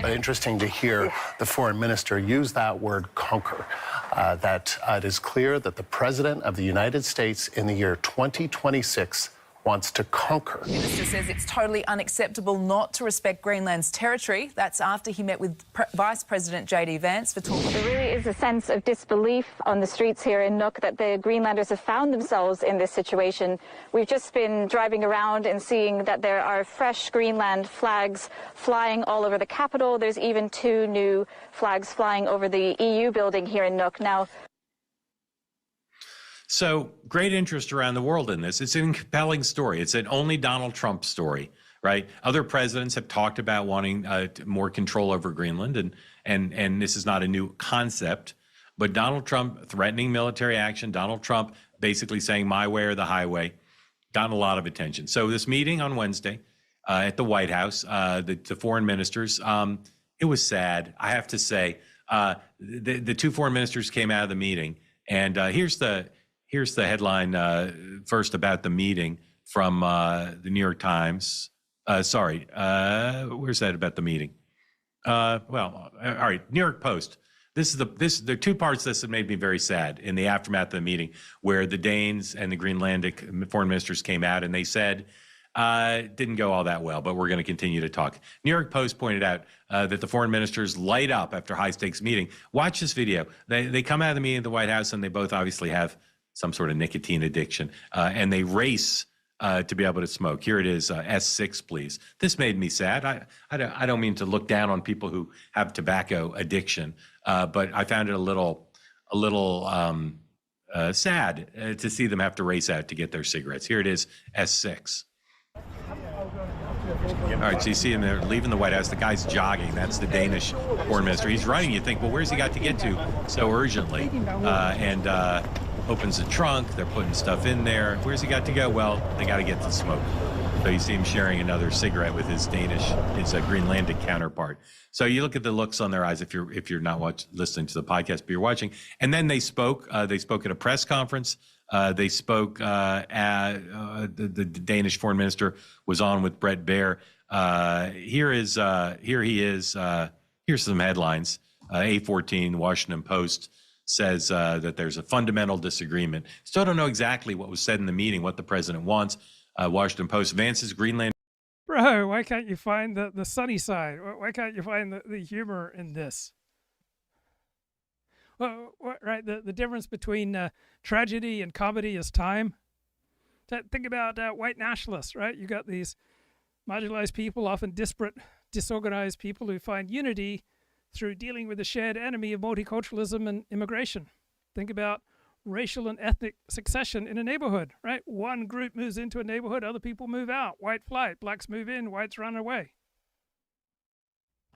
But interesting to hear the foreign minister use that word conquer. That it is clear that the president of the United States in the year 2026 wants to conquer. The minister says it's totally unacceptable not to respect Greenland's territory. That's after he met with Vice President J.D. Vance for talk. There really is a sense of disbelief on the streets here in Nuuk that the Greenlanders have found themselves in this situation. We've just been driving around and seeing that there are fresh Greenland flags flying all over the capital. There's even 2 new flags flying over the EU building here in Nuuk. Now, so great interest around the world in this. It's a compelling story. It's an only Donald Trump story, right? Other presidents have talked about wanting more control over Greenland, and this is not a new concept. But Donald Trump threatening military action, Donald Trump basically saying my way or the highway, gotten a lot of attention. So this meeting on Wednesday at the White House, the foreign ministers, it was sad, I have to say. The two foreign ministers came out of the meeting, and here's the headline first about the meeting from the New York Times. Where's that about the meeting? All right, New York Post. There are 2 parts of this that made me very sad in the aftermath of the meeting, where the Danes and the Greenlandic foreign ministers came out and they said, it didn't go all that well, but we're going to continue to talk. New York Post pointed out that the foreign ministers light up after high-stakes meeting. Watch this video. They come out of the meeting at the White House, and they both obviously have some sort of nicotine addiction, and they race to be able to smoke. Here it is, S6, please. This made me sad. I don't mean to look down on people who have tobacco addiction, but I found it a little sad to see them have to race out to get their cigarettes. Here it is, S6. All right, so you see him there leaving the White House. The guy's jogging. That's the Danish foreign minister. He's running. You think, well, where's he got to get to so urgently? And opens the trunk. They're putting stuff in there. Where's he got to go? Well, they got to get to smoke. So you see him sharing another cigarette with his Greenlandic counterpart. So you look at the looks on their eyes if you're not listening to the podcast, but you're watching. And then they spoke. They spoke at a press conference. They spoke. The Danish foreign minister was on with Brett Baer. Here he is. Here's some headlines. A14, Washington Post says that there's a fundamental disagreement. Still don't know exactly what was said in the meeting, what the president wants. Washington Post, Vance's Greenland. Bro, why can't you find the sunny side? Why can't you find the humor in this? Well, right, the difference between tragedy and comedy is time. Think about white nationalists, right? You got these marginalized people, often disparate, disorganized people who find unity through dealing with the shared enemy of multiculturalism and immigration. Think about racial and ethnic succession in a neighborhood, right? One group moves into a neighborhood, other people move out. White flight, blacks move in, whites run away.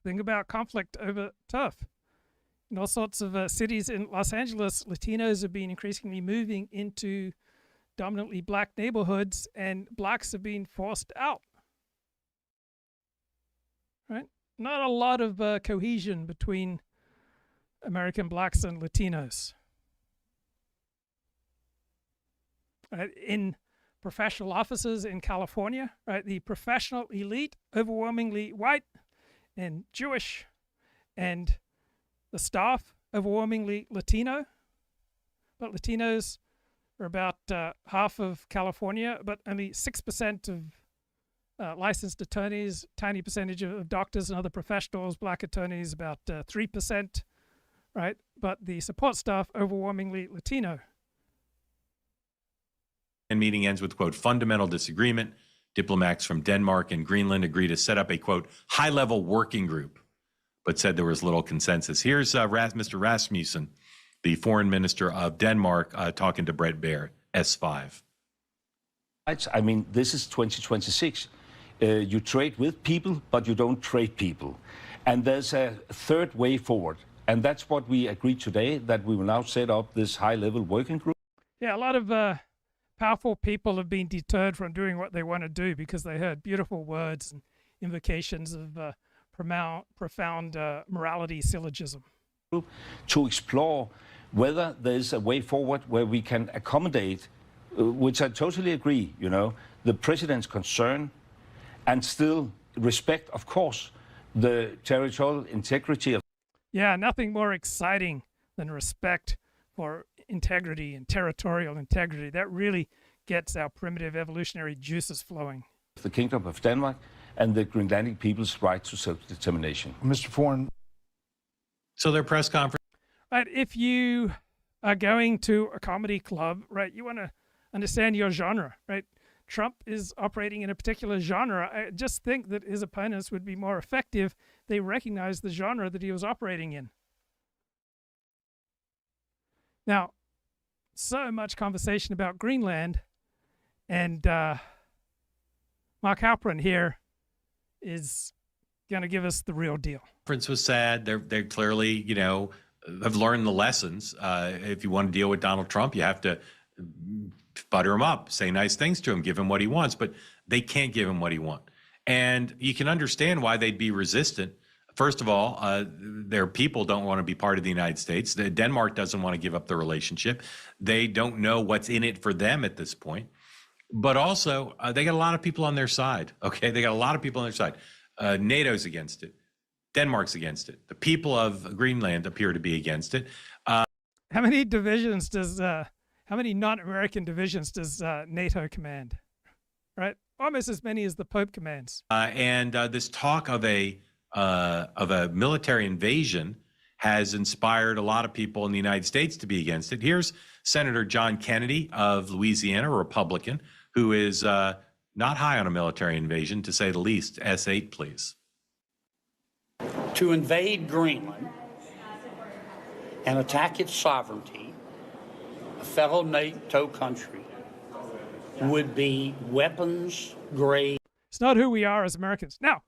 Think about conflict over turf. In all sorts of cities in Los Angeles, Latinos have been increasingly moving into dominantly black neighborhoods, and blacks have been forced out. Right? Not a lot of cohesion between American blacks and Latinos. Right? In professional offices in California, right, the professional elite, overwhelmingly white and Jewish, and the staff, overwhelmingly Latino. But Latinos are about half of California, but only 6% of licensed attorneys, tiny percentage of doctors and other professionals, black attorneys, about 3%, right? But the support staff, overwhelmingly Latino. And meeting ends with, quote, fundamental disagreement. Diplomats from Denmark and Greenland agree to set up a, quote, high-level working group, but said there was little consensus. Here's Mr. Rasmussen, the foreign minister of Denmark, talking to Brett Baer, S5. I mean, this is 2026. You trade with people, but you don't trade people. And there's a third way forward. And that's what we agreed today, that we will now set up this high-level working group. Yeah, a lot of powerful people have been deterred from doing what they want to do because they heard beautiful words and invocations of profound morality syllogism. To explore whether there's a way forward where we can accommodate, which I totally agree, the president's concern, and still respect, of course, the territorial integrity of. Yeah, nothing more exciting than respect for integrity and territorial integrity. That really gets our primitive evolutionary juices flowing. The Kingdom of Denmark and the Greenlandic people's right to self-determination. Mr. Foreign. So their press conference. Right, if you are going to a comedy club, right, you want to understand your genre, right? Trump is operating in a particular genre. I just think that his opponents would be more effective. They recognize the genre that he was operating in. Now, so much conversation about Greenland, and Mark Halperin here is going to give us the real deal. Conference was sad. They're clearly, have learned the lessons. If you want to deal with Donald Trump, you have to butter him up, say nice things to him, give him what he wants, but they can't give him what he wants. And you can understand why they'd be resistant. First of all, their people don't want to be part of the United States. Denmark doesn't want to give up the relationship. They don't know what's in it for them at this point. But also, they got a lot of people on their side. Okay, they got a lot of people on their side. NATO's against it. Denmark's against it. The people of Greenland appear to be against it. How many divisions does, how many non-American divisions does NATO command? Right, almost as many as the Pope commands. And this talk of a military invasion has inspired a lot of people in the United States to be against it. Here's Senator John Kennedy of Louisiana, a Republican, who is not high on a military invasion, to say the least. S8, please. To invade Greenland and attack its sovereignty, a fellow NATO country, would be weapons grade. It's not who we are as Americans. Now,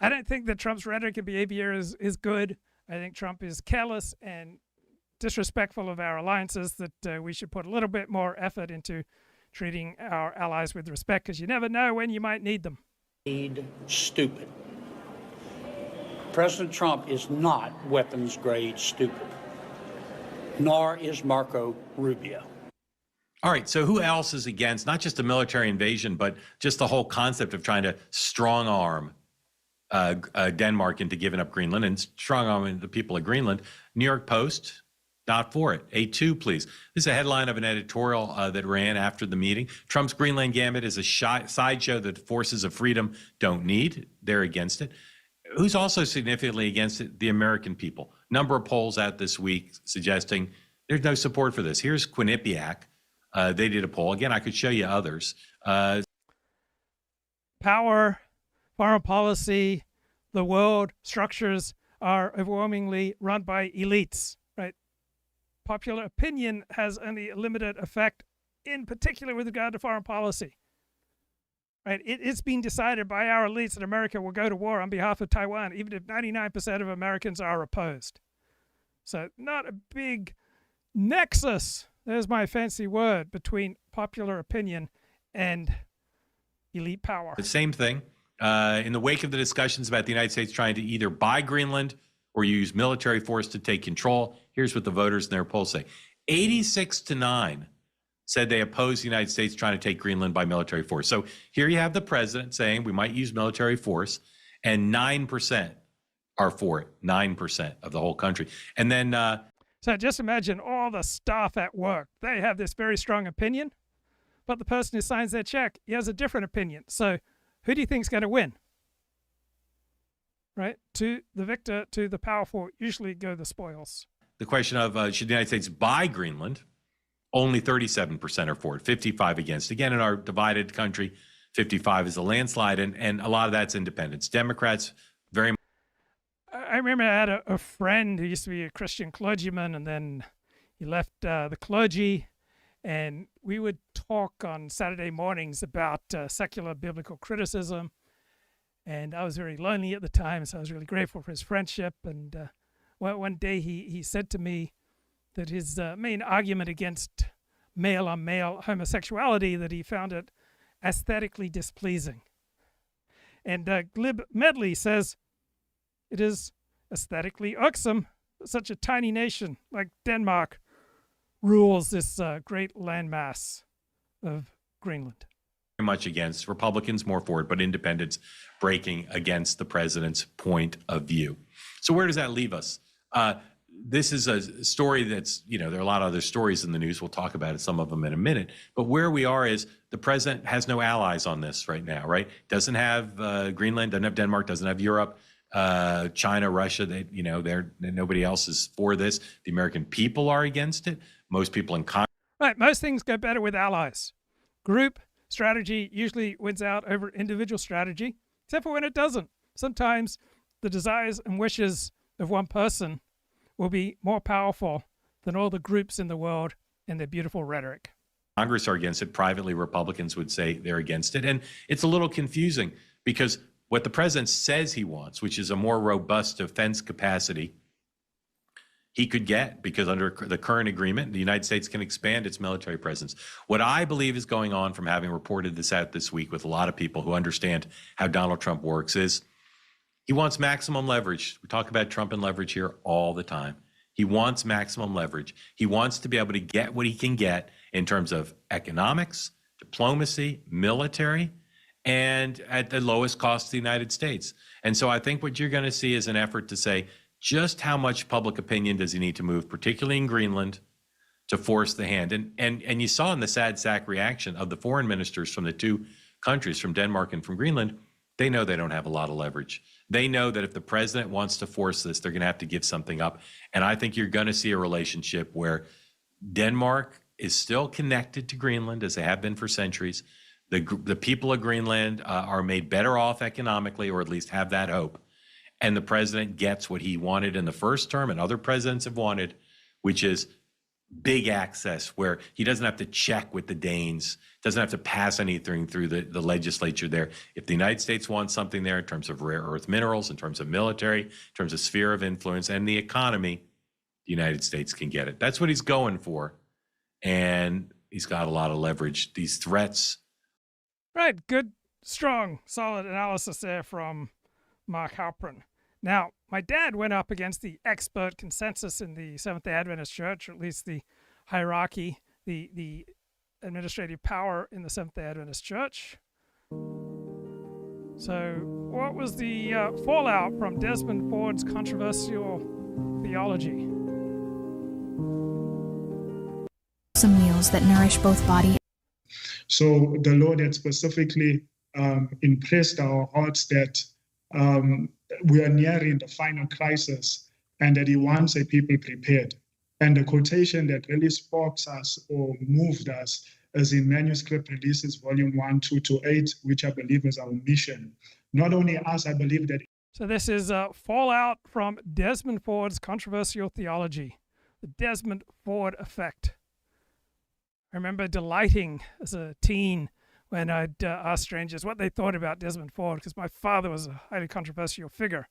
I don't think that Trump's rhetoric and behavior is good. I think Trump is careless and disrespectful of our alliances, that we should put a little bit more effort into treating our allies with respect, because you never know when you might need them. Stupid. President Trump is not weapons grade stupid, nor is Marco Rubio. All right, so who else is against not just a military invasion, but just the whole concept of trying to strong arm Denmark into giving up Greenland and strong arming the people of Greenland? New York Post, not for it. A2, please. This is a headline of an editorial that ran after the meeting. Trump's Greenland gambit is a sideshow that the forces of freedom don't need. They're against it. Who's also significantly against it? The American people. Number of polls out this week suggesting there's no support for this. Here's Quinnipiac. They did a poll. Again, I could show you others. Power, foreign policy, the world structures are overwhelmingly run by elites, right? Popular opinion has only a limited effect, in particular with regard to foreign policy. Right? It's been decided by our elites that America will go to war on behalf of Taiwan, even if 99% of Americans are opposed. So not a big nexus, there's my fancy word, between popular opinion and elite power. The same thing. In the wake of the discussions about the United States trying to either buy Greenland or use military force to take control, here's what the voters in their polls say. 86-9 said they oppose the United States trying to take Greenland by military force. So here you have the president saying we might use military force, and 9% are for it, 9% of the whole country. And then... So just imagine all the staff at work. They have this very strong opinion, but the person who signs their check, he has a different opinion. So who do you think is going to win? Right? To the victor, to the powerful, usually go the spoils. The question of should the United States buy Greenland? Only 37% are for it, 55 against. Again, in our divided country, 55 is a landslide, and a lot of that's independents. Democrats, very much. I remember I had a friend who used to be a Christian clergyman, and then he left the clergy, and we would talk on Saturday mornings about secular biblical criticism. And I was very lonely at the time, so I was really grateful for his friendship. And one day he said to me that his main argument against male-on-male homosexuality, that he found it aesthetically displeasing. And Glib Medley says, it is aesthetically irksome that such a tiny nation like Denmark rules this great landmass of Greenland. Very much against. Republicans more for it, but independents breaking against the president's point of view. So where does that leave us? This is a story that's, there are a lot of other stories in the news. We'll talk about it, some of them in a minute. But where we are is the president has no allies on this right now, right? Doesn't have Greenland, doesn't have Denmark, doesn't have Europe, China, Russia. Nobody else is for this. The American people are against it. Most people in Congress. Right. Most things go better with allies. Group strategy usually wins out over individual strategy, except for when it doesn't. Sometimes the desires and wishes of one person will be more powerful than all the groups in the world and their beautiful rhetoric. Congress are against it. Privately, Republicans would say they're against it. And it's a little confusing because what the president says he wants, which is a more robust defense capacity, he could get, because under the current agreement, the United States can expand its military presence. What I believe is going on, from having reported this out this week with a lot of people who understand how Donald Trump works, is he wants maximum leverage. We talk about Trump and leverage here all the time. He wants maximum leverage. He wants to be able to get what he can get in terms of economics, diplomacy, military, and at the lowest cost to the United States. And so I think what you're going to see is an effort to say, just how much public opinion does he need to move, particularly in Greenland, to force the hand? And you saw in the sad sack reaction of the foreign ministers from the two countries, from Denmark and from Greenland, they know they don't have a lot of leverage. They know that if the president wants to force this, they're going to have to give something up. And I think you're going to see a relationship where Denmark is still connected to Greenland, as they have been for centuries. The people of Greenland are made better off economically, or at least have that hope. And the president gets what he wanted in the first term and other presidents have wanted, which is big access where he doesn't have to check with the Danes, doesn't have to pass anything through the legislature there. If the United States wants something there in terms of rare earth minerals, in terms of military, in terms of sphere of influence and the economy, the United States can get it. That's what he's going for. And he's got a lot of leverage. These threats. Right. Good, strong, solid analysis there from Mark Halperin. Now, my dad went up against the expert consensus in the Seventh-day Adventist Church, or at least the hierarchy, the administrative power in the Seventh-day Adventist Church. So what was the fallout from Desmond Ford's controversial theology? Some meals that nourish both body. So the Lord had specifically impressed our hearts that we are nearing the final crisis and that he wants a people prepared. And the quotation that really sparks us or moved us is in Manuscript Releases, Volume 1, 2-8, which I believe is our mission. Not only us, I believe that. So this is fallout from Desmond Ford's controversial theology, the Desmond Ford effect. I remember delighting as a teen when I'd ask strangers what they thought about Desmond Ford, because my father was a highly controversial figure.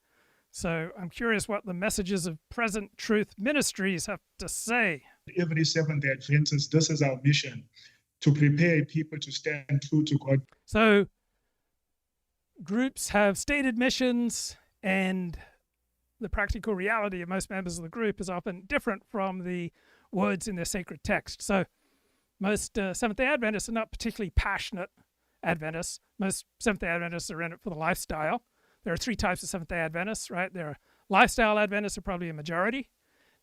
So I'm curious what the messages of Present Truth Ministries have to say. Every Seventh-day Adventist, this is our mission, to prepare people to stand true to God. So groups have stated missions, and the practical reality of most members of the group is often different from the words in their sacred text. So most Seventh-day Adventists are not particularly passionate Adventists. Most Seventh-day Adventists are in it for the lifestyle. There are three types of Seventh-day Adventists, right? There are lifestyle Adventists, are probably a majority.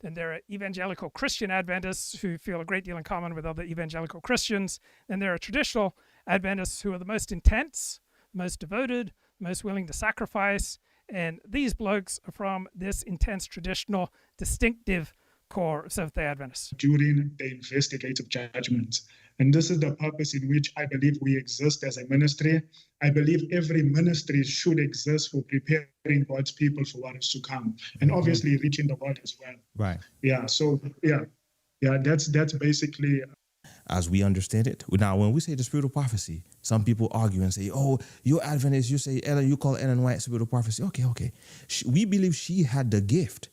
Then there are evangelical Christian Adventists who feel a great deal in common with other evangelical Christians. Then there are traditional Adventists who are the most intense, most devoted, most willing to sacrifice. And these blokes are from this intense, traditional, distinctive core of Seventh-day Adventists. During the investigative judgment. And this is the purpose in which I believe we exist as a ministry. I believe every ministry should exist for preparing God's people for what is to come. And obviously reaching the world as well. Right. Yeah, so that's basically... As we understand it. Now, when we say the spirit of prophecy, some people argue and say, oh, you're Adventist, you say Ellen, you call Ellen White spirit of prophecy. Okay. We believe she had the gift.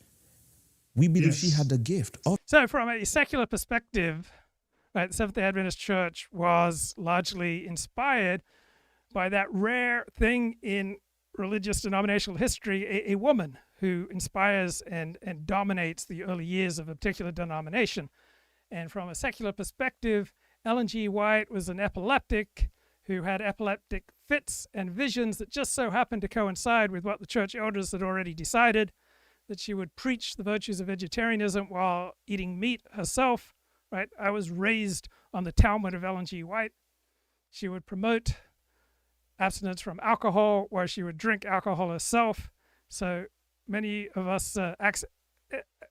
We believe she had the gift. So from a secular perspective, right, the Seventh-day Adventist Church was largely inspired by that rare thing in religious denominational history, a woman who inspires and dominates the early years of a particular denomination. And from a secular perspective, Ellen G. White was an epileptic who had epileptic fits and visions that just so happened to coincide with what the church elders had already decided, that she would preach the virtues of vegetarianism while eating meat herself, right? I was raised on the Talmud of Ellen G. White. She would promote abstinence from alcohol while she would drink alcohol herself. So many of us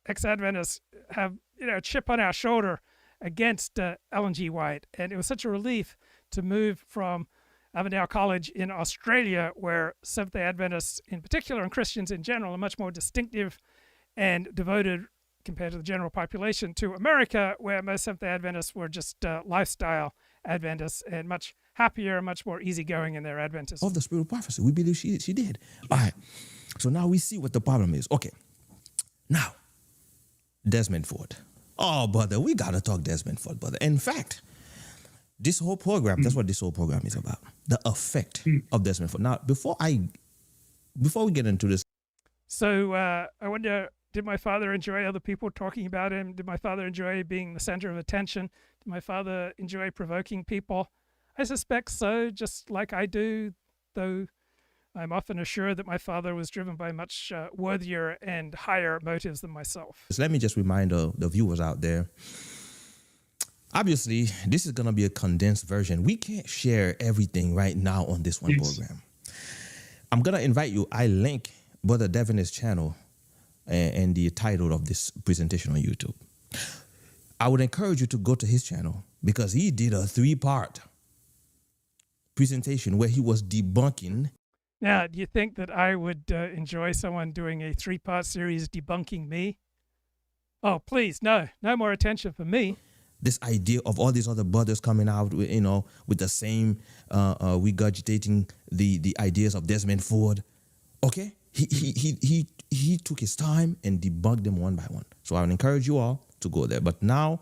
ex-Adventists have a chip on our shoulder against Ellen G. White. And it was such a relief to move from Avondale College in Australia, where Seventh-day Adventists in particular and Christians in general are much more distinctive and devoted compared to the general population, to America, where most Seventh-day Adventists were just lifestyle Adventists and much happier and much more easygoing in their Adventism. Of the spirit of prophecy, we believe she did. All right, so now we see what the problem is. Okay, now, Desmond Ford. Oh, brother, we got to talk Desmond Ford, brother. In fact, this whole program, that's what this whole program is about. The effect of Desmond Ford. Now, before we get into this. So I wonder, did my father enjoy other people talking about him? Did my father enjoy being the center of attention? Did my father enjoy provoking people? I suspect so, just like I do, though I'm often assured that my father was driven by much worthier and higher motives than myself. So let me just remind the viewers out there. Obviously, this is going to be a condensed version. We can't share everything right now on this one program. I'm going to invite you. I link Brother Devin's channel and the title of this presentation on YouTube. I would encourage you to go to his channel because he did a 3-part presentation where he was debunking. Now, do you think that I would enjoy someone doing a 3-part series debunking me? Oh, please, no more attention for me. This idea of all these other brothers coming out with, with the same regurgitating the ideas of Desmond Ford. Okay, he took his time and debunked them one by one. So I would encourage you all to go there. But now,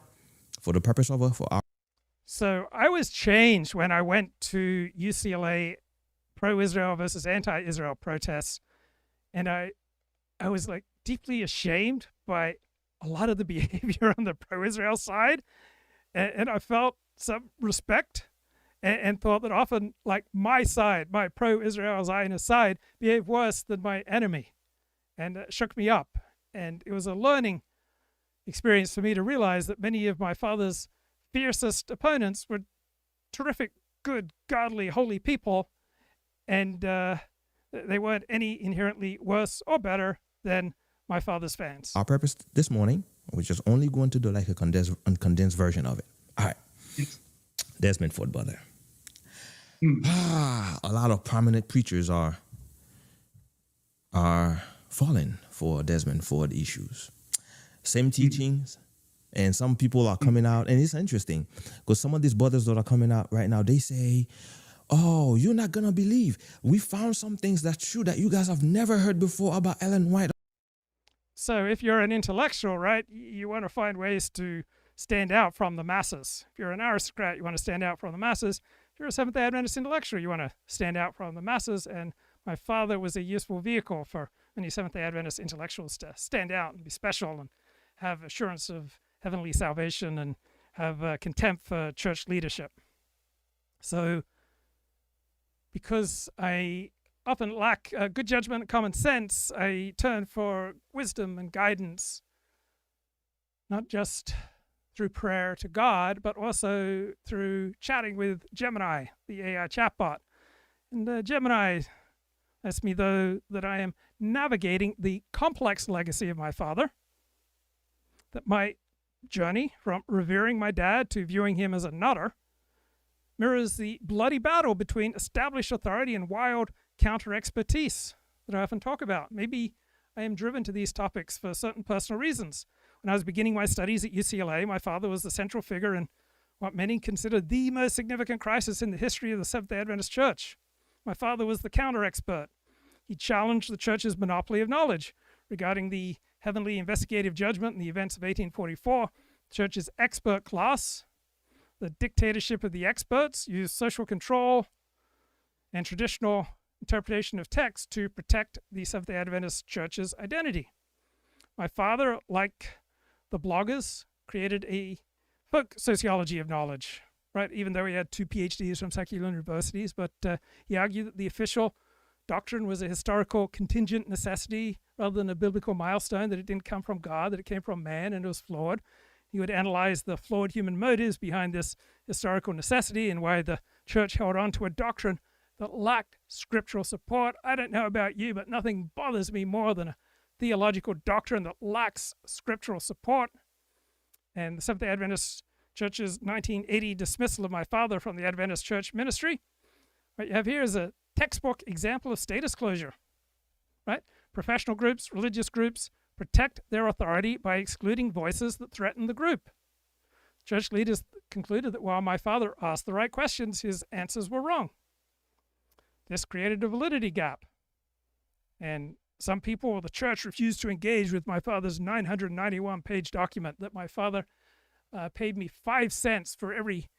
for the purpose of So I was changed when I went to UCLA pro-Israel versus anti-Israel protests, and I was like deeply ashamed by a lot of the behavior on the pro-Israel side, and I felt some respect and thought that often, like, my side, my pro-Israel Zionist side, behaved worse than my enemy, and it shook me up. And it was a learning experience for me to realize that many of my father's fiercest opponents were terrific, good, godly, holy people, and they weren't any inherently worse or better than my father's fans. Our purpose this morning, we're just only going to do like a condensed version of it. All right. Desmond Ford, brother. A lot of prominent preachers are falling for Desmond Ford issues. Same teachings, and some people are coming out, and it's interesting because some of these brothers that are coming out right now, they say, oh, you're not going to believe. We found some things that's true that you guys have never heard before about Ellen White. So if you're an intellectual, right, you want to find ways to stand out from the masses. If you're an aristocrat, you want to stand out from the masses. If you're a Seventh-day Adventist intellectual, you want to stand out from the masses. And my father was a useful vehicle for many Seventh-day Adventist intellectuals to stand out and be special and have assurance of heavenly salvation and have contempt for church leadership. So because I often lack good judgment and common sense, I turn for wisdom and guidance, not just through prayer to God, but also through chatting with Gemini, the AI chatbot. And Gemini lets me know that I am navigating the complex legacy of my father, that my journey from revering my dad to viewing him as a nutter mirrors the bloody battle between established authority and wild counter-expertise that I often talk about. Maybe I am driven to these topics for certain personal reasons. When I was beginning my studies at UCLA, my father was the central figure in what many consider the most significant crisis in the history of the Seventh-day Adventist Church. My father was the counter-expert. He challenged the church's monopoly of knowledge regarding the heavenly investigative judgment and the events of 1844. The church's expert class, the dictatorship of the experts, used social control and traditional interpretation of text to protect the Seventh-day Adventist Church's identity. My father, like the bloggers, created a folk sociology of knowledge, right? Even though he had 2 PhDs from secular universities, but he argued that the official doctrine was a historical contingent necessity rather than a biblical milestone, that it didn't come from God, that it came from man and it was flawed. He would analyze the flawed human motives behind this historical necessity and why the church held on to a doctrine that lacked scriptural support. I don't know about you, but nothing bothers me more than a theological doctrine that lacks scriptural support. And the Seventh-day Adventist Church's 1980 dismissal of my father from the Adventist Church ministry, what you have here is a textbook example of status closure, right? Professional groups, religious groups protect their authority by excluding voices that threaten the group. Church leaders concluded that while my father asked the right questions, his answers were wrong. This created a validity gap. And some people or the church refused to engage with my father's 991-page document that my father paid me 5 cents for every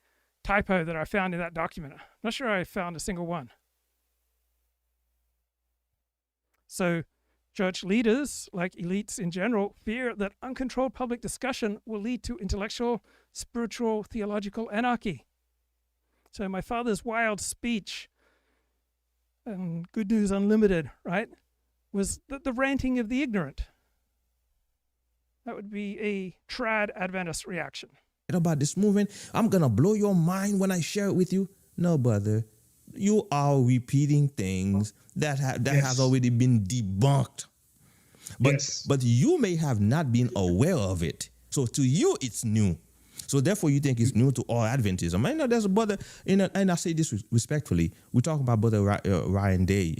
typo that I found in that document. I'm not sure I found a single one. So church leaders, like elites in general, fear that uncontrolled public discussion will lead to intellectual, spiritual, theological anarchy. So my father's wild speech, and Good News Unlimited, right, was the ranting of the ignorant. That would be a trad Adventist reaction. About this movement, I'm going to blow your mind when I share it with you. No, brother. You are repeating things that has already been debunked. But you may have not been aware of it. So to you, it's new. So therefore, you think it's new to all Adventism. I know there's a brother, and I say this respectfully. We're talking about Brother Ryan Day.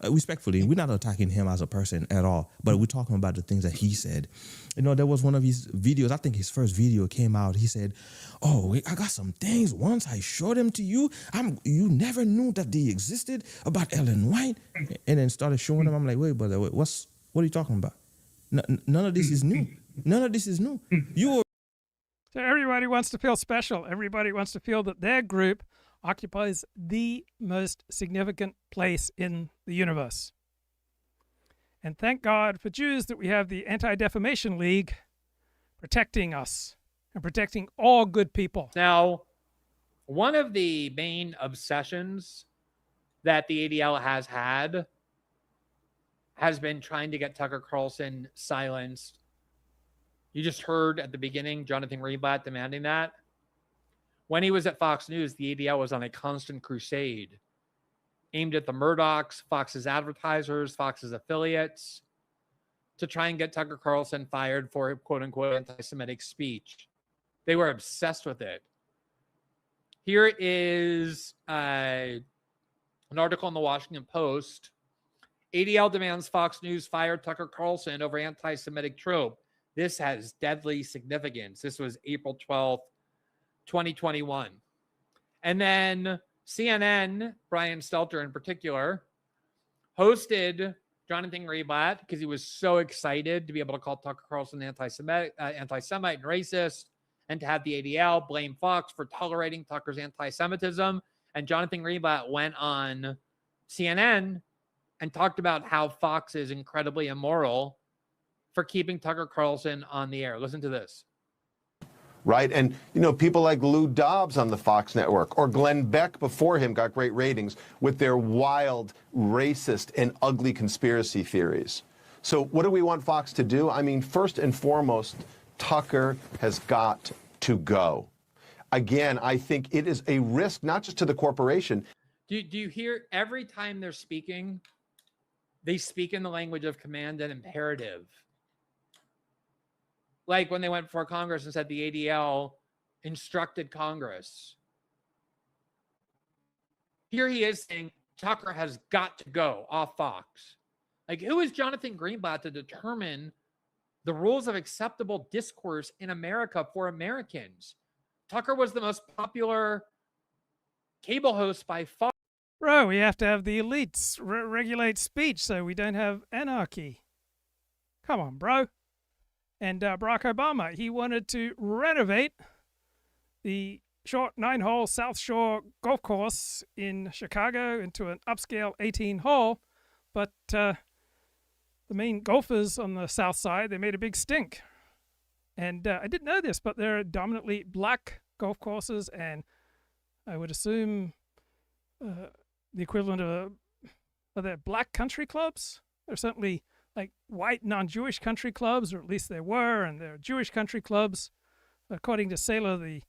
Respectfully, we're not attacking him as a person at all, but we're talking about the things that he said. There was one of his videos. I think his first video came out. He said, "Oh, I got some things. Once I showed them to you, you never knew that they existed about Ellen White," and then started showing them. I'm like, "Wait, brother, what are you talking about? None of this is new. None of this is new. You." So everybody wants to feel special. Everybody wants to feel that their group occupies the most significant place in the universe. And thank God for Jews that we have the Anti-Defamation League protecting us and protecting all good people. Now, one of the main obsessions that the ADL has been trying to get Tucker Carlson silenced. You just heard at the beginning Jonathan Greenblatt demanding that. When he was at Fox News, the ADL was on a constant crusade aimed at the Murdochs, Fox's advertisers, Fox's affiliates, to try and get Tucker Carlson fired for quote-unquote anti-Semitic speech. They were obsessed with it. Here is an article in the Washington Post. ADL demands Fox News fire Tucker Carlson over anti-Semitic trope. This has deadly significance. This was April 12th, 2021. And then CNN, Brian Stelter in particular, hosted Jonathan Greenblatt because he was so excited to be able to call Tucker Carlson anti-Semite and racist, and to have the ADL blame Fox for tolerating Tucker's anti-Semitism. And Jonathan Greenblatt went on CNN and talked about how Fox is incredibly immoral for keeping Tucker Carlson on the air. Listen to this. Right. And, people like Lou Dobbs on the Fox network or Glenn Beck before him got great ratings with their wild, racist, and ugly conspiracy theories. So what do we want Fox to do? I mean, first and foremost, Tucker has got to go. Again, I think it is a risk, not just to the corporation. Do you hear every time they're speaking, they speak in the language of command and imperative? Like when they went before Congress and said the ADL instructed Congress. Here he is saying Tucker has got to go off Fox. Like, who is Jonathan Greenblatt to determine the rules of acceptable discourse in America for Americans? Tucker was the most popular cable host by far. Bro, we have to have the elites regulate speech so we don't have anarchy. Come on, bro. And Barack Obama, he wanted to renovate the short 9-hole South Shore golf course in Chicago into an upscale 18-hole, but the main golfers on the south side, they made a big stink. And I didn't know this, but they're dominantly black golf courses, and I would assume the equivalent of are there black country clubs? They're certainly like white non-Jewish country clubs, or at least they were, and they're Jewish country clubs. According to Saylor,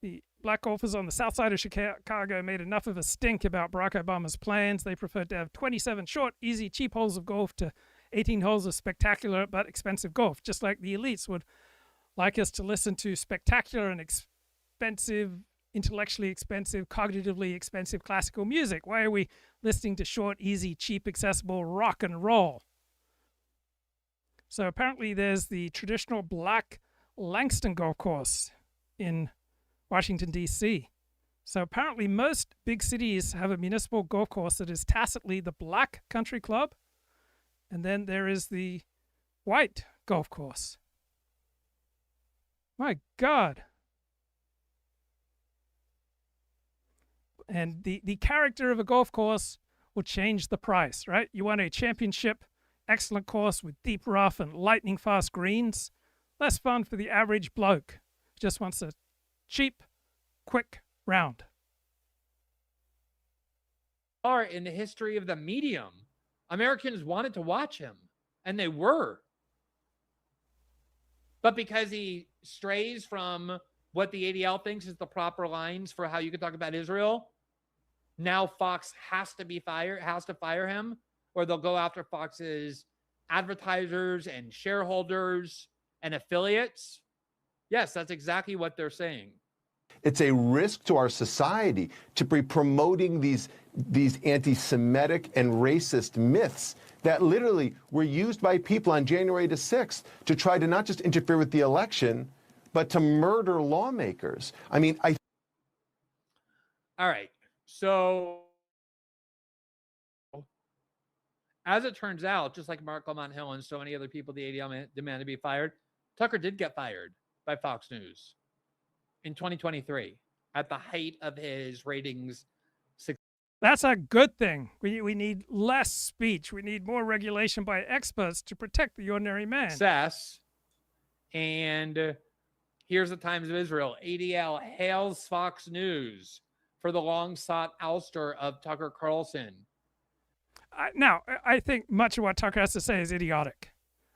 the black golfers on the south side of Chicago made enough of a stink about Barack Obama's plans. They preferred to have 27 short, easy, cheap holes of golf to 18 holes of spectacular but expensive golf, just like the elites would like us to listen to spectacular and expensive, intellectually expensive, cognitively expensive classical music. Why are we listening to short, easy, cheap, accessible rock and roll? So apparently there's the traditional black Langston golf course in Washington, D.C. So apparently most big cities have a municipal golf course that is tacitly the black country club, and then there is the white golf course. My God. And the character of a golf course will change the price, right? You want a championship excellent course with deep rough and lightning fast greens. Less fun for the average bloke who just wants a cheap, quick round. Are in the history of the medium, Americans wanted to watch him, and they were. But because he strays from what the ADL thinks is the proper lines for how you can talk about Israel, now Fox has to fire him, or they'll go after Fox's advertisers and shareholders and affiliates. Yes, that's exactly what they're saying. It's a risk to our society to be promoting these anti-Semitic and racist myths that literally were used by people on January the 6th to try to not just interfere with the election, but to murder lawmakers. I mean, All right. So, as it turns out, just like Mark Lamont Hill and so many other people, the ADL demanded to be fired. Tucker did get fired by Fox News in 2023 at the height of his ratings. That's a good thing. We need less speech. We need more regulation by experts to protect the ordinary man. Success. And here's the Times of Israel. ADL hails Fox News for the long-sought ouster of Tucker Carlson. Now, I think much of what Tucker has to say is idiotic.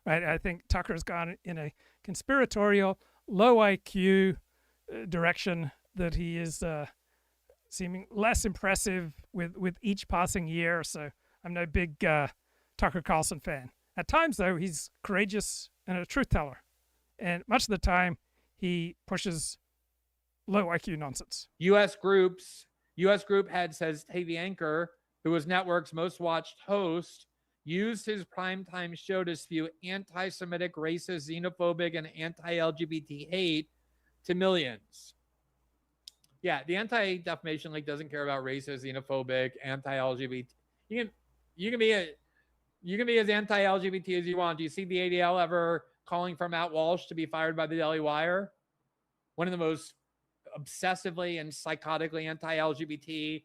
Right? I think Tucker's gone in a conspiratorial, low IQ direction that he is seeming less impressive with each passing year. So I'm no big Tucker Carlson fan. At times, though, he's courageous and a truth teller. And much of the time, he pushes low IQ nonsense. U.S. Group head says TV anchor, who was network's most watched host, used his primetime show to spew anti-Semitic, racist, xenophobic, and anti-LGBT hate to millions. Yeah, the Anti-Defamation League doesn't care about racist, xenophobic, anti-LGBT. You can be as anti-LGBT as you want. Do you see the ADL ever calling for Matt Walsh to be fired by the Daily Wire? One of the most obsessively and psychotically anti-LGBT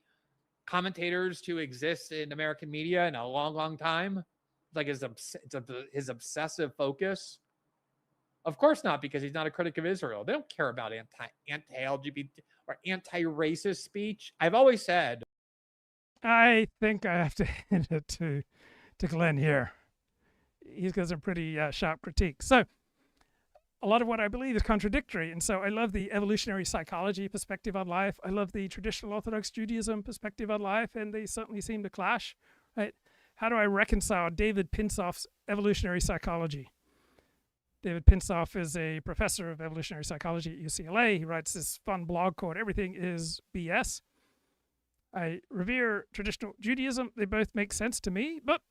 commentators to exist in American media in a long, long time. Like his obsessive focus. Of course not, because he's not a critic of Israel. They don't care about anti-LGBT or anti-racist speech. I've always said. I think I have to hand it to Glenn here. He's got some pretty sharp critique. So a lot of what I believe is contradictory. And so I love the evolutionary psychology perspective on life. I love the traditional Orthodox Judaism perspective on life, and they certainly seem to clash. Right? How do I reconcile David Pinsoff's evolutionary psychology? David Pinsoff is a professor of evolutionary psychology at UCLA. He writes this fun blog called Everything is BS. I revere traditional Judaism. They both make sense to me, but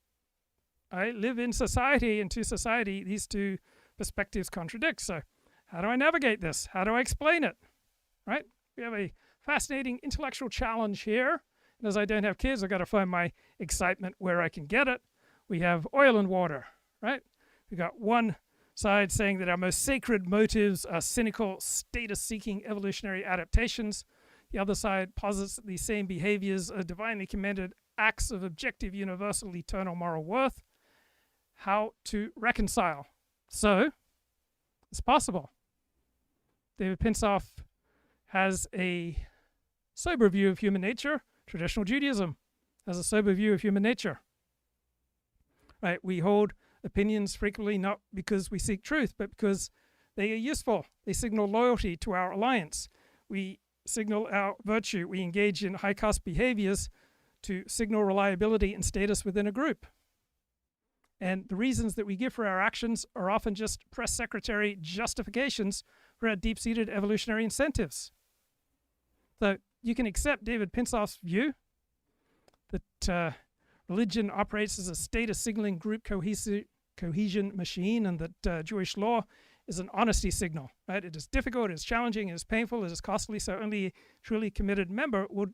I live in society, and to society, these two perspectives contradict. So how do I navigate this? How do I explain it? Right? We have a fascinating intellectual challenge here. And as I don't have kids, I've got to find my excitement where I can get it. We have oil and water, right? We've got one side saying that our most sacred motives are cynical, status-seeking evolutionary adaptations. The other side posits that these same behaviors are divinely commanded acts of objective, universal, eternal moral worth. How to reconcile? So, it's possible. David Pinsoff has a sober view of human nature. Traditional Judaism has a sober view of human nature. Right? We hold opinions frequently not because we seek truth, but because they are useful. They signal loyalty to our alliance. We signal our virtue. We engage in high-cost behaviors to signal reliability and status within a group. And the reasons that we give for our actions are often just press secretary justifications for our deep-seated evolutionary incentives. So you can accept David Pinsoff's view that religion operates as a status signaling group cohesion machine, and that Jewish law is an honesty signal. Right? It is difficult, it is challenging, it is painful, it is costly, so only a truly committed member would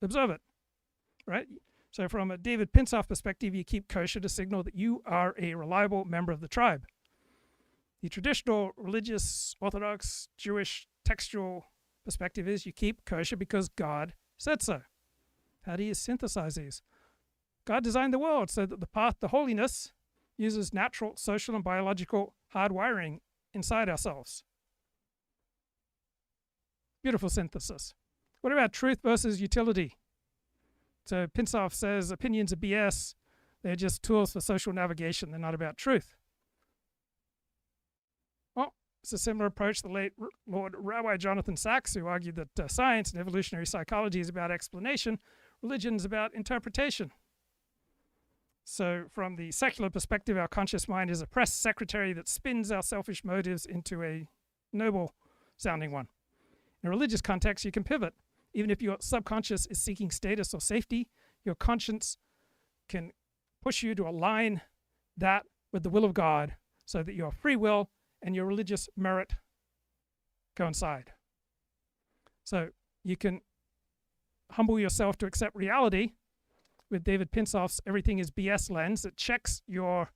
observe it. Right? So from a David Pinsoff perspective, you keep kosher to signal that you are a reliable member of the tribe. The traditional religious, Orthodox, Jewish, textual perspective is you keep kosher because God said so. How do you synthesize these? God designed the world so that the path to holiness uses natural, social, and biological hardwiring inside ourselves. Beautiful synthesis. What about truth versus utility? So Pinsoff says opinions are BS. They're just tools for social navigation. They're not about truth. Well, it's a similar approach to the late Lord Rabbi Jonathan Sachs, who argued that science and evolutionary psychology is about explanation. Religion is about interpretation. So from the secular perspective, our conscious mind is a press secretary that spins our selfish motives into a noble sounding one. In a religious context, you can pivot. Even if your subconscious is seeking status or safety, your conscience can push you to align that with the will of God so that your free will and your religious merit coincide. So you can humble yourself to accept reality with David Pinsoff's Everything is BS lens that checks your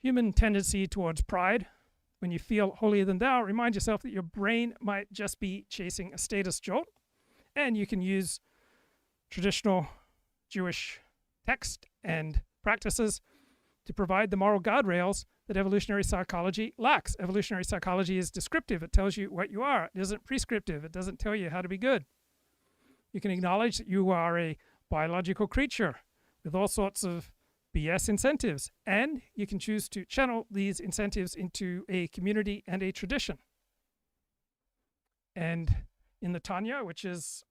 human tendency towards pride. When you feel holier than thou, remind yourself that your brain might just be chasing a status jolt. And you can use traditional Jewish text and practices to provide the moral guardrails that evolutionary psychology lacks. Evolutionary psychology is descriptive. It tells you what you are. It isn't prescriptive. It doesn't tell you how to be good. You can acknowledge that you are a biological creature with all sorts of BS incentives, and you can choose to channel these incentives into a community and a tradition. And in the Tanya, which is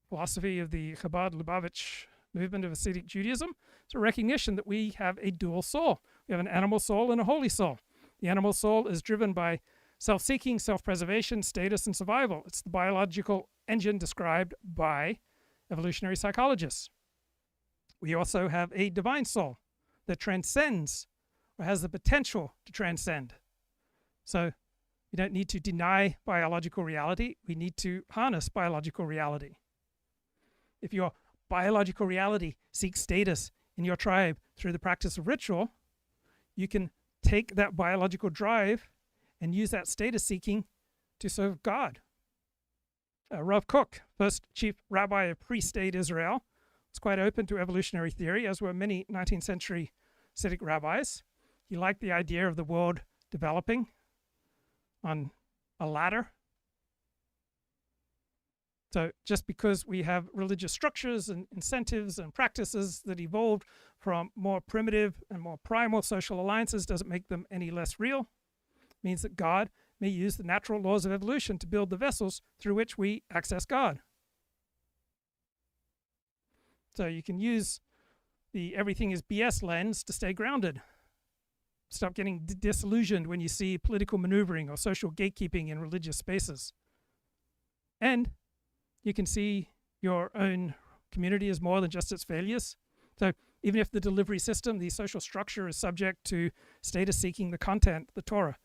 philosophy of the Chabad-Lubavitch movement of Hasidic Judaism, it's a recognition that we have a dual soul. We have an animal soul and a holy soul. The animal soul is driven by self-seeking, self-preservation, status, and survival. It's the biological engine described by evolutionary psychologists. We also have a divine soul that transcends or has the potential to transcend. So we don't need to deny biological reality. We need to harness biological reality. If your biological reality seeks status in your tribe through the practice of ritual, you can take that biological drive and use that status seeking to serve God. Rav Kook, first chief rabbi of pre-state Israel, was quite open to evolutionary theory, as were many 19th century Hasidic rabbis. He liked the idea of the world developing on a ladder. So just because we have religious structures and incentives and practices that evolved from more primitive and more primal social alliances doesn't make them any less real. It means that God may use the natural laws of evolution to build the vessels through which we access God. So you can use the everything is BS lens to stay grounded. Stop getting disillusioned when you see political maneuvering or social gatekeeping in religious spaces. And you can see your own community as more than just its failures. So even if the delivery system, the social structure, is subject to status seeking, the content, the Torah,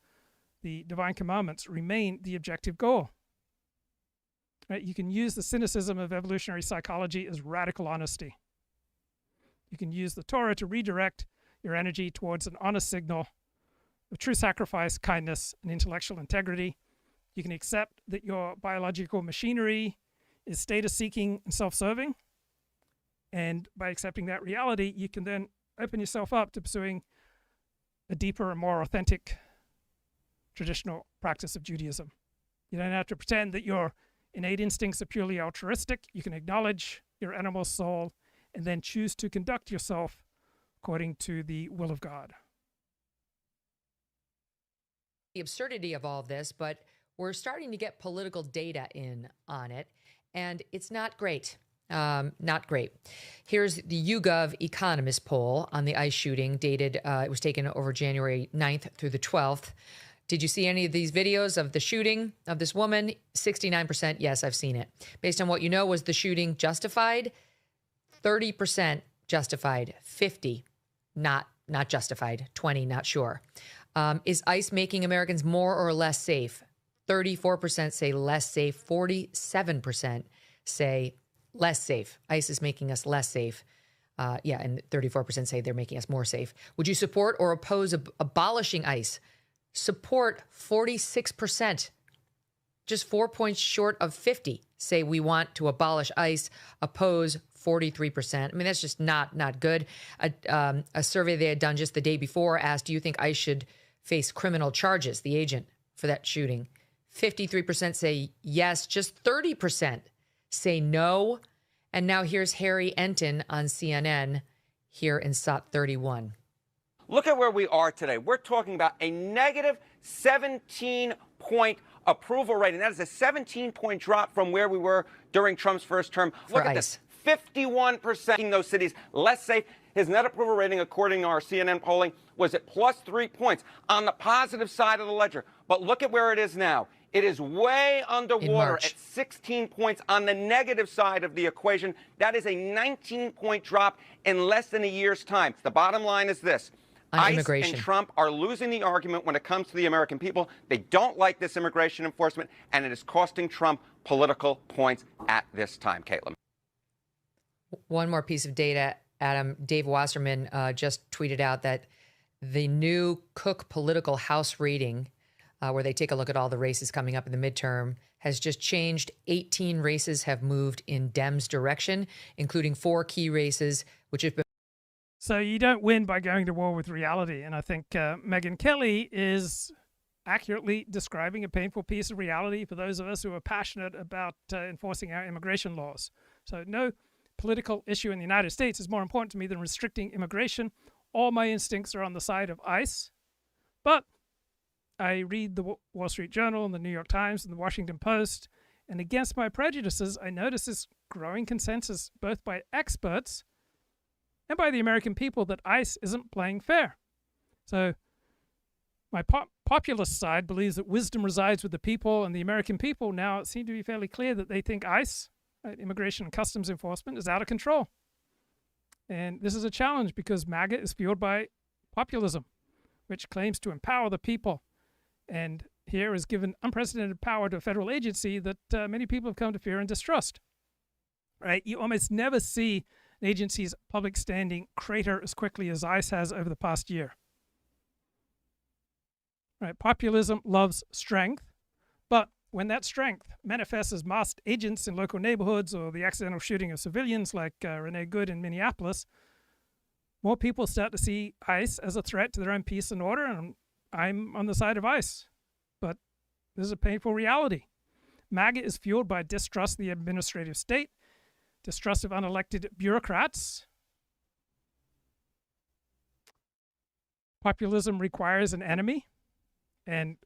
the divine commandments remain the objective goal. Right? You can use the cynicism of evolutionary psychology as radical honesty. You can use the Torah to redirect your energy towards an honest signal of true sacrifice, kindness, and intellectual integrity. You can accept that your biological machinery is status-seeking and self-serving. And by accepting that reality, you can then open yourself up to pursuing a deeper and more authentic traditional practice of Judaism. You don't have to pretend that your innate instincts are purely altruistic. You can acknowledge your animal soul and then choose to conduct yourself according to the will of God. The absurdity of all of this, but we're starting to get political data in on it, and it's not great. Not great. Here's the YouGov Economist poll on the ICE shooting, dated, it was taken over January 9th through the 12th. Did you see any of these videos of the shooting of this woman? 69%, yes, I've seen it. Based on what you know, was the shooting justified? 30% justified, 50 not justified, 20 not sure. Is ICE making Americans more or less safe? 34% say less safe, 47% say less safe. ICE is making us less safe. And 34% say they're making us more safe. Would you support or oppose abolishing ICE? Support 46%, just 4 points short of 50 say we want to abolish ICE. Oppose 43%. I mean, that's just not good. A survey they had done just the day before asked, do you think ICE should face criminal charges, the agent for that shooting? 53% say yes, just 30% say no. And now here's Harry Enton on CNN here in SOT 31. Look at where we are today. We're talking about a negative 17-point approval rating. That is a 17-point drop from where we were during Trump's first term. Look at this, 51% making those cities less safe. His net approval rating, according to our CNN polling, was at plus 3 points on the positive side of the ledger. But look at where it is now. It is way underwater March. at 16 points on the negative side of the equation. That is a 19-point drop in less than a year's time. The bottom line is this. On ICE immigration. and Trump are losing the argument when it comes to the American people. They don't like this immigration enforcement, and it is costing Trump political points at this time. Caitlin. One more piece of data, Adam. Dave Wasserman just tweeted out that the new Cook Political House rating, where they take a look at all the races coming up in the midterm, has just changed. 18 races have moved in Dems' direction, including 4 key races, which have been. So you don't win by going to war with reality. And I think Megyn Kelly is accurately describing a painful piece of reality for those of us who are passionate about enforcing our immigration laws. So no political issue in the United States is more important to me than restricting immigration. All my instincts are on the side of ICE. But I read the Wall Street Journal and the New York Times and the Washington Post, and against my prejudices, I notice this growing consensus both by experts and by the American people that ICE isn't playing fair. So my populist side believes that wisdom resides with the people, and the American people now seem to be fairly clear that they think ICE, Immigration and Customs Enforcement, is out of control. And this is a challenge because MAGA is fueled by populism, which claims to empower the people. And here is given unprecedented power to a federal agency that many people have come to fear and distrust. Right? You almost never see an agency's public standing crater as quickly as ICE has over the past year. Right? Populism loves strength, but when that strength manifests as masked agents in local neighborhoods or the accidental shooting of civilians like Renee Good in Minneapolis, more people start to see ICE as a threat to their own peace and order, and I'm on the side of ICE. But this is a painful reality. MAGA is fueled by distrust of the administrative state, distrust of unelected bureaucrats. Populism requires an enemy, and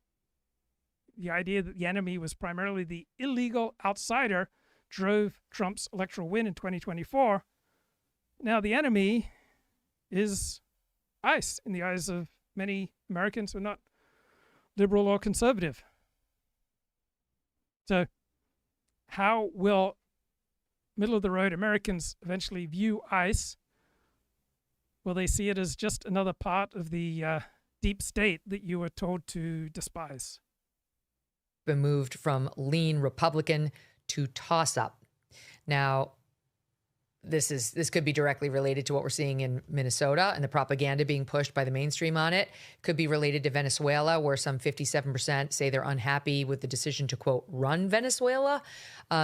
the idea that the enemy was primarily the illegal outsider drove Trump's electoral win in 2024. Now the enemy is ICE in the eyes of many Americans who are not liberal or conservative. So how will middle-of-the-road Americans eventually view ICE? Will they see it as just another part of the deep state that you were told to despise? Been moved from lean Republican to toss-up. Now, this could be directly related to what we're seeing in Minnesota and the propaganda being pushed by the mainstream on it. Could be related to Venezuela, where some 57% say they're unhappy with the decision to, quote, run Venezuela.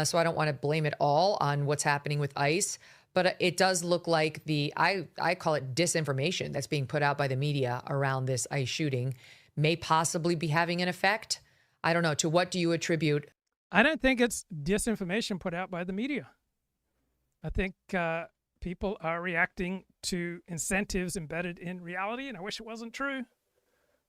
So I don't want to blame it all on what's happening with ICE. But it does look like I call it disinformation that's being put out by the media around this ICE shooting may possibly be having an effect. I don't know. To what do you attribute? I don't think it's disinformation put out by the media. I think people are reacting to incentives embedded in reality, and I wish it wasn't true.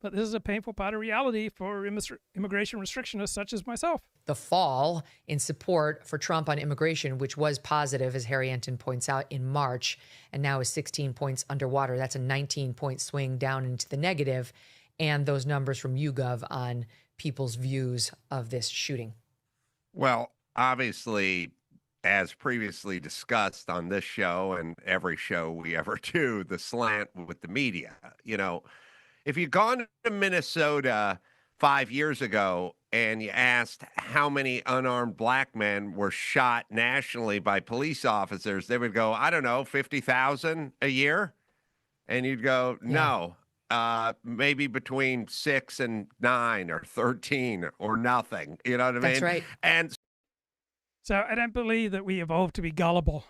But this is a painful part of reality for immigration restrictionists such as myself. The fall in support for Trump on immigration, which was positive, as Harry Enton points out, in March, and now is 16 points underwater. That's a 19-point swing down into the negative, and those numbers from YouGov on people's views of this shooting. Well, obviously, as previously discussed on this show and every show we ever do, the slant with the media. You know, if you'd gone to Minnesota 5 years ago and you asked how many unarmed black men were shot nationally by police officers, they would go, I don't know, 50,000 a year. And you'd go, no, maybe between 6 and 9 or 13 or nothing. You know what I mean? That's right. And so I don't believe that we evolved to be gullible.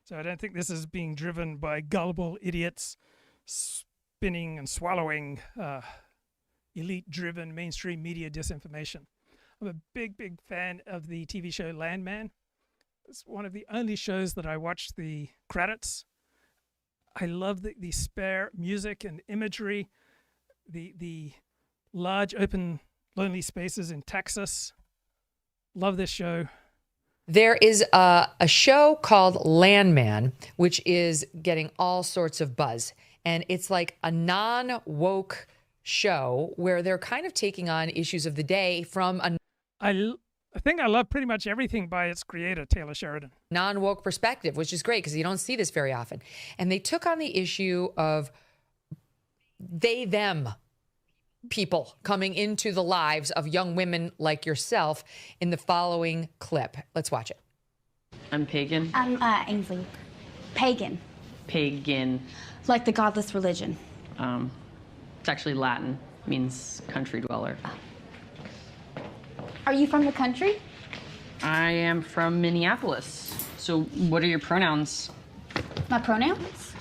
So I don't think this is being driven by gullible idiots spinning and swallowing elite-driven mainstream media disinformation. I'm a big, big fan of the TV show Landman. It's one of the only shows that I watch the credits. I love the spare music and imagery, the large, open, lonely spaces in Texas. Love this show. There is a show called Landman, which is getting all sorts of buzz. And it's like a non-woke show where they're kind of taking on issues of the day from a I think I love pretty much everything by its creator, Taylor Sheridan. non-woke perspective, which is great because you don't see this very often. And they took on the issue of they, them people coming into the lives of young women like yourself in the following clip. Let's watch it. I'm pagan. I'm Ainsley. Pagan. Pagan. Like the godless religion. It's actually Latin. Means country dweller. Are you from the country? I am from Minneapolis. So what are your pronouns? My pronouns?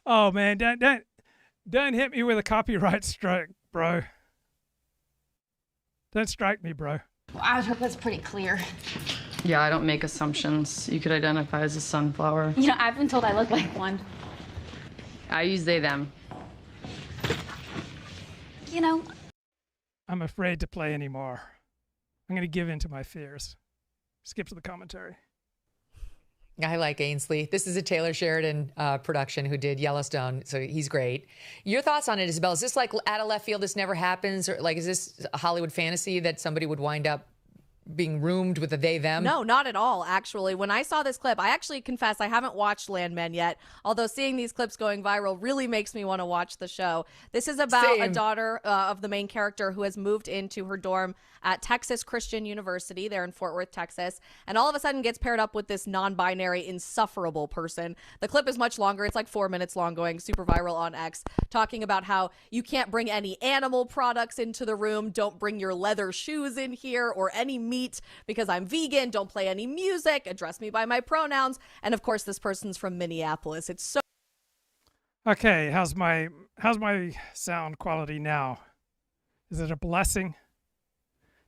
Oh man, don't hit me with a copyright strike, bro. Don't strike me, bro. Well, I hope that's pretty clear. Yeah, I don't make assumptions. You could identify as a sunflower. You know, I've been told I look like one. I use they, them. You know, I'm afraid to play anymore. I'm going to give in to my fears. Skip to the commentary. I like Ainsley. This is a Taylor Sheridan production who did Yellowstone, so he's great. Your thoughts on it, Isabel? Is this like out of left field, this never happens? Or like, is this a Hollywood fantasy that somebody would wind up being roomed with a they, them? No, not at all, actually. When I saw this clip, I actually confess I haven't watched Landman yet, although seeing these clips going viral really makes me want to watch the show. This is about a daughter of the main character who has moved into her dorm at Texas Christian University there in Fort Worth, Texas, and all of a sudden gets paired up with this non-binary, insufferable person. The clip is much longer. It's like 4 minutes long, going super viral on X, talking about how you can't bring any animal products into the room, don't bring your leather shoes in here or any meat because I'm vegan, don't play any music, address me by my pronouns, and of course this person's from Minneapolis. It's so... Okay, how's my sound quality now? Is it a blessing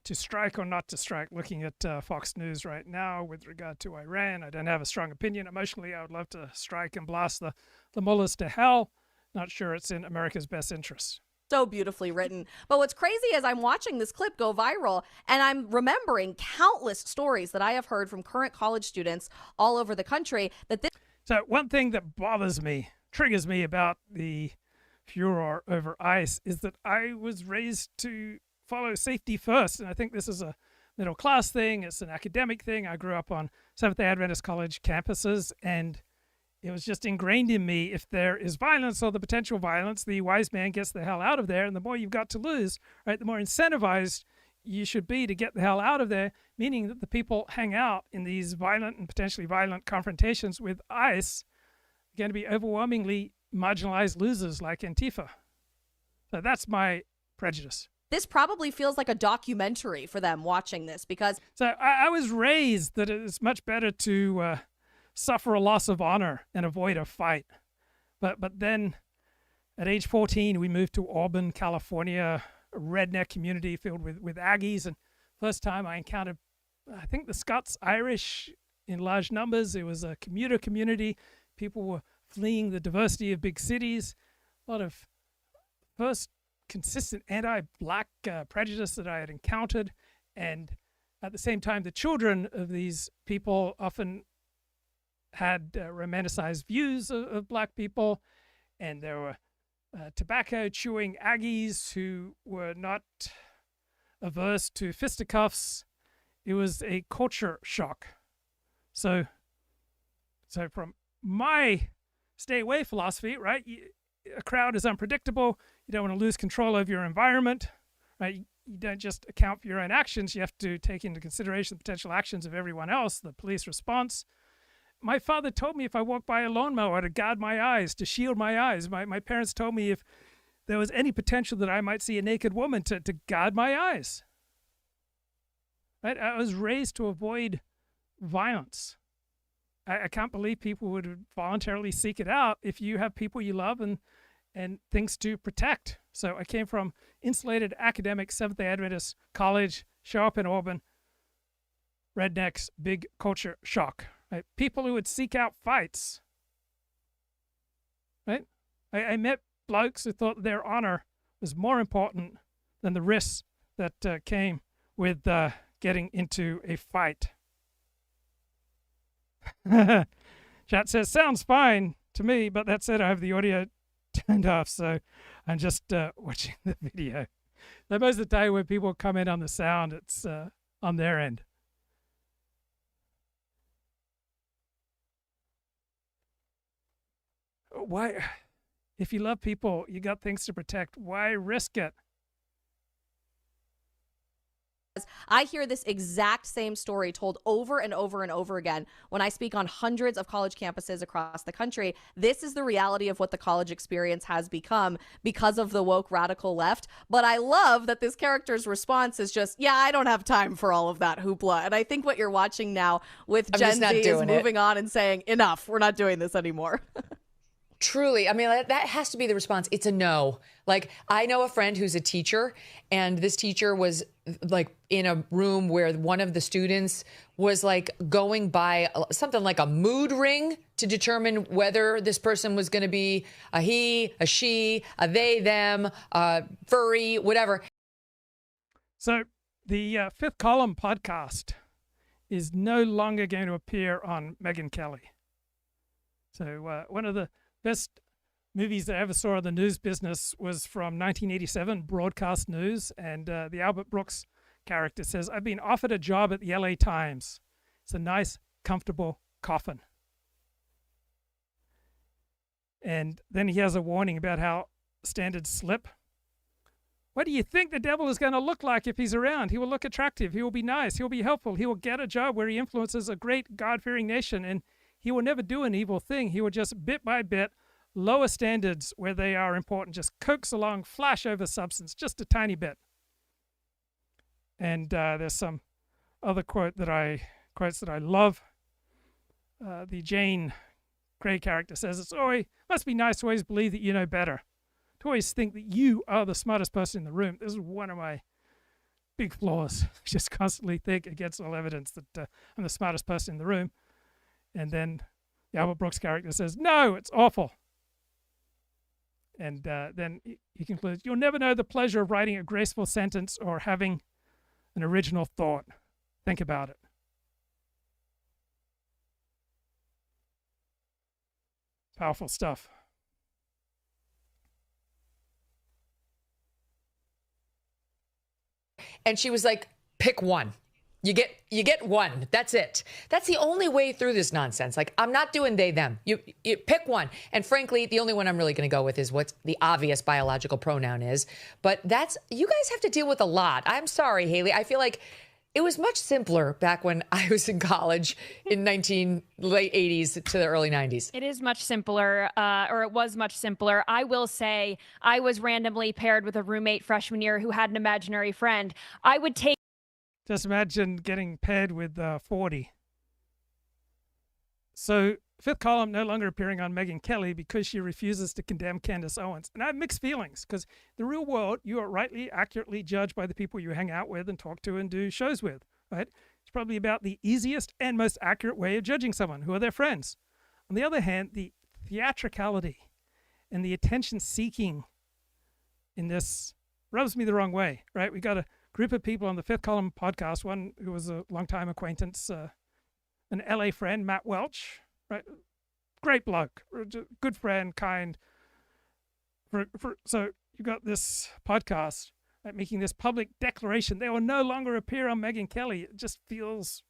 to strike or not to strike? Looking at Fox News right now with regard to Iran, I don't have a strong opinion. Emotionally, I would love to strike and blast the mullahs to hell. Not sure it's in America's best interest. So beautifully written. But what's crazy is I'm watching this clip go viral and I'm remembering countless stories that I have heard from current college students all over the country that this... So one thing that bothers me, triggers me about the furor over ICE is that I was raised to follow safety first. And I think this is a middle class thing. It's an academic thing. I grew up on Seventh-day Adventist college campuses, and it was just ingrained in me, if there is violence or the potential violence, the wise man gets the hell out of there. And the more you've got to lose, right, the more incentivized you should be to get the hell out of there, meaning that the people hang out in these violent and potentially violent confrontations with ICE are going to be overwhelmingly marginalized losers like Antifa. So that's my prejudice. This probably feels like a documentary for them watching this because... So I was raised that it's much better to suffer a loss of honor and avoid a fight. But then at age 14, we moved to Auburn, California, a redneck community filled with Aggies. And first time I encountered, I think, the Scots-Irish in large numbers. It was a commuter community. People were fleeing the diversity of big cities. A lot of first consistent anti-black prejudice that I had encountered. And at the same time, the children of these people often had romanticized views of black people, and there were tobacco chewing Aggies who were not averse to fisticuffs. It was a culture shock. So from my stay away philosophy, right? A crowd is unpredictable. You don't want to lose control of your environment, right? You don't just account for your own actions. You have to take into consideration the potential actions of everyone else, the police response. My father told me if I walked by a lawnmower to guard my eyes, to shield my eyes. My parents told me if there was any potential that I might see a naked woman, to guard my eyes. Right? I was raised to avoid violence. I can't believe people would voluntarily seek it out if you have people you love and things to protect. So I came from insulated academic Seventh-day Adventist college, show up in Auburn, rednecks, big culture shock. Right? People who would seek out fights. Right? I met blokes who thought their honor was more important than the risks that came with getting into a fight. Chat says, sounds fine to me, but that said, I have the audio turned off, so I'm just watching the video. So most of the time when people comment on the sound, it's on their end. Why, if you love people, you got things to protect, why risk it? I hear this exact same story told over and over and over again when I speak on hundreds of college campuses across the country. This is the reality of what the college experience has become because of the woke radical left. But I love that this character's response is just, yeah, I don't have time for all of that hoopla. And I think what you're watching now with Gen Z is moving on and saying, enough, we're not doing this anymore. Truly. I mean, that has to be the response. It's a no. Like, I know a friend who's a teacher, and this teacher was like in a room where one of the students was like going by something like a mood ring to determine whether this person was going to be a he, a she, a they, them, furry, whatever. So the Fifth Column podcast is no longer going to appear on Megyn Kelly. So one of the best movies I ever saw in the news business was from 1987, Broadcast News, and the Albert Brooks character says, I've been offered a job at the LA Times. It's a nice, comfortable coffin. And then he has a warning about how standards slip. What do you think the devil is going to look like if he's around? He will look attractive. He will be nice. He will be helpful. He will get a job where he influences a great God-fearing nation, and he will never do an evil thing. He will just bit by bit lower standards where they are important, just coax along, flash over substance, just a tiny bit. And there's some other quotes that I love. The Jane Grey character says, "It's always must be nice to always believe that you know better, to always think that you are the smartest person in the room." This is one of my big flaws. Just constantly think against all evidence that I'm the smartest person in the room. And then the Albert Brooks character says, no, it's awful. And then he concludes, you'll never know the pleasure of writing a graceful sentence or having an original thought. Think about it. Powerful stuff. And she was like, pick one. You get one. That's it. That's the only way through this nonsense. Like, I'm not doing they, them. You pick one. And frankly, the only one I'm really going to go with is what the obvious biological pronoun is. But you guys have to deal with a lot. I'm sorry, Hayley. I feel like it was much simpler back when I was in college in late 80s to the early 90s. It is much simpler, or it was much simpler. I will say I was randomly paired with a roommate freshman year who had an imaginary friend. I would take. Just imagine getting paired with 40. So Fifth Column no longer appearing on Megyn Kelly because she refuses to condemn Candace Owens. And I have mixed feelings because the real world, you are rightly, accurately judged by the people you hang out with and talk to and do shows with, right? It's probably about the easiest and most accurate way of judging someone, who are their friends. On the other hand, the theatricality and the attention seeking in this rubs me the wrong way, right? We got a group of people on the Fifth Column podcast, one who was a longtime acquaintance, an LA friend, Matt Welch, right? Great bloke, good friend, kind. So you got this podcast, right, making this public declaration. They will no longer appear on Megyn Kelly. It just feels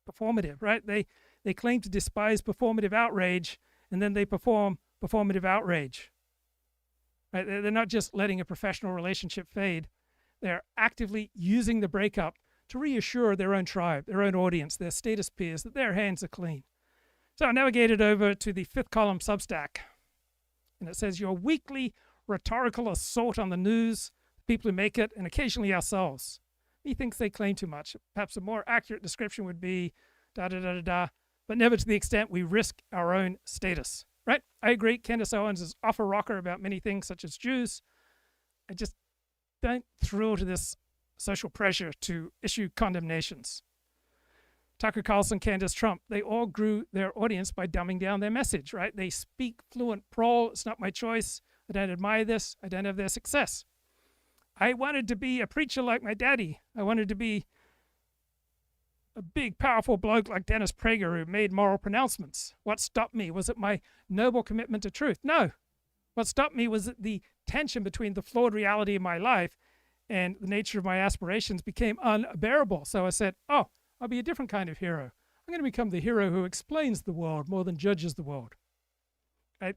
performative, right? They claim to despise performative outrage, and then they perform performative outrage. Right? They're not just letting a professional relationship fade. They're actively using the breakup to reassure their own tribe, their own audience, their status peers that their hands are clean. So I navigated over to the Fifth Column Substack, and it says, your weekly rhetorical assault on the news, the people who make it, and occasionally ourselves. Methinks they claim too much. Perhaps a more accurate description would be da-da-da-da-da, but never to the extent we risk our own status. Right? I agree, Candace Owens is off a rocker about many things, such as Jews. I just don't thrill to this social pressure to issue condemnations. Tucker Carlson, Candace, Trump, they all grew their audience by dumbing down their message, right? They speak fluent prawl. It's not my choice. I don't admire this. I don't have their success. I wanted to be a preacher like my daddy. I wanted to be a big, powerful bloke like Dennis Prager who made moral pronouncements. What stopped me? Was it my noble commitment to truth? No. What stopped me was that the tension between the flawed reality of my life and the nature of my aspirations became unbearable. So I said, oh, I'll be a different kind of hero. I'm going to become the hero who explains the world more than judges the world.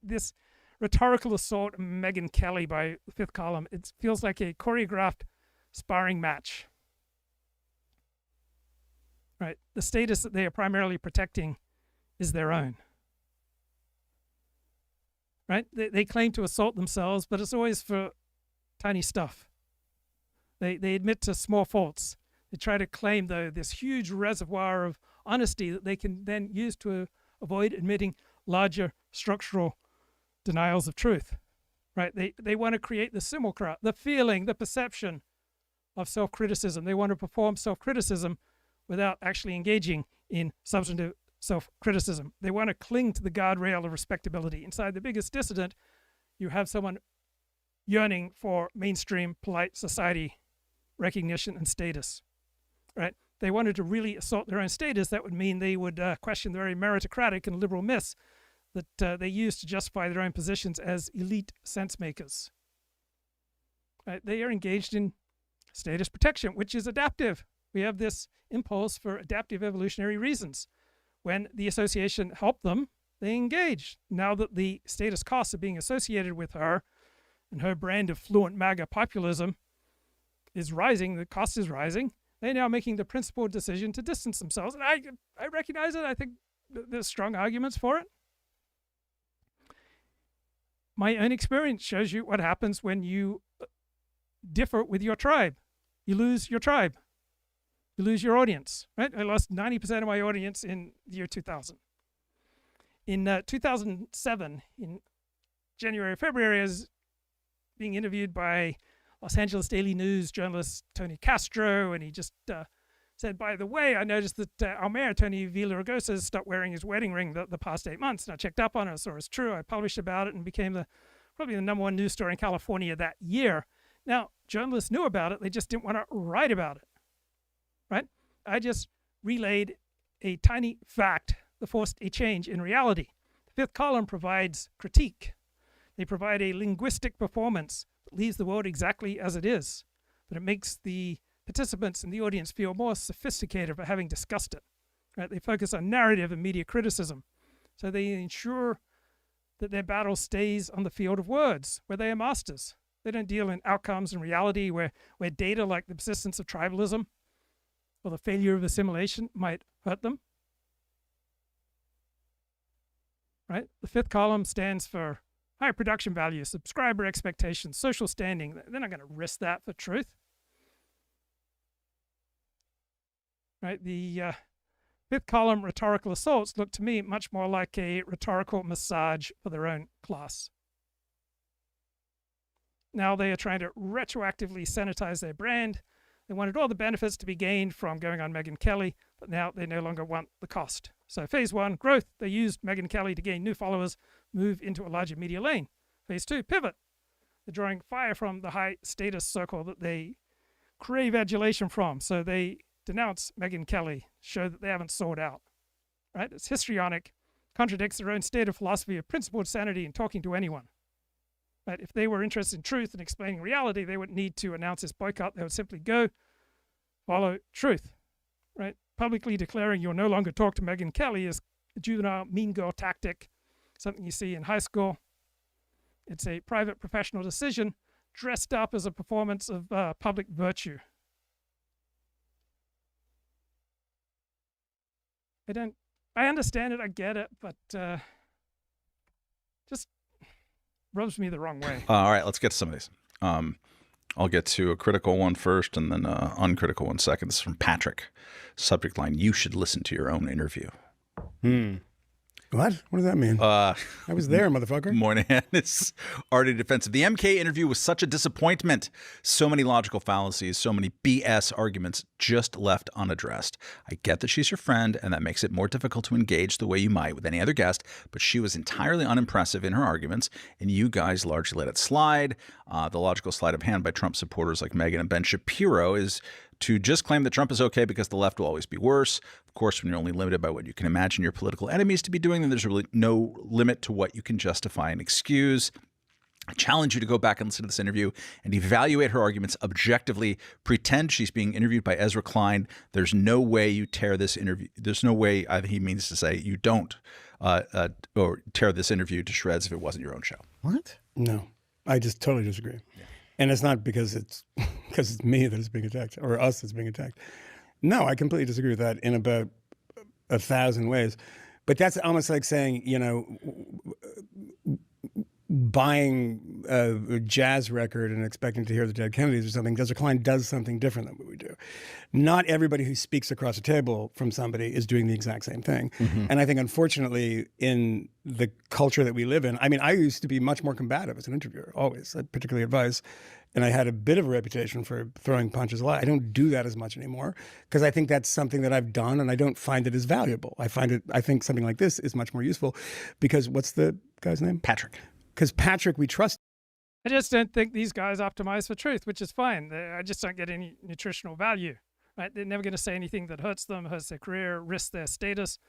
This rhetorical assault on Megyn Kelly by the Fifth Column, it feels like a choreographed sparring match. Right? The status that they are primarily protecting is their own. Right? They claim to assault themselves, but it's always for tiny stuff. They admit to small faults. They try to claim, though, this huge reservoir of honesty that they can then use to avoid admitting larger structural denials of truth. Right? They want to create the simulacra, the feeling, the perception of self-criticism. They want to perform self-criticism without actually engaging in substantive self-criticism. They want to cling to the guardrail of respectability. Inside the biggest dissident, you have someone yearning for mainstream polite society recognition and status. Right? They wanted to really assault their own status. That would mean they would question the very meritocratic and liberal myths that they use to justify their own positions as elite sense makers. Right? They are engaged in status protection, which is adaptive. We have this impulse for adaptive evolutionary reasons. When the association helped them, they engaged. Now that the status costs are being associated with her and her brand of fluent MAGA populism is rising, the cost is rising, they're now making the principled decision to distance themselves. And I recognize it. I think there's strong arguments for it. My own experience shows you what happens when you differ with your tribe. You lose your tribe. You lose your audience, right? I lost 90% of my audience in the year 2000. In 2007, in January, February, I was being interviewed by Los Angeles Daily News journalist Tony Castro, and he just said, by the way, I noticed that our mayor, Tony Villaraigosa, has stopped wearing his wedding ring the past 8 months. And I checked up on it, saw it's true. I published about it and became probably the #1 news story in California that year. Now, journalists knew about it. They just didn't want to write about it. Right? I just relayed a tiny fact that forced a change in reality. The Fifth Column provides critique. They provide a linguistic performance that leaves the world exactly as it is, but it makes the participants in the audience feel more sophisticated for having discussed it. Right? They focus on narrative and media criticism, so they ensure that their battle stays on the field of words, where they are masters. They don't deal in outcomes and reality where data like the persistence of tribalism or the failure of assimilation might hurt them. Right? The Fifth Column stands for high production value, subscriber expectations, social standing. They're not going to risk that for truth. Right? The Fifth Column rhetorical assaults look to me much more like a rhetorical massage for their own class. Now they are trying to retroactively sanitize their brand. They wanted all the benefits to be gained from going on Megyn Kelly, but now they no longer want the cost. So phase 1, growth. They used Megyn Kelly to gain new followers, move into a larger media lane. Phase 2, pivot. They're drawing fire from the high status circle that they crave adulation from. So they denounce Megyn Kelly, show that they haven't sold out. Right? It's histrionic, contradicts their own state of philosophy of principled sanity in talking to anyone. But if they were interested in truth and explaining reality, they wouldn't need to announce this boycott. They would simply go follow truth. Right? Publicly declaring you'll no longer talk to Megyn Kelly is a juvenile mean girl tactic, something you see in high school. It's a private professional decision dressed up as a performance of public virtue. I understand it, I get it, but just rubs me the wrong way. All right, let's get to some of these. I'll get to a critical one first and then an uncritical one second. This is from Patrick. Subject line, you should listen to your own interview. What? What does that mean? I was there, motherfucker. Moynihan is already defensive. The MK interview was such a disappointment. So many logical fallacies, so many BS arguments just left unaddressed. I get that she's your friend, and that makes it more difficult to engage the way you might with any other guest, but she was entirely unimpressive in her arguments, and you guys largely let it slide. The logical sleight of hand by Trump supporters like Megyn and Ben Shapiro is to just claim that Trump is okay because the left will always be worse. Of course, when you're only limited by what you can imagine your political enemies to be doing, then there's really no limit to what you can justify and excuse. challenge you to go back and listen to this interview and evaluate her arguments objectively. Pretend she's being interviewed by Ezra Klein. There's no way you tear this interview. There's no way, I think he means to say, you don't or tear this interview to shreds if it wasn't your own show. What? No, I just totally disagree. Yeah. And it's not because it's me that is being attacked or us that's being attacked. No, I completely disagree with that in about 1,000 ways. But that's almost like saying, buying a jazz record and expecting to hear the Dead Kennedys or something. Ezra Klein does something different than what we do. Not everybody who speaks across a table from somebody is doing the exact same thing. Mm-hmm. And I think, unfortunately, in the culture that we live in, I mean, I used to be much more combative as an interviewer, always, particularly at Vice. And I had a bit of a reputation for throwing punches a lot. I don't do that as much anymore because I think that's something that I've done and I don't find it as valuable. I think something like this is much more useful because what's the guy's name? Patrick. Because Patrick, we trust. I just don't think these guys optimize for truth, which is fine. I just don't get any nutritional value. Right? They're never going to say anything that hurts them, hurts their career, risks their status.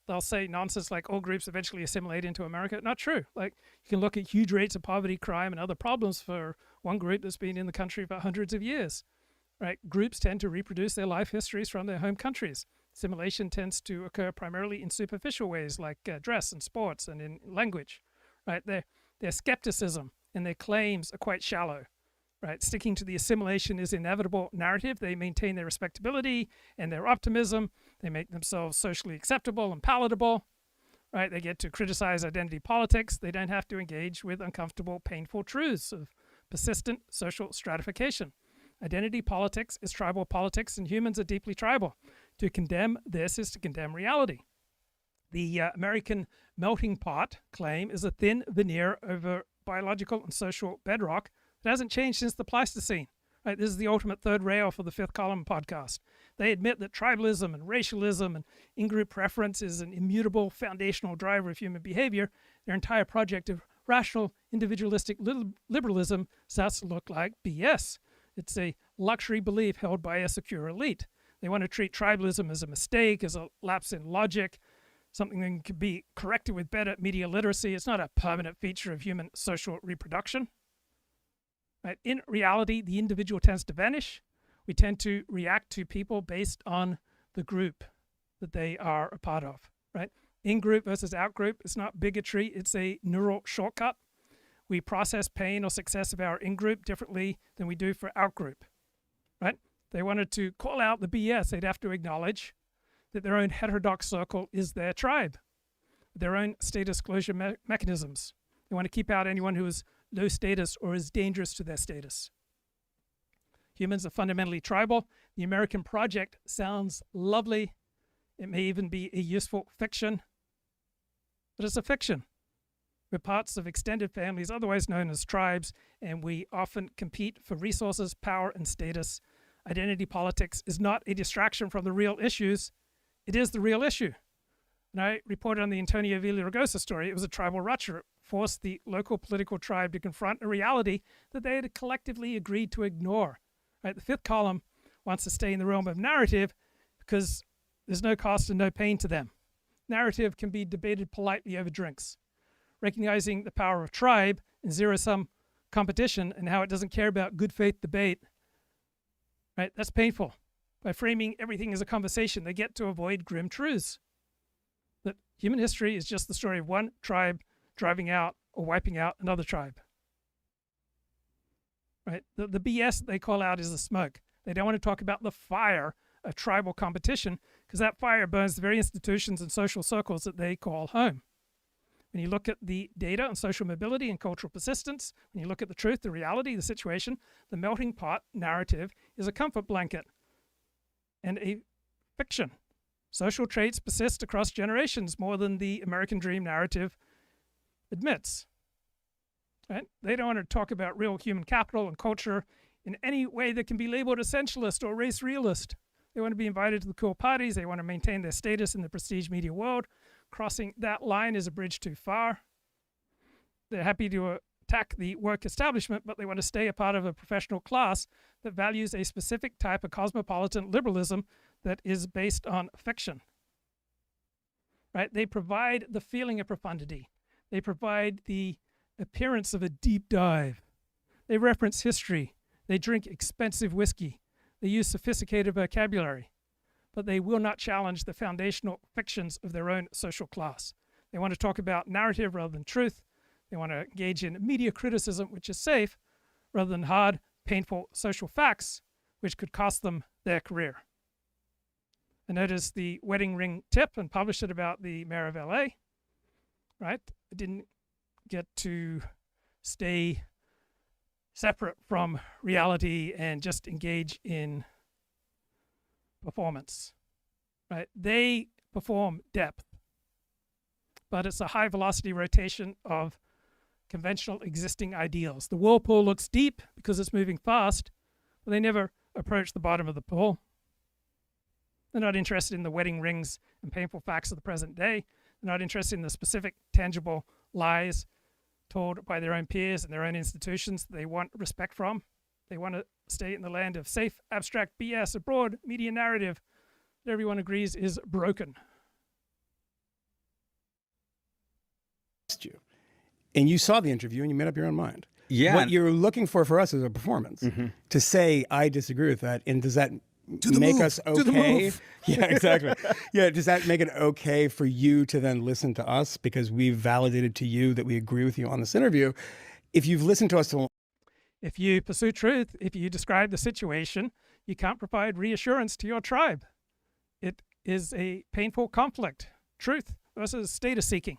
They'll say nonsense like all groups eventually assimilate into America. Not true. Like you can look at huge rates of poverty, crime, and other problems for one group that's been in the country for hundreds of years. Right? Groups tend to reproduce their life histories from their home countries. Assimilation tends to occur primarily in superficial ways like dress and sports and in language. Right? Their skepticism and their claims are quite shallow, right? Sticking to the assimilation is inevitable narrative. They maintain their respectability and their optimism. They make themselves socially acceptable and palatable, right? They get to criticize identity politics. They don't have to engage with uncomfortable, painful truths of persistent social stratification. Identity politics is tribal politics, and humans are deeply tribal. To condemn this is to condemn reality. The American melting pot claim is a thin veneer over biological and social bedrock that hasn't changed since the Pleistocene. Right? This is the ultimate third rail for the Fifth Column podcast. They admit that tribalism and racialism and in-group preference is an immutable foundational driver of human behavior. Their entire project of rational, individualistic liberalism starts to look like BS. It's a luxury belief held by a secure elite. They want to treat tribalism as a mistake, as a lapse in logic, something that can be corrected with better media literacy. It's not a permanent feature of human social reproduction. Right? In reality, the individual tends to vanish. We tend to react to people based on the group that they are a part of. Right? In-group versus out-group, it's not bigotry, it's a neural shortcut. We process pain or success of our in-group differently than we do for out-group. Right? If they wanted to call out the BS, they'd have to acknowledge that their own heterodox circle is their tribe, their own status closure mechanisms. They want to keep out anyone who is low status or is dangerous to their status. Humans are fundamentally tribal. The American project sounds lovely. It may even be a useful fiction, but it's a fiction. We're parts of extended families, otherwise known as tribes, and we often compete for resources, power, and status. Identity politics is not a distraction from the real issues. It is the real issue. And I reported on the Antonio Villaraigosa story. It was a tribal rupture. It forced the local political tribe to confront a reality that they had collectively agreed to ignore. Right? The Fifth Column wants to stay in the realm of narrative because there's no cost and no pain to them. Narrative can be debated politely over drinks. Recognizing the power of tribe and zero-sum competition and how it doesn't care about good faith debate, right? That's painful. By framing everything as a conversation, they get to avoid grim truths. That human history is just the story of one tribe driving out or wiping out another tribe. Right? The BS they call out is the smoke. They don't want to talk about the fire of tribal competition because that fire burns the very institutions and social circles that they call home. When you look at the data on social mobility and cultural persistence, when you look at the truth, the reality, the situation, the melting pot narrative is a comfort blanket and a fiction. Social traits persist across generations more than the American dream narrative admits. Right? They don't want to talk about real human capital and culture in any way that can be labeled essentialist or race realist. They want to be invited to the cool parties. They want to maintain their status in the prestige media world. Crossing that line is a bridge too far. They're happy to attack the work establishment, but they want to stay a part of a professional class that values a specific type of cosmopolitan liberalism that is based on fiction. Right? They provide the feeling of profundity. They provide the appearance of a deep dive. They reference history. They drink expensive whiskey. They use sophisticated vocabulary. But they will not challenge the foundational fictions of their own social class. They want to talk about narrative rather than truth. They want to engage in media criticism, which is safe, rather than hard, painful social facts, which could cost them their career. I noticed the wedding ring tip and published it about the mayor of LA, right? I didn't get to stay separate from reality and just engage in performance, right? They perform depth, but it's a high velocity rotation of conventional existing ideals. The whirlpool looks deep because it's moving fast, but they never approach the bottom of the pool. They're not interested in the wedding rings and painful facts of the present day. They're not interested in the specific, tangible lies told by their own peers and their own institutions that they want respect from. They want to stay in the land of safe, abstract BS, a broad media narrative that everyone agrees is broken. And you saw the interview and you made up your own mind. Yeah. What you're looking for us is a performance. To say, I disagree with that, and does that make us okay? Yeah, exactly. Yeah, does that make it okay for you to then listen to us because we've validated to you that we agree with you on this interview? If you've listened to us to... If you pursue truth, if you describe the situation, you can't provide reassurance to your tribe. It is a painful conflict. Truth versus status seeking.